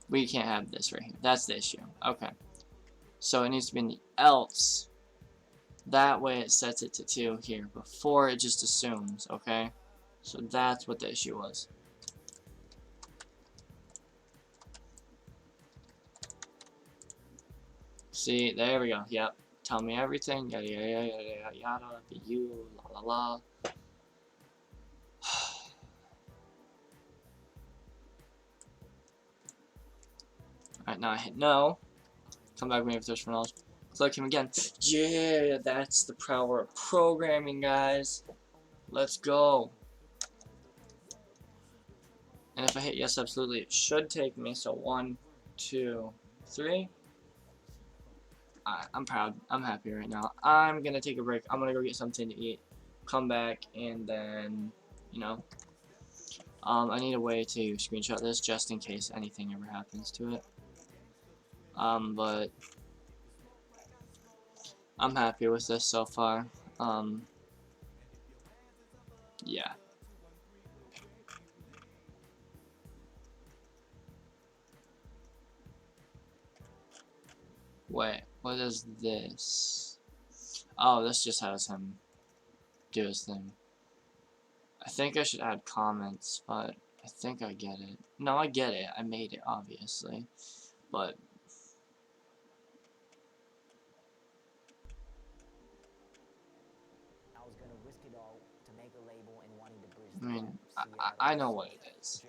we can't have this right here. That's the issue. Okay. So it needs to be in the else. That way it sets it to 2 here. Before it just assumes, okay? So that's what the issue was. See, there we go. Yep. Tell me everything. Yada yada yada yada yada. Be you. La la la. Alright, now I hit no. Come back with me if there's someone else. Click him again. Yeah, that's the power of programming, guys. Let's go. And if I hit yes, absolutely, it should take me. So 1, 2, 3. I'm proud. I'm happy right now. I'm gonna take a break. I'm gonna go get something to eat. Come back and then, you know, I need a way to screenshot this just in case anything ever happens to it. But I'm happy with this so far. Yeah. Wait, what is this? Oh, this just has him do his thing. I think I should add comments, but I think I get it. No, I get it. I made it, obviously. But I was gonna risk it all to make a label and wanting to bridge I mean, I know what it is.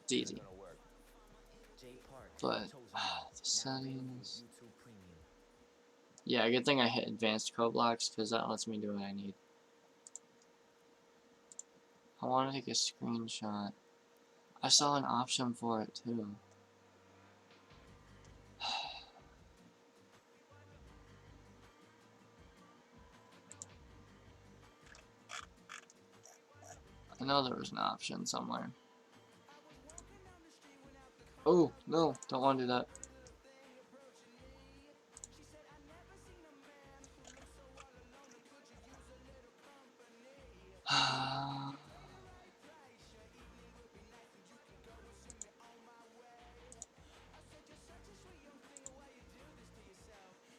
It's easy. But the settings. Yeah, good thing I hit advanced code blocks because that lets me do what I need. I want to take a screenshot. I saw an option for it too. I know there was an option somewhere. Oh, no, don't want to do that.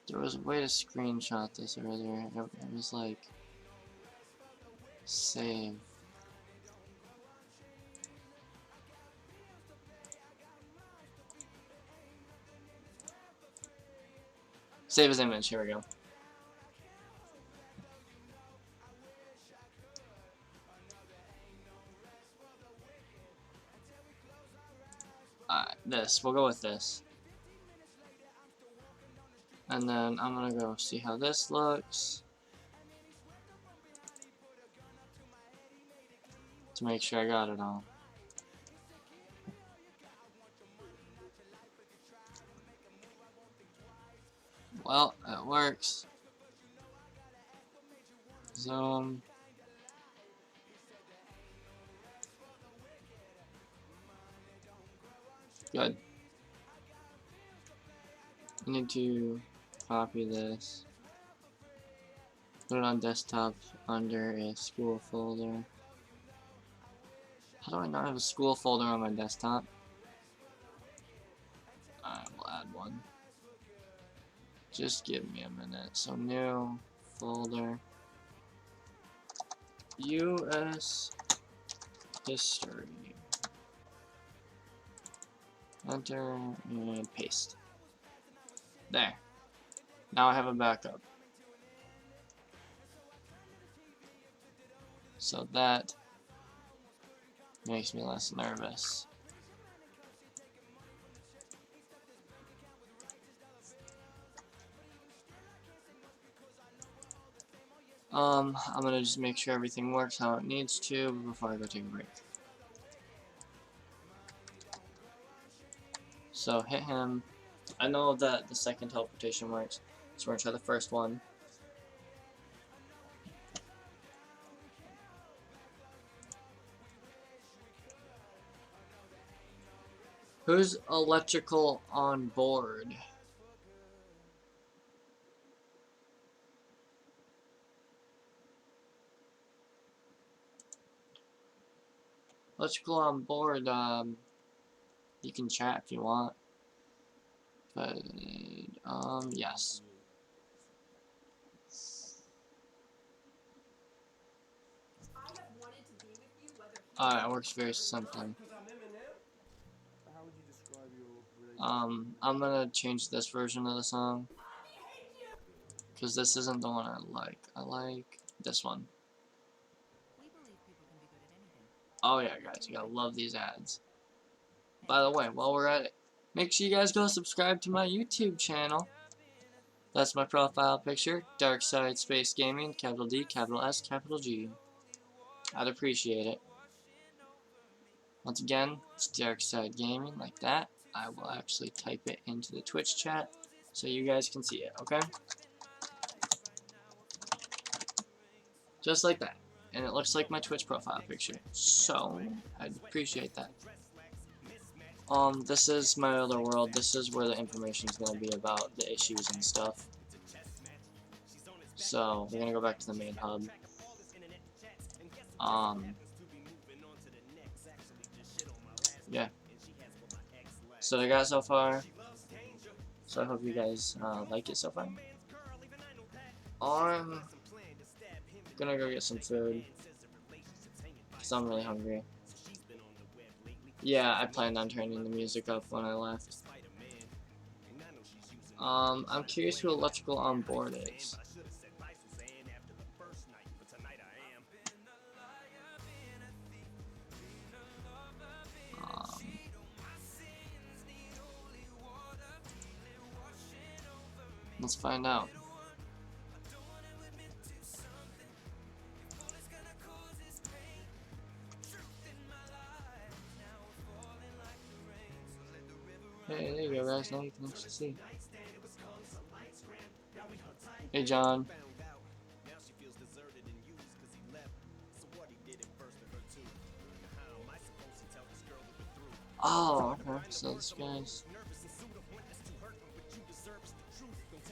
There was a way to screenshot this earlier. It was like save. Save as image. Here we go. Alright, this. We'll go with this. And then I'm gonna go see how this looks. To make sure I got it all. Well, it works. Zoom. Good. I need to copy this. Put it on desktop under a school folder. How do I not have a school folder on my desktop? Alright, we'll add one. Just give me a minute. So new folder. US history. Enter and paste. There. Now I have a backup. So that makes me less nervous. I'm gonna just make sure everything works how it needs to before I go take a break. So hit him. I know that the second teleportation works, so we're gonna try the first one. Who's electrical on board? Electrical on board, you can chat if you want. But, yes. It works very simply. I'm gonna change this version of the song. Because this isn't the one I like. I like this one. Oh yeah, guys, you gotta love these ads. By the way, while we're at it, make sure you guys go subscribe to my YouTube channel. That's my profile picture, Dark Side Space Gaming, capital D, capital S, capital G. I'd appreciate it. Once again, it's Dark Side Gaming, like that. I will actually type it into the Twitch chat so you guys can see it, okay? Just like that. And it looks like my Twitch profile picture. So, I'd appreciate that. This is my other world. This is where the information is going to be about the issues and stuff. So, we're going to go back to the main hub. Yeah. So I got so far. So I hope you guys like it so far. I'm gonna go get some food. Because I'm really hungry. Yeah, I planned on turning the music up when I left. I'm curious who electrical on board is. Let's find out. Hey, there you go, guys. Now you can actually see. Hey, John. Oh, okay. So this guy's.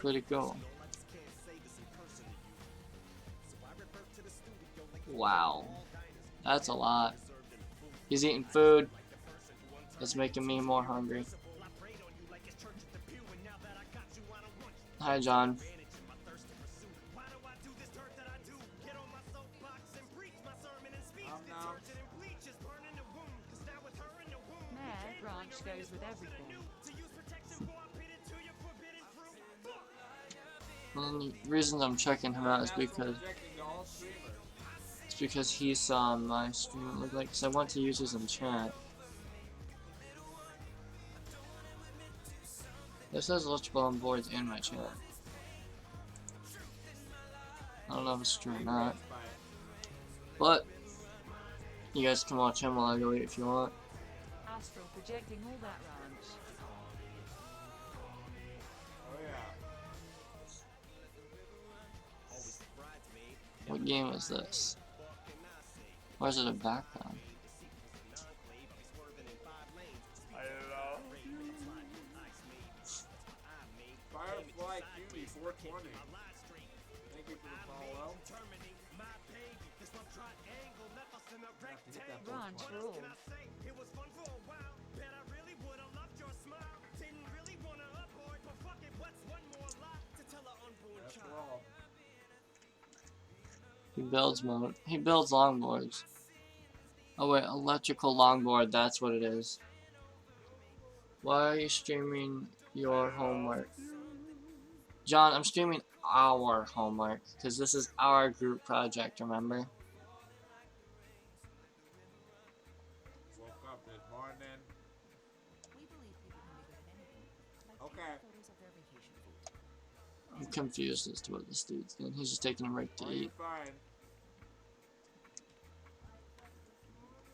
Where'd it go? Wow. That's a lot. He's eating food. It's making me more hungry. Hi, John. Mayor Branch goes with everything. And the reason I'm checking him out is because he saw my stream. It looked like, because I want to use his in chat. This says electrical on boards in my chat. I don't know if it's true or not. But you guys can watch him while I go eat if you want. Astral projecting all that ranch. What game is this? Why is it a background? Firefly Cutie 420. Thank you for the follow. Ranch rule. He builds longboards. Oh wait, electrical longboard, that's what it is. Why are you streaming your homework? John, I'm streaming our homework, because this is our group project, remember? Woke up this morning. We believe people can be good at anything. Like Okay. photos of their vacation food. I'm confused as to what this dude's doing. He's just taking a break to Are you eat. fine?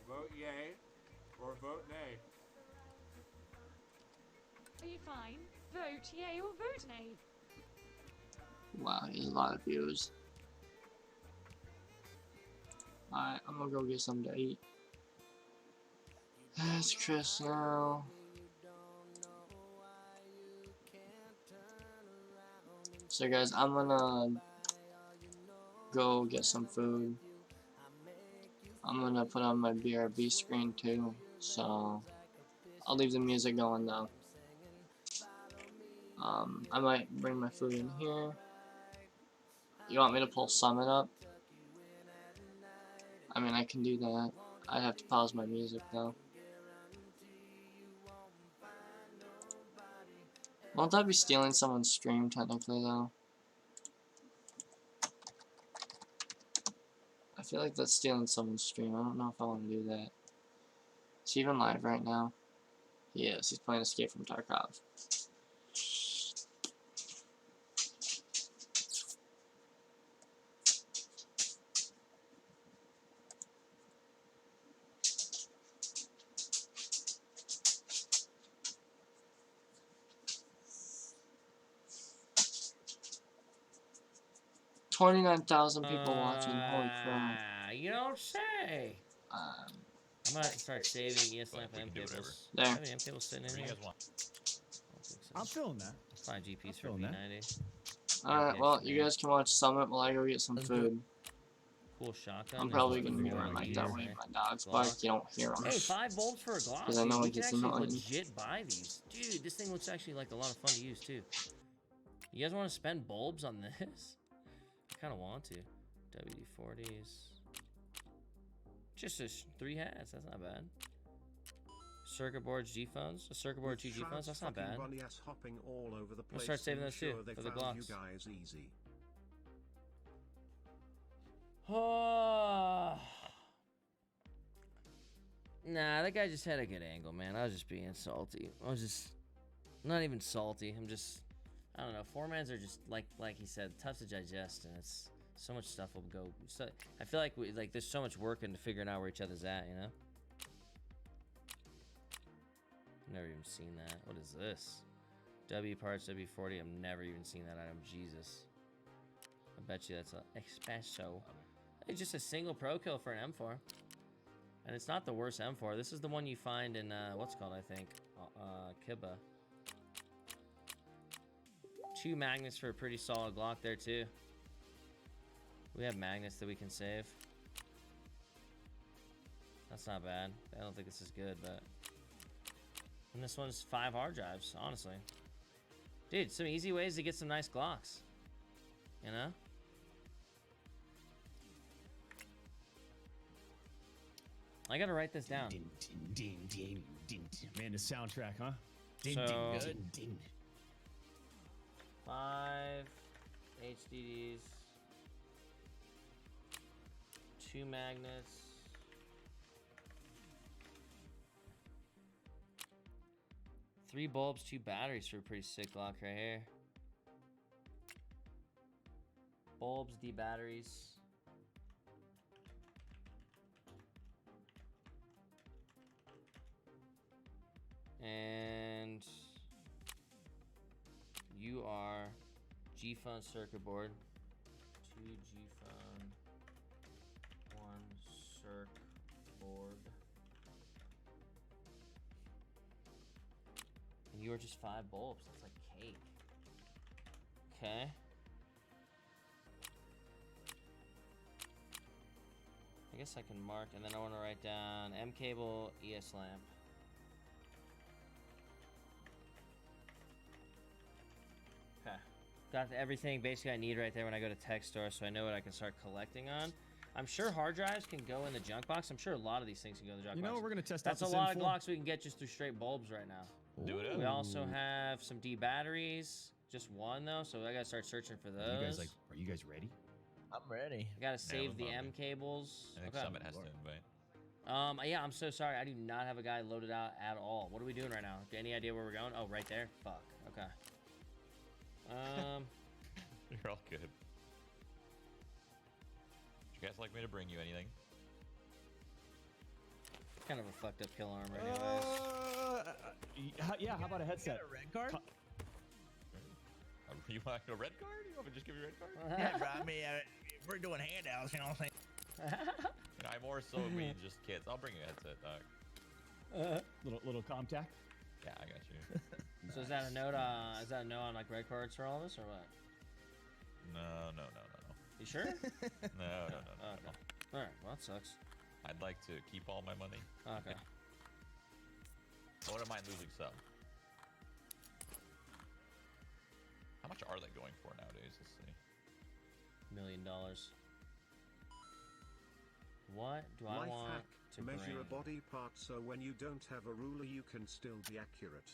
Vote yay or vote nay. Are you fine? Vote yay or vote nay. Wow, he has a lot of views. Alright, I'm gonna go get something to eat. It's Chris now. So guys, I'm gonna go get some food. I'm gonna put on my BRB screen too, so I'll leave the music going now. I might bring my food in here. You want me to pull Summit up? I mean, I can do that. I'd have to pause my music though. Won't that be stealing someone's stream technically though? I feel like that's stealing someone's stream. I don't know if I want to do that. Is he even live right now? He is. He's playing Escape from Tarkov. $29,000 people watching. Holy crap. You don't say. Um, I'm gonna have to start saving ESLF we can M do whatever. cables. There. How many M cables sitting in Whatever you here? guys want. I don't think so. I'm feeling that. Let's find GPs for feeling that. P90. Alright, well, you guys can watch Summit while I go get some food. Cool shotgun. I'm There's probably one gonna be for right like years, that way. eh? My dogs bark, you don't hear them. Hey, 5 bulbs for a Glock. 'Cause I know we it can gets actually annoying. legit buy these. Dude, this thing looks actually like a lot of fun to use too. You guys want to spend bulbs on this? I kind of want to. WD-40s. Just 3 hats. That's not bad. Circuit boards, G phones. A circuit board, 2 G phones. That's not bad. Hopping all over the place start saving to those too, ensure they for the found you Glocks. guys easy. Nah, that guy just had a good angle, man. I was just being salty. I was just not even salty. I'm just, I don't know. 4-mans are just like he said, tough to digest, and it's so much stuff will go. So, I feel like there's so much work into figuring out where each other's at, you know. Never even seen that. What is this? W parts, W40. I've never even seen that item. Jesus. I bet you that's a espresso. It's just a single pro kill for an M4. And it's not the worst M4. This is the one you find in, what's it called, I think? Kiba. 2 magnets for a pretty solid Glock there, too. We have magnets that we can save. That's not bad. I don't think this is good, but... And this one's 5 hard drives, honestly. Dude, some easy ways to get some nice Glocks. You know? I gotta write this down. Man, the soundtrack, huh? So, Ding. 5 HDDs, 2 magnets, 3 bulbs, 2 batteries for a pretty sick Glock right here. Bulbs, D batteries. And you are G-Phone circuit board. 2 G-Phone, 1 circ board. And you are just 5 bulbs. That's like cake. Okay. I guess I can mark, and then I want to write down M cable, ES lamp. Okay. Got everything basically I need right there when I go to tech store, so I know what I can start collecting on. I'm sure hard drives can go in the junk box. I'm sure a lot of these things can go in the junk box. You know, we're gonna test That's out a this lot of info. Glocks we can get just through straight bulbs right now. Do it up. We also have some D batteries. Just 1 though, so I gotta start searching for those. Are you guys ready? I'm ready. I gotta save the invite M me. cables. I think Okay. Summit has to invite. Yeah, I'm so sorry. I do not have a guy loaded out at all. What are we doing right now? Any idea where we're going? Oh, right there. Fuck. Okay. You're all good. Would you guys like me to bring you anything? Kind of a fucked up kill armor, anyways. Yeah, how about a headset? A red card? You want a red card? You want me to just give you a red card? Yeah, bro, I mean, we're doing handouts, you know what I'm saying? I more so mean just kids. I'll bring you a headset, dog. Little Comtac. Yeah, I got you. So is that a note? Is that a note on like red cards for all of us, or what? No. You sure? No. Okay. All right. Well, that sucks. I'd like to keep all my money. Okay. I wouldn't mind losing some. How much are they going for nowadays? Let's see. $1 million. What do I Life want hack, to measure bring? a body part so when you don't have a ruler you can still be accurate.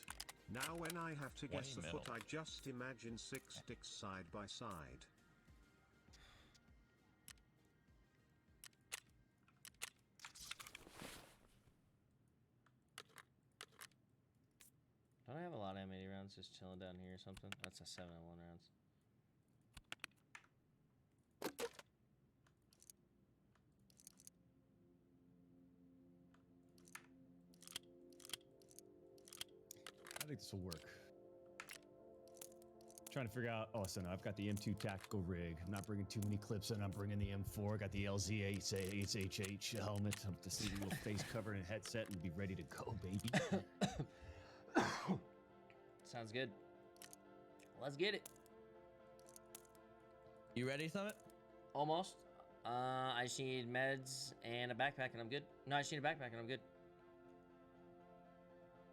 Now when I have to guess 20 the mil. foot I just imagine 6 sticks side by side. Don't I have a lot of M80 rounds just chilling down here or something? That's a 701 rounds. I think this will work. Trying to figure out. Oh, so now I've got the M2 tactical rig. I'm not bringing too many clips in. I'm bringing the M4. Got the LZ8HH helmet. I'm just need a little face cover and headset and be ready to go, baby. Sounds good. Let's get it. You ready, Summit? Almost. I just need meds and a backpack and I'm good. No, I just need a backpack and I'm good.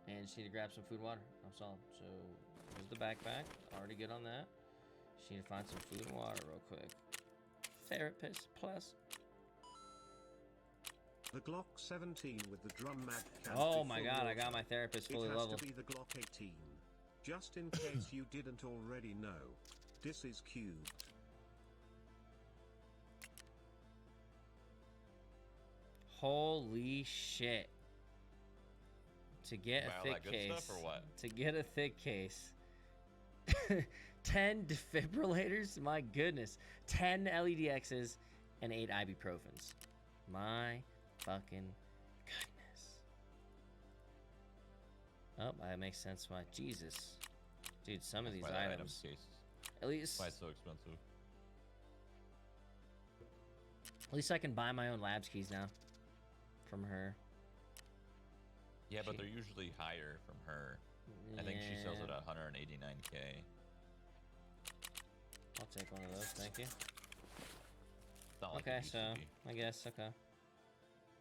And just need to grab some food and water. I'm solid. So here's the backpack. Already good on that. Just need to find some food and water real quick. Therapist plus. The Glock 17 with the drum mag can Oh fit my full god, I water. got my therapist fully It has leveled. to be the Glock 18. Just in case you didn't already know. This is cubed. Holy shit. To get Wow, a thick that good case. stuff or what? To get a thick case. 10 defibrillators? My goodness. 10 LEDXs and 8 ibuprofens. My fucking goodness. Oh, that makes sense why. Jesus. Dude, some of these Why that items. cases. At least Why it's so expensive. At least I can buy my own labs keys now. From her. Yeah, but they're usually higher from her. I think she sells it at 189K. I'll take one of those, thank you. It's not like it Okay, used to so be. I guess okay.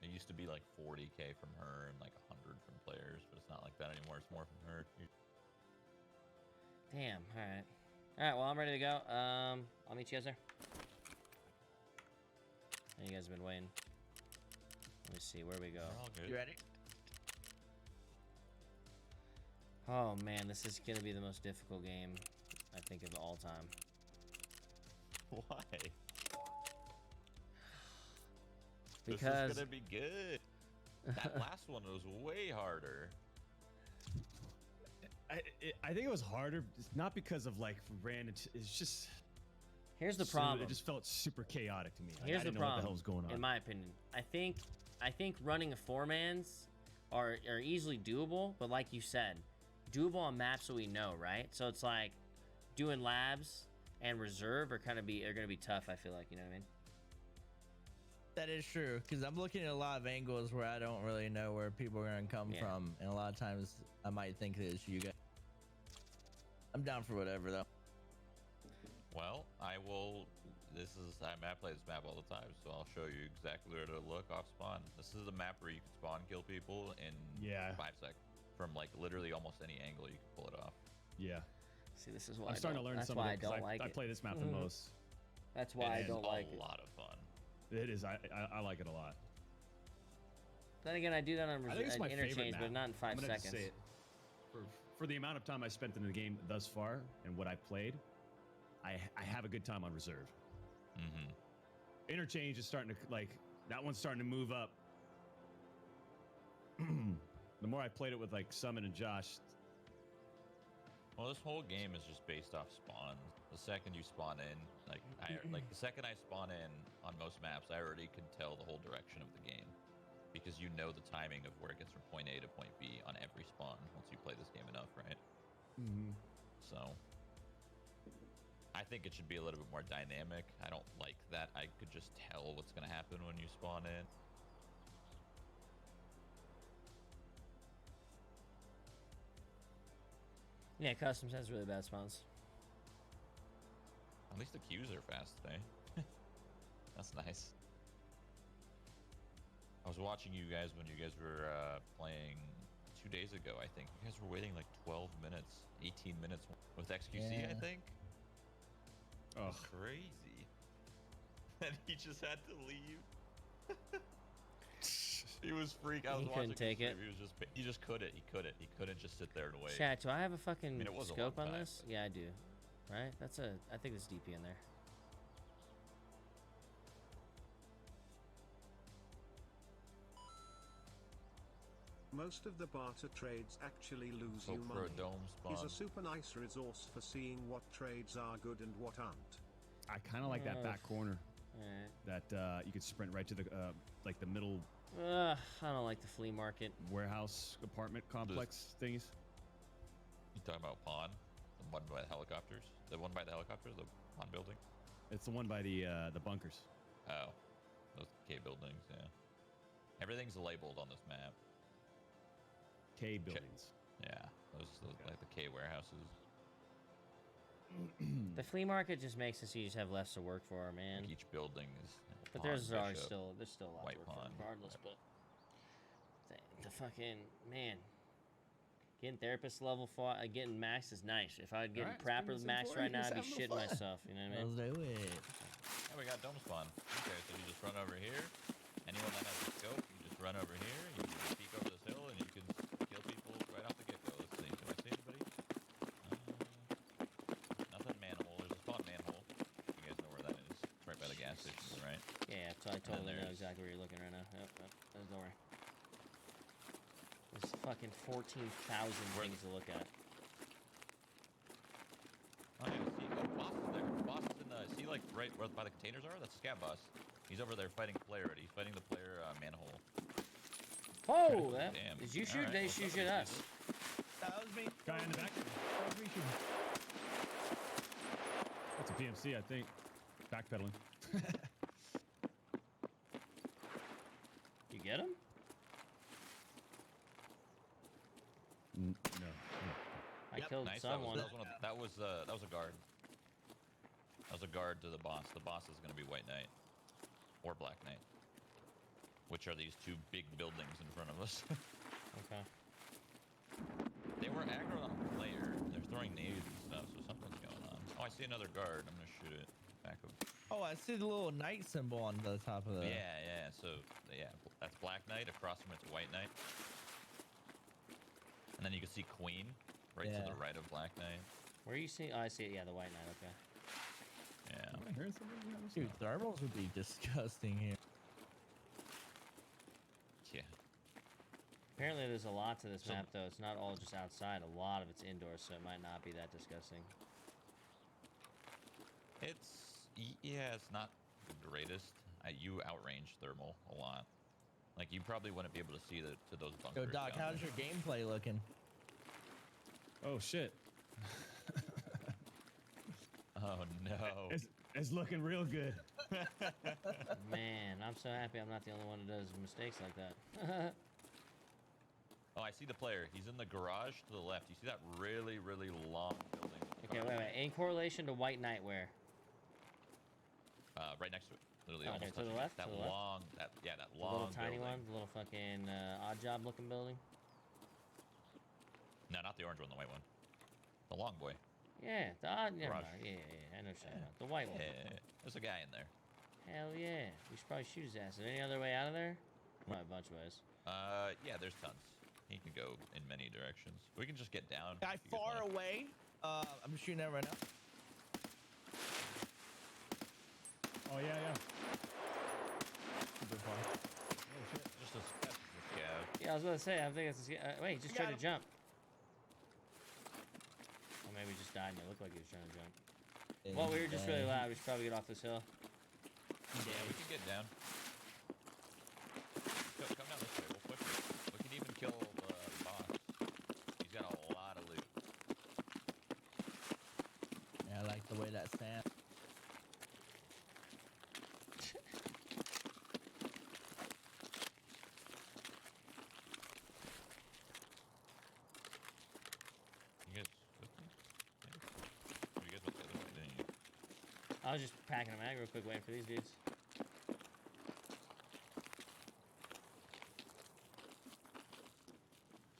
It used to be like 40K from her and like 100 from players, but it's not like that anymore. It's more from her. Damn, alright. Alright, well, I'm ready to go. I'll meet you guys there. You guys have been waiting. Let me see, where we go? We're all good. You ready? Oh man, this is gonna be the most difficult game, I think, of all time. Why? Because this is gonna be good. That last one was way harder. I think it was harder, not because of like random. It's just. Here's the problem. It just felt super chaotic to me. Like, Here's I the didn't know what the problem, hell was going on. in my opinion. I think running a 4-mans are easily doable, but like you said, doable on maps that we know, right? So it's like doing labs and reserve are gonna be tough. I feel like, you know what I mean? That is true, because I'm looking at a lot of angles where I don't really know where people are going to come from, and a lot of times I might think that it's you guys. I'm down for whatever, though. Well, I will. I play this map all the time, so I'll show you exactly where to look off spawn. This is a map where you can spawn kill people in 5 seconds from like literally almost any angle. You can pull it off. Yeah. See, this is why I'm starting to learn that's some why of it. I 'Cause don't like I it. play this map the most. That's why I It's don't like a it. lot of fun. It is. I like it a lot. Then again, I do that on I think it's my favorite interchange, map. but not in 5 I'm gonna just seconds. say it. For the amount of time I spent in the game thus far and what I played, I have a good time on reserve. Mm-hmm. Interchange is starting to that one's starting to move up. The more I played it with like Summon and Josh. Well, this whole game is just based off spawns. The second you spawn in, the second I spawn in on most maps, I already can tell the whole direction of the game. Because you know the timing of where it gets from point A to point B on every spawn once you play this game enough, right? Mm-hmm. So, I think it should be a little bit more dynamic. I don't like that I could just tell what's going to happen when you spawn in. Yeah, Customs has really bad spawns. At least the queues are fast today. That's nice. I was watching you guys when you guys were playing 2 days ago, I think. You guys were waiting like 12 minutes, 18 minutes with XQC, I think. Oh, crazy. And he just had to leave. He was freaking. I was He watching couldn't take his it. stream. He just couldn't. He couldn't just sit there and wait. Chat, do I have a fucking I mean, it was a scope long on time, this? Yeah, I do. Right? I think there's DP in there. Most of the barter trades actually lose Hope you for money. a dome Is spawn. a super nice resource for seeing what trades are good and what aren't. I kind of like that back corner. Alright. That you could sprint right to the like the middle I don't like the flea market. warehouse apartment complex thingies. You talking about Pawn? The one by the helicopters? The one by the helicopters? The Pawn building? It's the one by the bunkers. Oh. Those K buildings, yeah. Everything's labeled on this map. K buildings. Yeah. Those like the K warehouses. The flea market just makes it so you just have less to work for, man. Like each building is. But Pawn, there's Bishop, still a lot White to work Pawn. for regardless, but the fucking man. Getting therapist level getting max is nice. If I would get Alright, proper let's bring max this right in now, for I'd you. be Let's have shitting a little fun. myself, you know what I mean? Let's do it. Yeah, we got dome spawn. Okay, so you just run over here. Anyone that has a scope, you just run over here. You can peek over this hill, and you can kill people right off the get-go. Let's see. Do I see anybody? Nothing manhole. There's a spawn manhole. You guys know where that is. It's right by the gas station, right? Yeah, so I totally know there's- exactly where you're looking right now. Yep, don't worry. There's fucking 14,000 things to look at. Oh, yeah, see, boss is there. Boss is in the, see, like, right where by the containers are? That's Scat Boss. He's over there fighting player already. He's fighting the player manhole. Oh, that, Damn. did you All shoot? right, They well, shoot somebody at us. sees me. Guy in the back. Don't reach him. That's a PMC, I think. Backpedaling. You get him? No. I killed Nice. someone. That was a guard. That was a guard to the boss. The boss is going to be White Knight or Black Knight, which are these two big buildings in front of us. Okay. They were aggro on a player. They're throwing nades and stuff, so something's going on. Oh, I see another guard. I'm gonna shoot it. Back of. Oh, I see the little knight symbol on the top of the. Yeah. So yeah, that's Black Knight. Across from it's White Knight. And then you can see Queen right to the right of Black Knight. Where are you seeing? Oh, I see it. Yeah, the White Knight. Okay. Yeah. Am I hearing something? Dude, thermals would be disgusting here. Yeah. Apparently, there's a lot to this map, though. It's not all just outside. A lot of it's indoors, so it might not be that disgusting. Yeah, it's not the greatest. You outrange thermal a lot. Like you probably wouldn't be able to see to those bunkers. Yo, Doc, how's your gameplay looking? Oh shit. Oh no. It's looking real good. Man, I'm so happy I'm not the only one who does mistakes like that. Oh, I see the player. He's in the garage to the left. You see that really, really long building? Okay, wait. In correlation to White Knight, where? Right next to it. Literally Okay, almost to the touching it. left? That To the left? long, that The long little tiny building. one? The little fucking odd job looking building? No, not the orange one, the white one. The long boy. Yeah, the odd. Never Garage. mind. Yeah, I know what you're talking about. The white one. Yeah, there's a guy in there. Hell yeah. We should probably shoot his ass. Is there any other way out of there? Probably a bunch of ways. Yeah, there's tons. He can go in many directions. We can just get down. Guy if you guys far wanna- away. I'm shooting at right now. Oh yeah. Super far. Just a scav. Yeah, I was about to say, I think it's. Wait, he just tried to jump. Or maybe he just died and it looked like he was trying to jump. Well, we were just really loud. We should probably get off this hill. Yeah, we can get down. Come down this way. We'll push it. We can even kill the boss. He's got a lot of loot. Yeah, I like the way that stands. You guys with me? Yeah. You guys went the other way, didn't you? I was just packing a mag real quick, waiting for these dudes.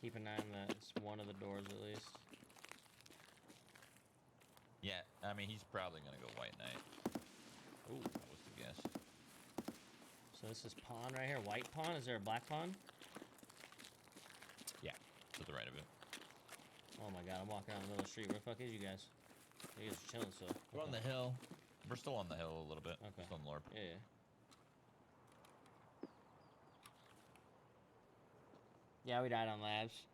Keep an eye on one of the doors at least. Yeah, I mean, he's probably going to go White Knight. Ooh, that was the guess. So this is pawn right here. White pawn? Is there a black pawn? Yeah, to the right of it. Oh my god, I'm walking out in the middle of the street. Where the fuck is you guys? You guys are chilling still. We're on the hill. We're still on the hill a little bit. Okay. Still on the LARP. Yeah. Yeah, we died on labs.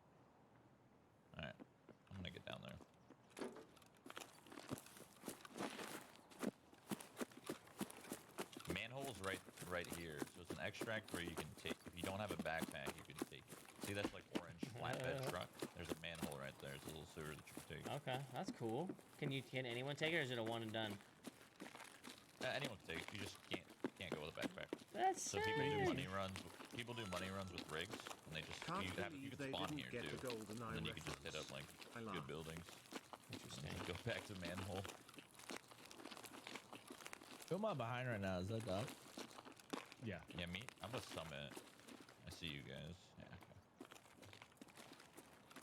Alright, I'm going to get down there. Manhole's right here. So it's an extract where you can take, if you don't have a backpack, you can take it. See, that's like orange flatbed truck. There's a manhole right there. It's a little sewer that you can take. Okay, that's cool. Can anyone take it, or is it a one and done? Anyone can take it. You just can't go with a backpack. That's so people do sick. money runs. People do money runs with rigs, and they just Can't you can believe spawn they didn't here get too, the GoldenEye and then you can just hit up like I good laugh. buildings. Interesting. And go back to manhole. Who am I behind right now? Is that Doc? Yeah. Yeah, me. I'm a summit. I see you guys. Yeah. Okay.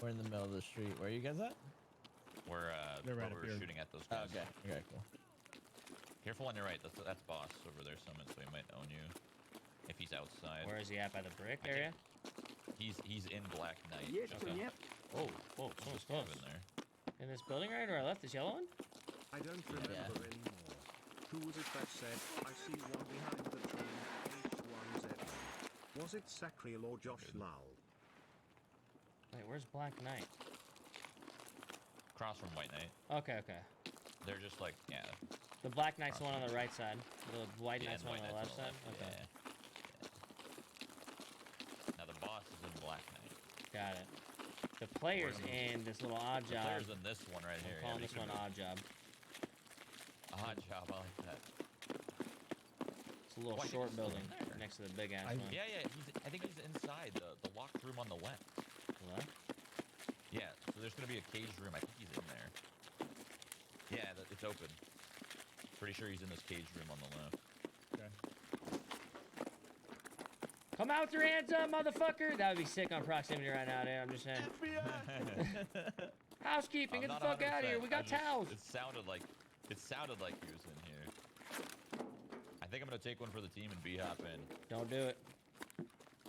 We're in the middle of the street. Where are you guys at? We're They're right up we're here. shooting at those guys. Okay. Okay. Cool. Careful on your right. That's boss over there, summit. So he might own you if he's outside. Where is he at? By the brick I area? He's in Black Knight. Yes, Okay. yep. Oh, whoa, someone's close. In there. In this building right or I left? This yellow one? I don't remember anymore. Who was it that said, I see one behind the train, H1Z? Was it Sacriel or Josh Lal? Wait, where's Black Knight? Across from White Knight. Okay, okay. They're just like The Black Knight's the one on the right side. The White Knight's and one on the White left Knight's side? on the Okay. left, Now the boss is in Black Knight. Got it. The player's in this little odd The job. player's in this one right here. I'm calling yeah, this one odd job. Odd job, I like that. It's a little Why, he short was still in building there. next to the big ass I- one. Yeah, I think he's inside the locked room on the left. What? Yeah, so there's gonna be a caged room. I think he's in there. Yeah, it's open. Pretty sure he's in this caged room on the left. Okay. Come out with your hands up, motherfucker! That would be sick on proximity right now, dude. I'm just saying. Housekeeping, I'm get the not fuck out of here. 100%. We got towels. It sounded like he was in here. I think I'm gonna take one for the team and B-hop in. Don't do it.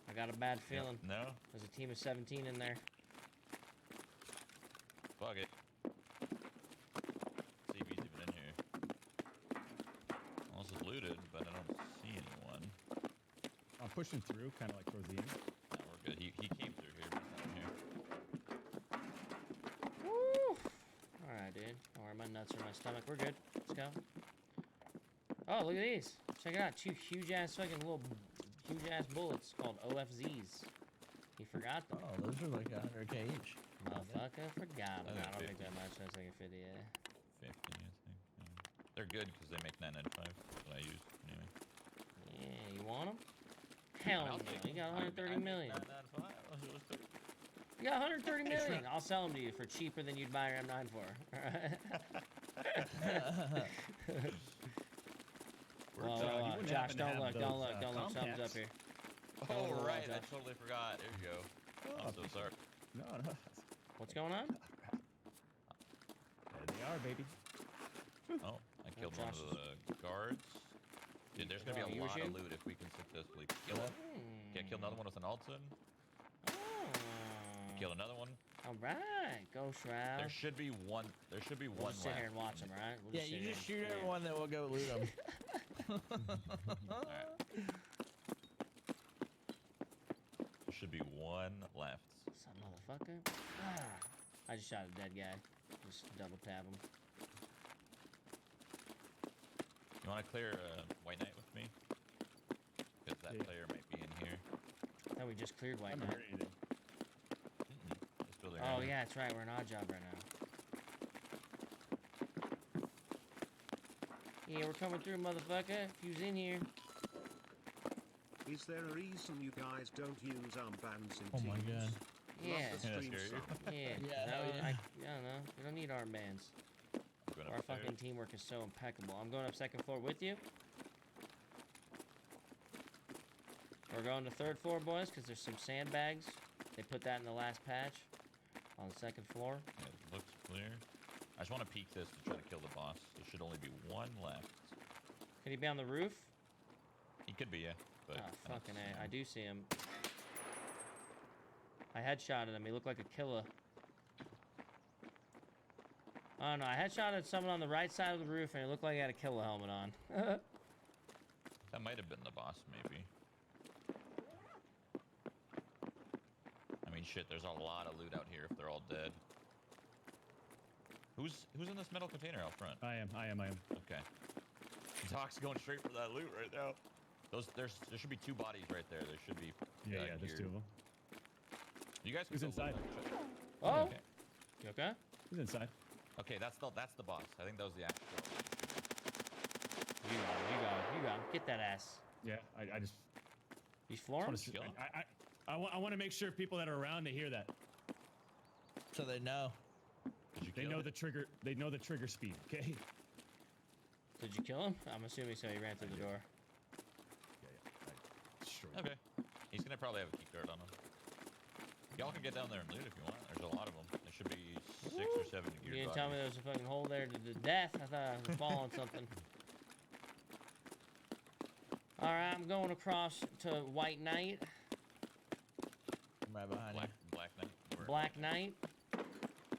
I got a bad feeling. No? There's a team of 17 in there. Fuck it. See if he's even in here. Well, this is looted, but I don't see anyone. I'm pushing through, kind of like towards the end. No, we're good. He came through here, but he's not here. Woo! Alright, dude. Don't worry, my nuts are in my stomach. We're good. Let's go. Oh, look at these. Check it out. Two huge-ass fucking little huge-ass bullets called OFZs. You forgot them. Oh, those are like 100k each. Motherfucker, forgot them. I I don't think 50. that much. I was thinking 50, yeah. 50, I think. Yeah. They're good because they make 995. That's what I use anyway. Yeah, you want them? Hell I'll no. take You got them. 130 I make million. 995. Let's do it. You got 130 million. I'll sell them to you for cheaper than you'd buy your M9 for. Whoa, You whoa, wouldn't Josh, happen to don't have look, don't those, look, don't look. Something's up Compacts? here. Oh, Don't right. look, I Josh. totally forgot. There you go. I'm so sorry. No, no. What's going on? There they are, baby. Oh, I killed one of the guards. Dude, there's gonna Oh, be you a were lot of shooting? loot if we can successfully kill him. Okay, kill another one with an Alton. Kill another one. All right, go Shroud. There should be one. There should be We'll one just sit left. here and watch them, right? We'll Yeah, sit you here just and- shoot yeah. everyone, then we'll go loot them. Alright. There should be one left. Some motherfucker. Ah, I just shot a dead guy. Just double tap him. You want to clear White Knight with me? Because that Yeah. player might be in here. I thought we just cleared I White haven't Knight. heard anything. This building Oh right yeah, that's right. We're in odd job right now. Yeah, we're coming through, motherfucker. If you's in here. Is there a reason you guys don't use armbands in Oh teams? my God. Yeah. Love the Yeah, stream scary. sound. Yeah. Yeah, no, hell yeah. I don't know. We don't need armbands. I'm going Our upstairs. fucking teamwork is so impeccable. I'm going up second floor with you. We're going to third floor, boys, because there's some sandbags. They put that in the last patch on the second floor. Yeah, it looks clear. I just want to peek this to try to kill the boss. There should only be one left. Could he be on the roof? He could be, yeah. But Oh, I don't fucking see A. him. I do see him. I headshotted him. He looked like a killer. Oh no, I headshotted someone on the right side of the roof and he looked like he had a killer helmet on. That might have been the boss, maybe. I mean, shit, there's a lot of loot out here if they're all dead. Who's in this metal container out front? I am. Okay. Doc's going straight for that loot right now. There should be two bodies right there. There should be. Yeah, there's two of them. You guys can Who's go inside? loot them. Oh! Okay. You okay? He's inside. Okay, that's the boss. I think that was the actual. You got him. Get that ass. Yeah, I just He's flooring? want to. I want to make sure people that are around to hear that. So they know. Did you They kill know it? the trigger. They know the trigger speed. Okay. Did you kill him? I'm assuming so. He ran through the door. Okay. He's gonna probably have a key card on him. Y'all can get down there and loot if you want. There's a lot of them. There should be 6 or 7 You geared didn't tell me there was a fucking hole there to the death. I thought I was following something. Alright, I'm going across to White Knight. I'm right behind Black Knight. Where- Black Knight.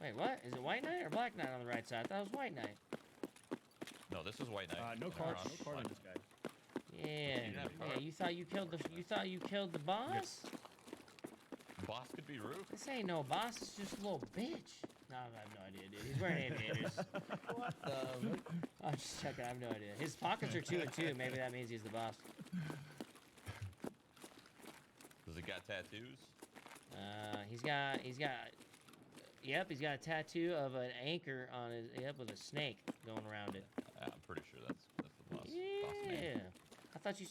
Wait, what? Is it White Knight or Black Knight on the right side? I thought it was White Knight. No, this is White Knight. No And card. we're on No card on Black- this guy. Yeah. didn't have a Yeah, card. you thought you killed the boss? Boss could be Roof. This ain't no boss, it's just a little bitch. No, I have no idea, dude. He's wearing aviators. What the? I'm just checking, I have no idea. His pockets are 2 and 2. Maybe that means he's the boss. Does he got tattoos? He's got Yep, he's got a tattoo of an anchor on his. Yep, with a snake going around it. I'm pretty sure that's the boss. boss Yeah. name. I thought you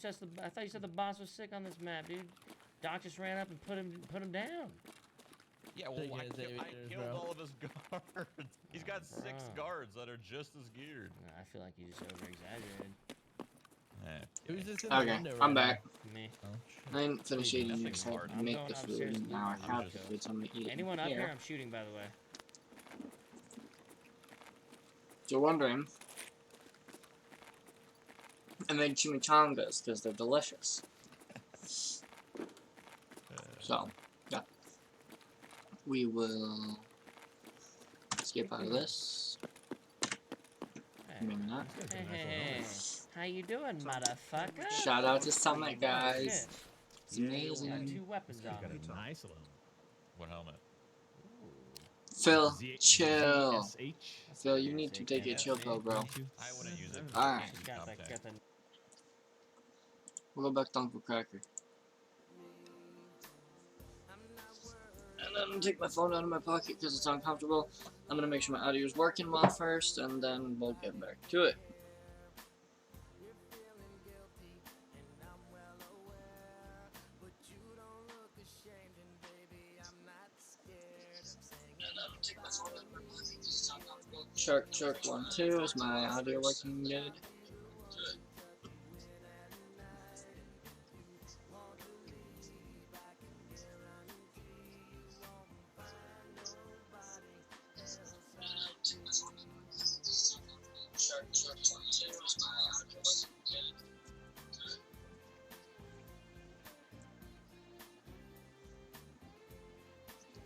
said the boss was sick on this map, dude. Doc just ran up and put him down. Yeah, well, Take I, it as I it is, killed bro. all of his guards. He's got 6 Oh. guards that are just as geared. I feel like you just over exaggerated. Yeah. Who's just in the Okay, window I'm right back. Me. now? Oh, I didn't finish Sweet, eating nothing because I had hard. to I'm make going the upstairs food, to and now I loot have the the food, so I'm gonna eat it Anyone up here. here? I'm shooting, by the way. If you're wondering, I made chimichangas because they're delicious. So, yeah. We will skip out of this. Maybe not. Hey, how you doing, motherfucker? Shout out to Summit, Oh, guys. It's shit. Got amazing. 2 weapons on Got him. a nice little. What helmet? Phil, Z- chill. ZSH? Phil, you need to take a chill pill, bro. I wouldn't use it. Alright. Got the We'll go back to Uncle Cracker. And then take my phone out of my pocket because it's uncomfortable. I'm gonna make sure my audio is working well first, and then we'll get back to it. Shark, 1, 2. Is my audio working good?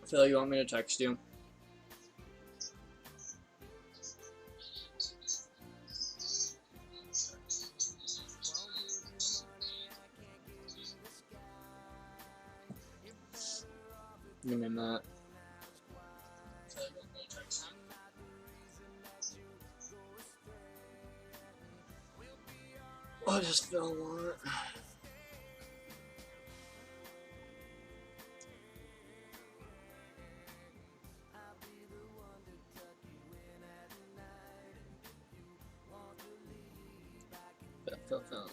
Phil, you want me to text you? Give me a minute. What does Phil want? Phil.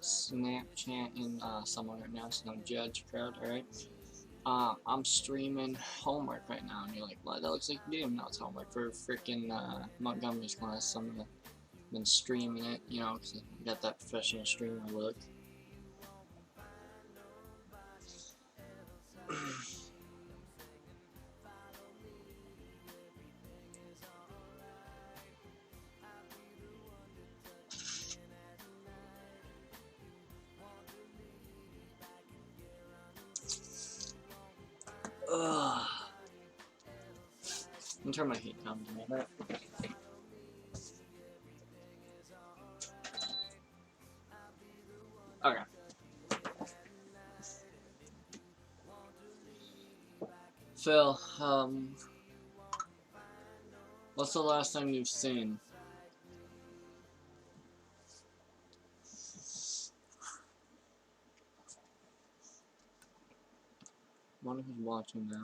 Snapchat and someone right now, so don't judge crowd, alright? I'm streaming homework right now, and you're like, well, that looks like Doom. No, it's homework for freaking Montgomery's class. So I'm been streaming it, you know, because I got that professional streamer look. Ugh. Let me turn my heat down a little bit. Okay. Phil, what's the last time you've seen? I wonder who's watching now.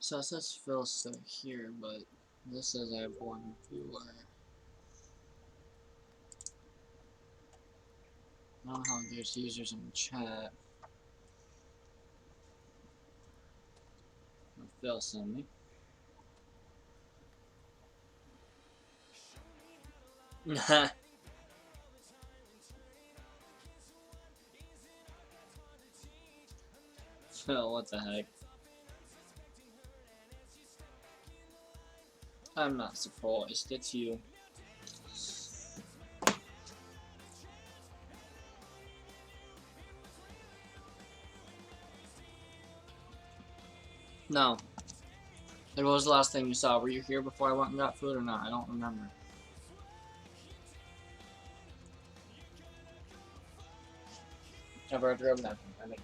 So it says Phil's still here, but this says I have 1 viewer. I don't know how there's users in chat. Phil sent me. Phil, what the heck? I'm not surprised, it's you. No. Like, what was the last thing you saw? Were you here before I went and got food or not? I don't remember. I've already grabbed that. I mean.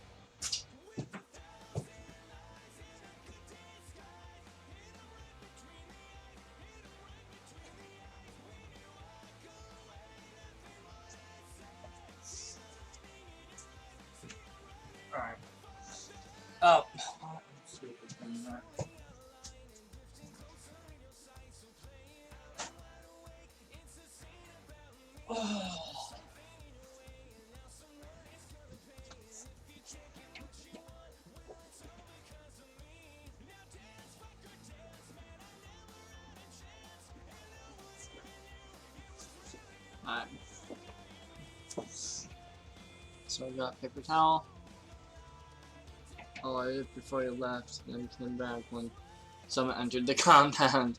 Alright. Oh. Alright. So I got paper towel. Oh, I did before you left, then came back when someone entered the compound.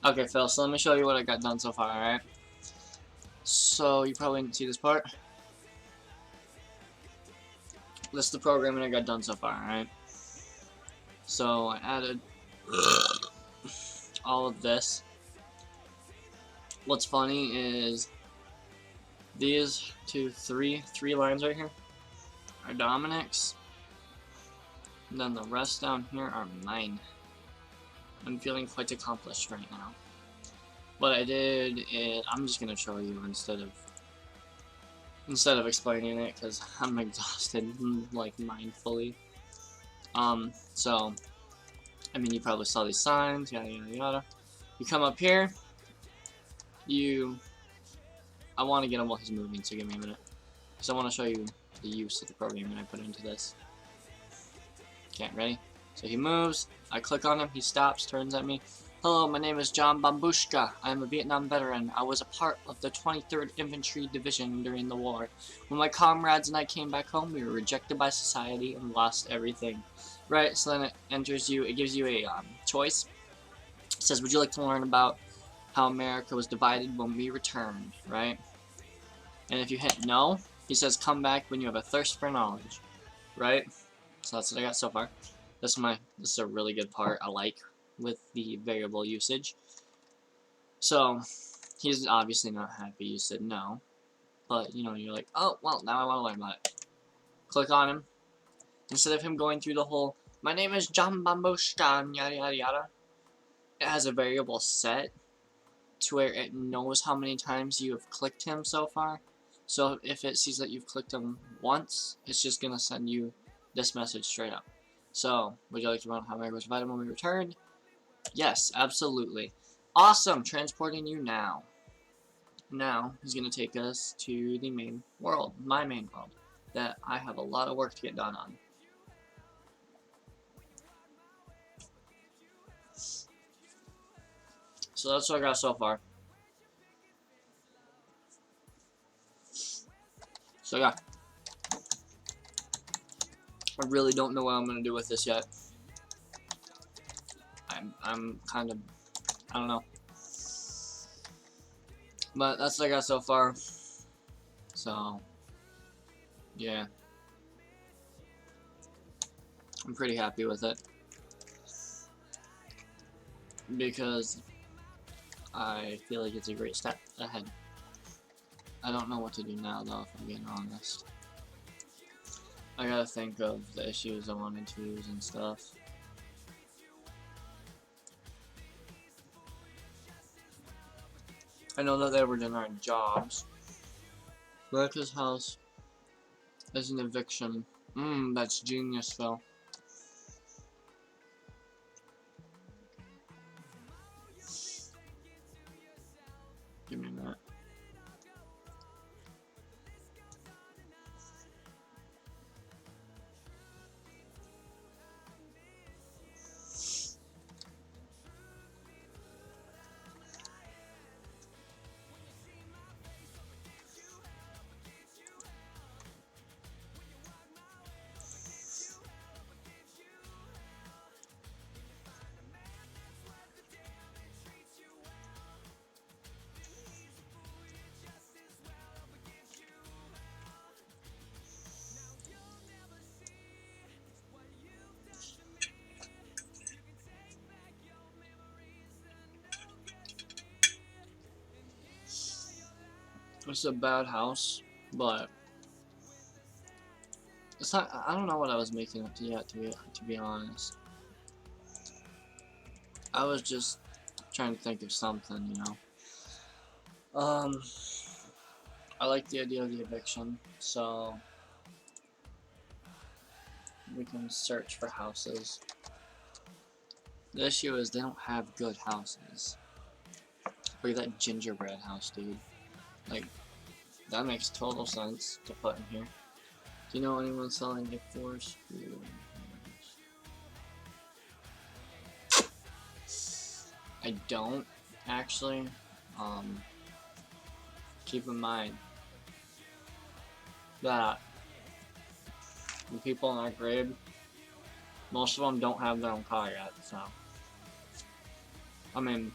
Okay, Phil, so let me show you what I got done so far, alright? So, you probably didn't see this part. This is the programming I got done so far, alright? So, I added all of this. What's funny is these three lines right here are Dominic's. And then the rest down here are mine. I'm feeling quite accomplished right now. What I did is, I'm just gonna show you instead of explaining it, because I'm exhausted, like, mindfully. So, I mean, you probably saw these signs, yada yada yada. You come up here, I want to get him while he's moving, so give me a minute. Because I want to show you the use of the programming I put into this. Okay, ready? So he moves, I click on him, he stops, turns at me. Hello, my name is John Bambushka. I am a Vietnam veteran. I was a part of the 23rd Infantry Division during the war. When my comrades and I came back home, we were rejected by society and lost everything. Right, so then it gives you a choice. It says, would you like to learn about how America was divided when we returned, right? And if you hit no, he says come back when you have a thirst for knowledge, right? So that's what I got so far. This is a really good part I like with the variable usage. So he's obviously not happy you said no, but you know, you're like, oh well, now I want to learn about it. Click on him. Instead of him going through the whole my name is John Bambushka and yada yada yada, it has a variable set to where it knows how many times you have clicked him so far. So if it sees that you've clicked him once, it's just gonna send you this message straight up. So, would you like to learn how America was divided when we returned? Yes, absolutely. Awesome! Transporting you now. Now, he's gonna take us to the main world, my main world, that I have a lot of work to get done on. So that's what I got so far. So yeah. I really don't know what I'm gonna do with this yet. I'm kind of, I don't know. But that's what I got so far. So yeah. I'm pretty happy with it. Because I feel like it's a great step ahead. I don't know what to do now though, if I'm being honest. I gotta think of the issues I wanted to use and stuff. I know that they were denying jobs. Rebecca's house is an eviction. That's genius, Phil. Give me a minute. It's a bad house, but It's not. I don't know what I was making up to yet. To be honest, I was just trying to think of something, you know. I like the idea of the eviction, so we can search for houses. The issue is they don't have good houses. Look at that gingerbread house, dude. Like, that makes total sense to put in here. Do you know anyone selling a force? I don't, actually. Keep in mind that the people in our grade, most of them don't have their own car yet, so. I mean,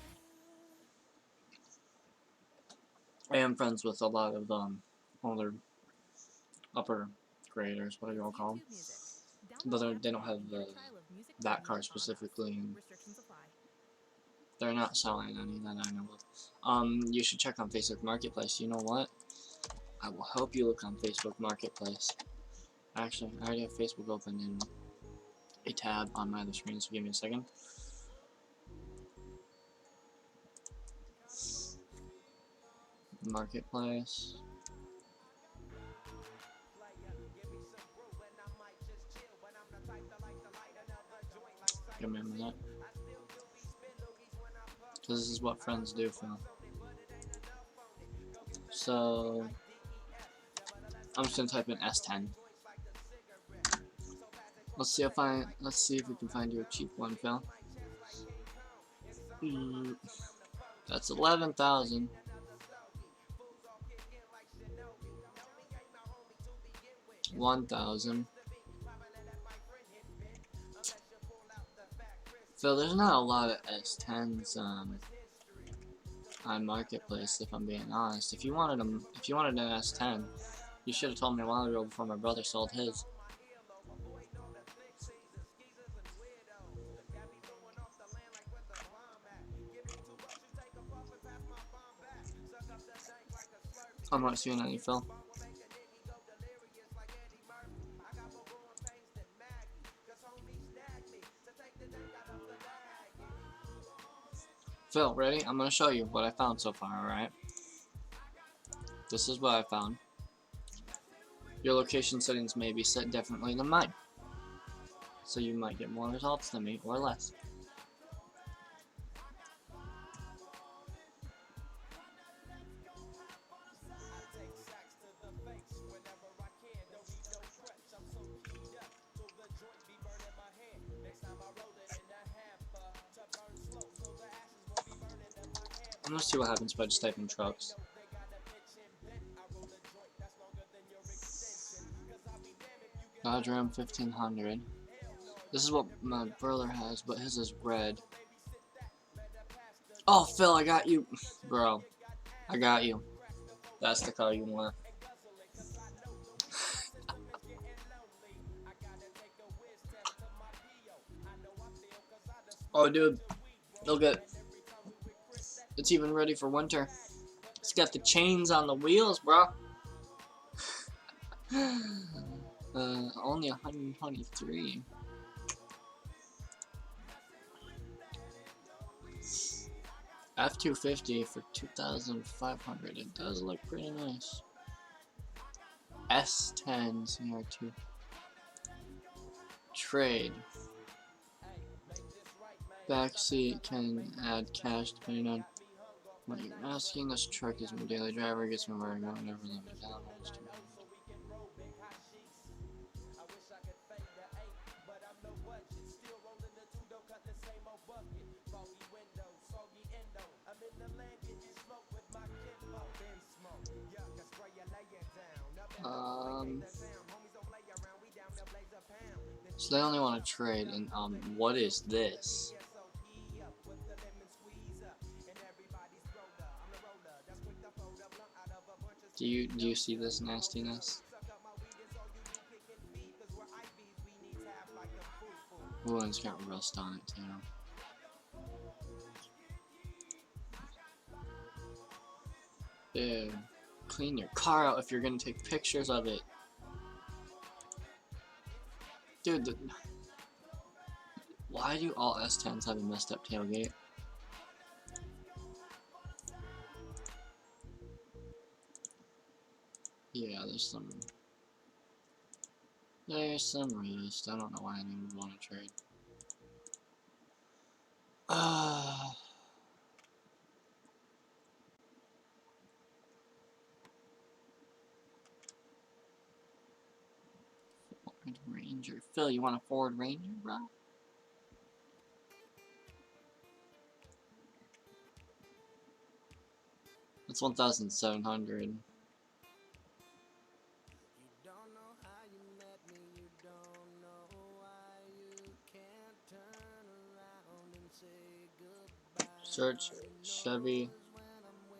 I am friends with a lot of older, upper graders, whatever you want to call them, but they don't have that car specifically, and they're not selling any that I know of. You should check on Facebook Marketplace. You know what? I will help you look on Facebook Marketplace. Actually, I already have Facebook open in a tab on my other screen, so give me a second. Marketplace. Give me a minute. This is what friends do, Phil. So I'm just gonna type in S10. Let's see if we can find you a cheap one, Phil. That's 11,000. $1,000. Phil, there's not a lot of S10s on Marketplace, if I'm being honest. If you wanted an S10, you should have told me a while ago before my brother sold his. I'm not seeing any, Phil. Phil, ready? I'm gonna show you what I found so far, alright? This is what I found. Your location settings may be set differently than mine, so you might get more results than me, or less. I'm gonna see what happens if I just type in trucks. Dodge Ram 1500. This is what my brother has, but his is red. Oh, Phil, I got you. Bro, I got you. That's the car you want. Oh, dude. Look at it. It's even ready for winter. It's got the chains on the wheels, bro. Only 123. F250 for 2,500. It does look pretty nice. S10 CR2. Trade. Backseat can add cash depending on what you're asking. This truck is my daily driver. Gets me where I go. Never let me down. So they only want to trade, and what is this? Do you see this nastiness? Oh, and it's got rust on it too. Dude, clean your car out if you're gonna take pictures of it. Dude, why do all S10s have a messed up tailgate? Yeah, there's some risk. I don't know why anyone would want to trade. Ford Ranger. Phil, you want a Ford Ranger, bro? That's 1,700. Search Chevy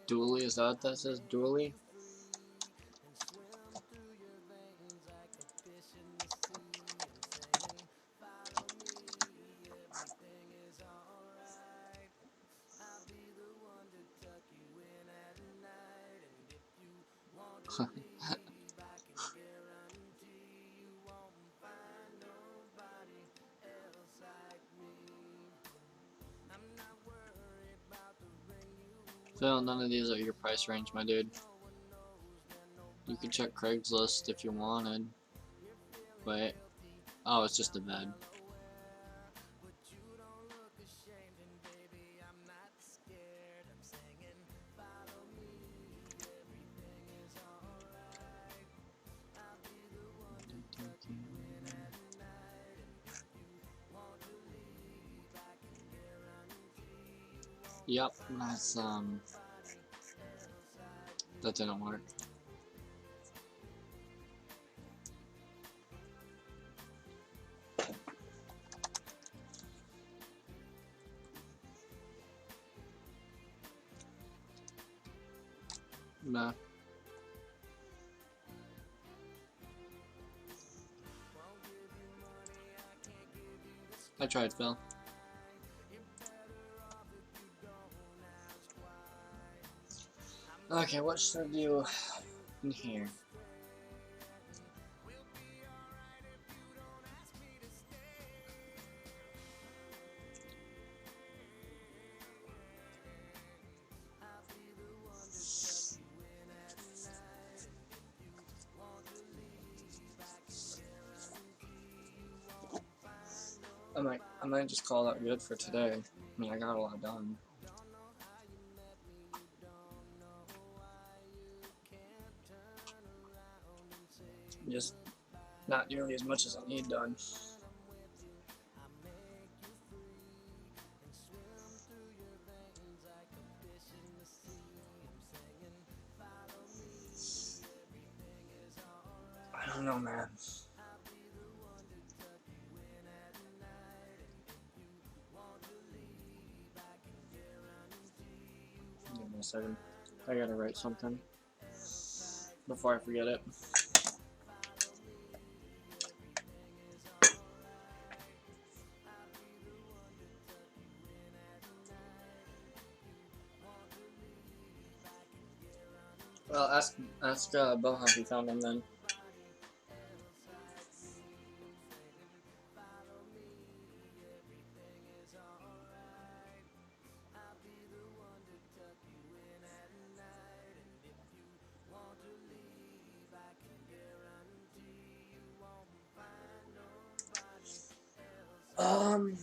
Dually. Is that what that says? Dually? Phil, none of these are your price range, my dude. You can check Craigslist if you wanted. Wait. Oh, it's just a bed. Yep, that's that didn't work. Nah. I tried, Phil. Okay, what should I do in here? I might just call that good for today. I mean, I got a lot done. Just not nearly as much as I need done. I don't know, man. Give me a second. I gotta write something before I forget it. Well, ask Bohan if he found him then.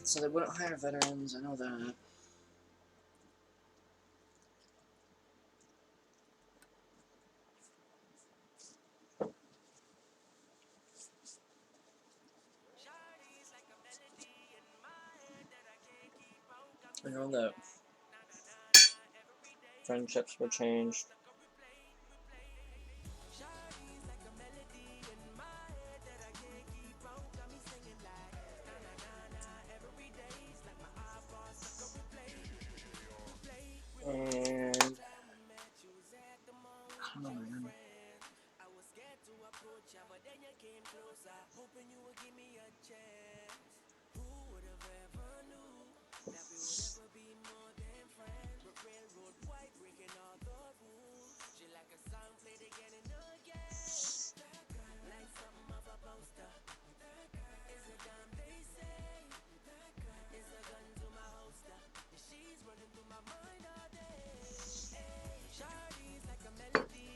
So they wouldn't hire veterans, I know that. I know that friendships were changed. And I don't know, man.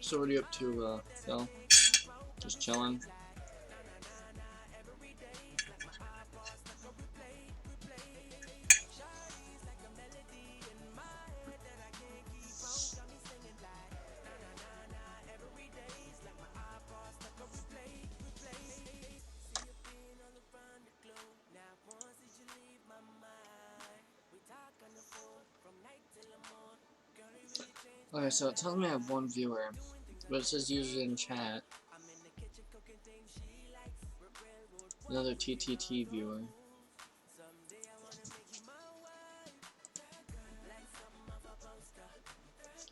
So what are you up to, Phil? Just chilling? Okay, so it tells me I have one viewer, but it says user in chat. Another TTT viewer.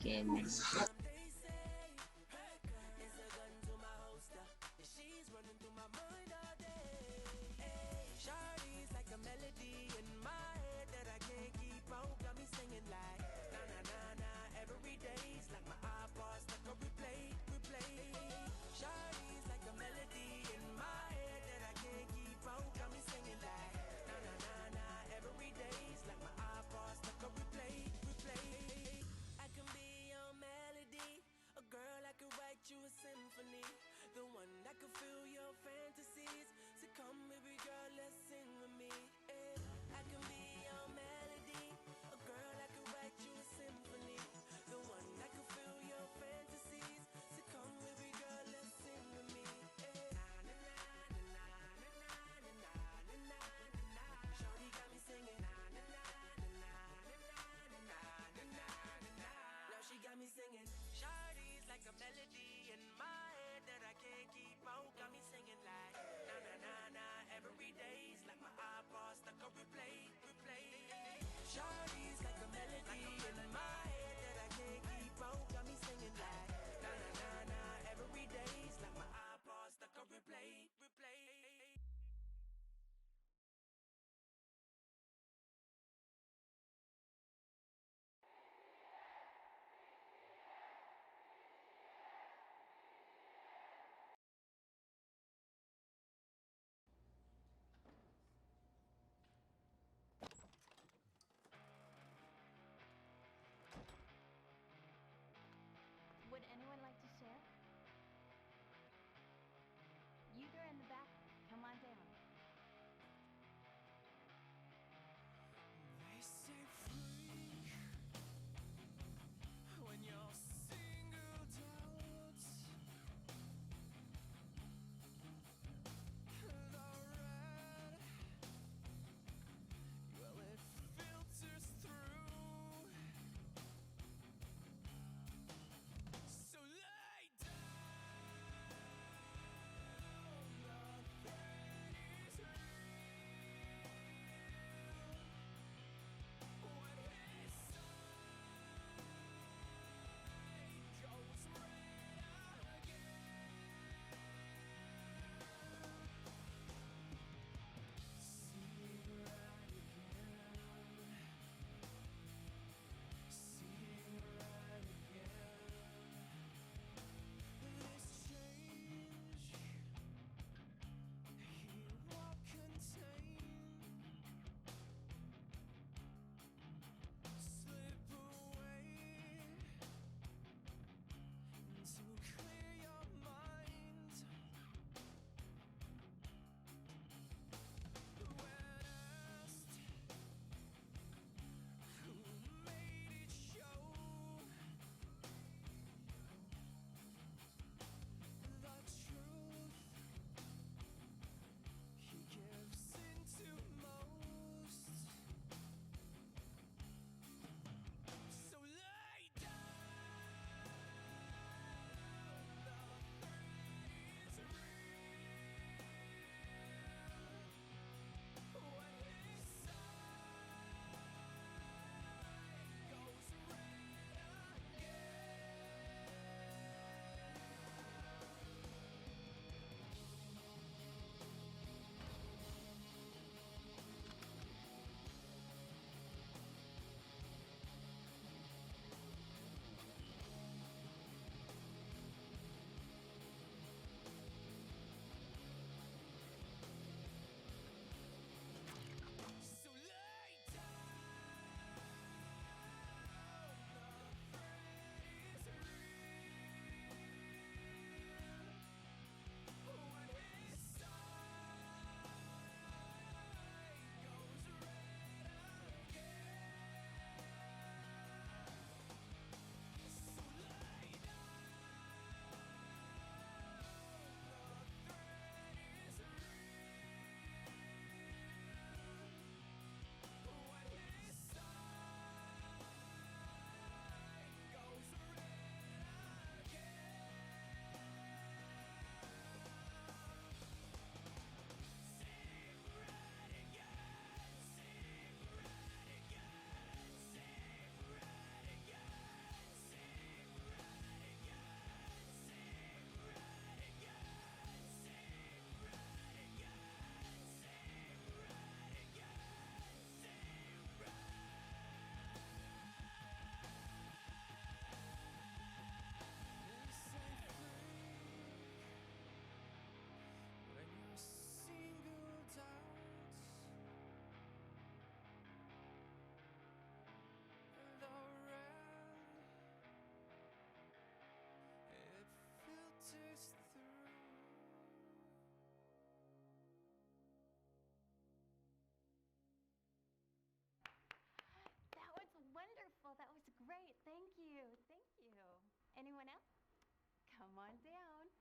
Yeah, man. Come on down.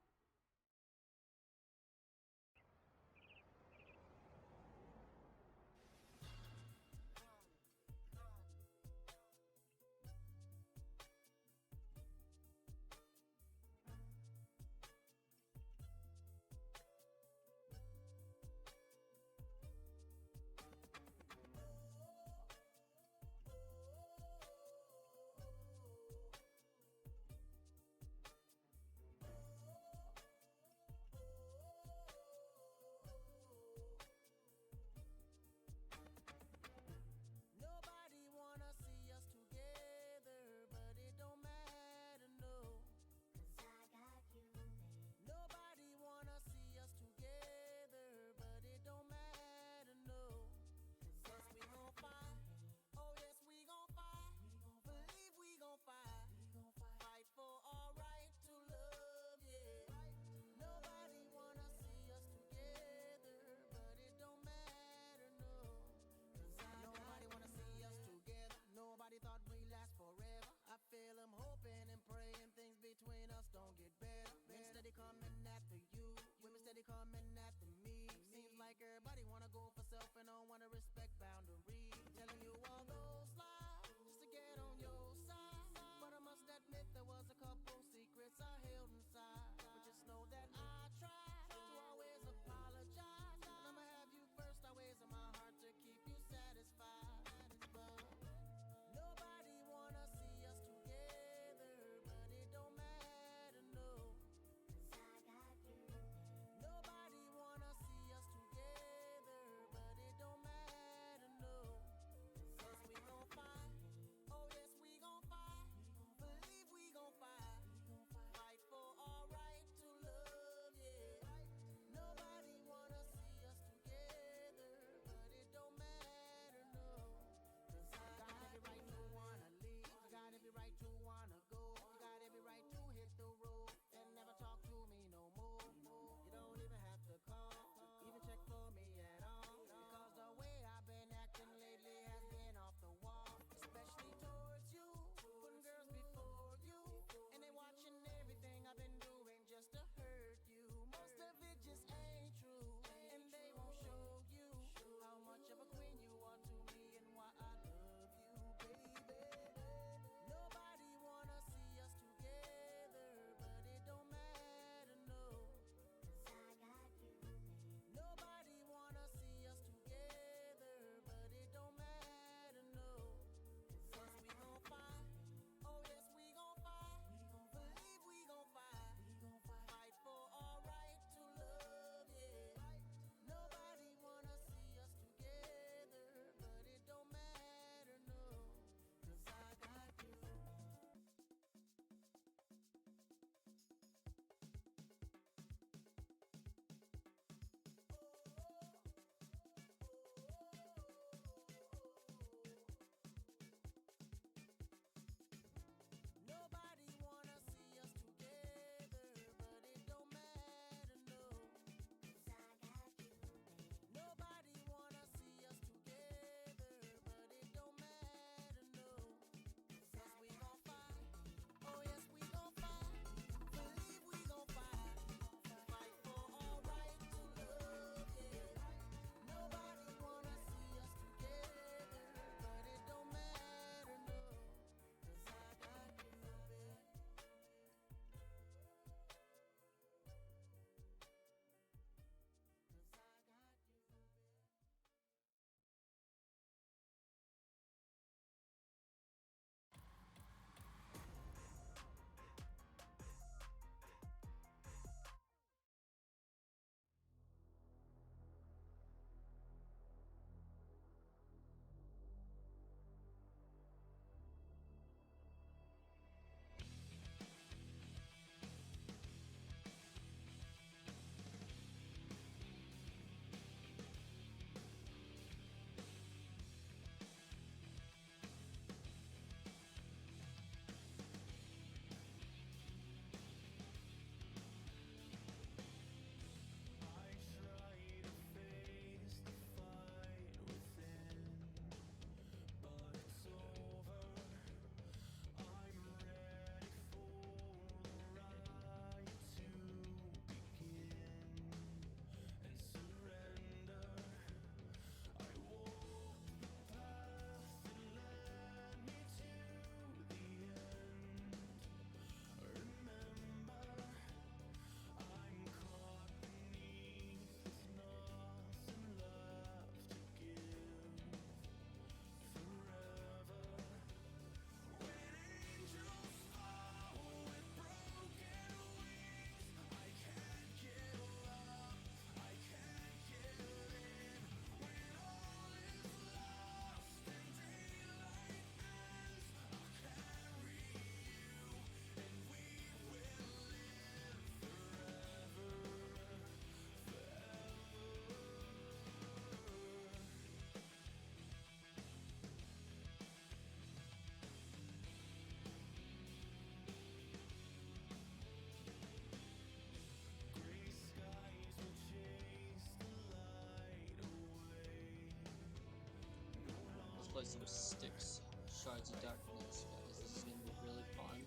play some Styx Shards of Darkness, guys. This is gonna be really fun.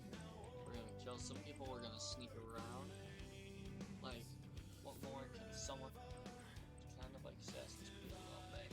We're gonna kill some people, we're gonna sneak around. Like, what more can someone... Kind of like Assassin's Creed a little bit.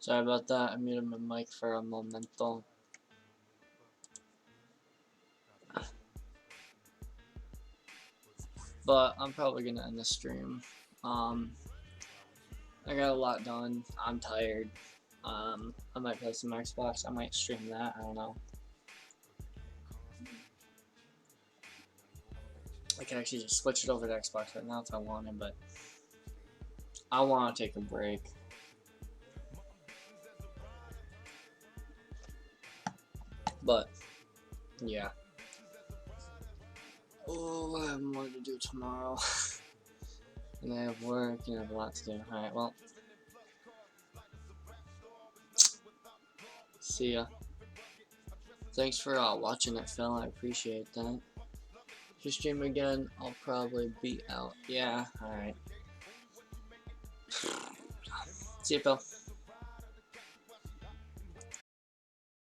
Sorry about that. I muted my mic for a momento. But I'm probably gonna end the stream. I got a lot done. I'm tired. I might play some Xbox. I might stream that. I don't know. I can actually just switch it over to Xbox right now if I wanted, but I want to take a break. But yeah. Oh, I have more to do tomorrow. And I have work and I have a lot to do. Alright, well. See ya. Thanks for watching it, Phil. I appreciate that. If you stream again, I'll probably be out. Yeah, alright. See ya, Phil.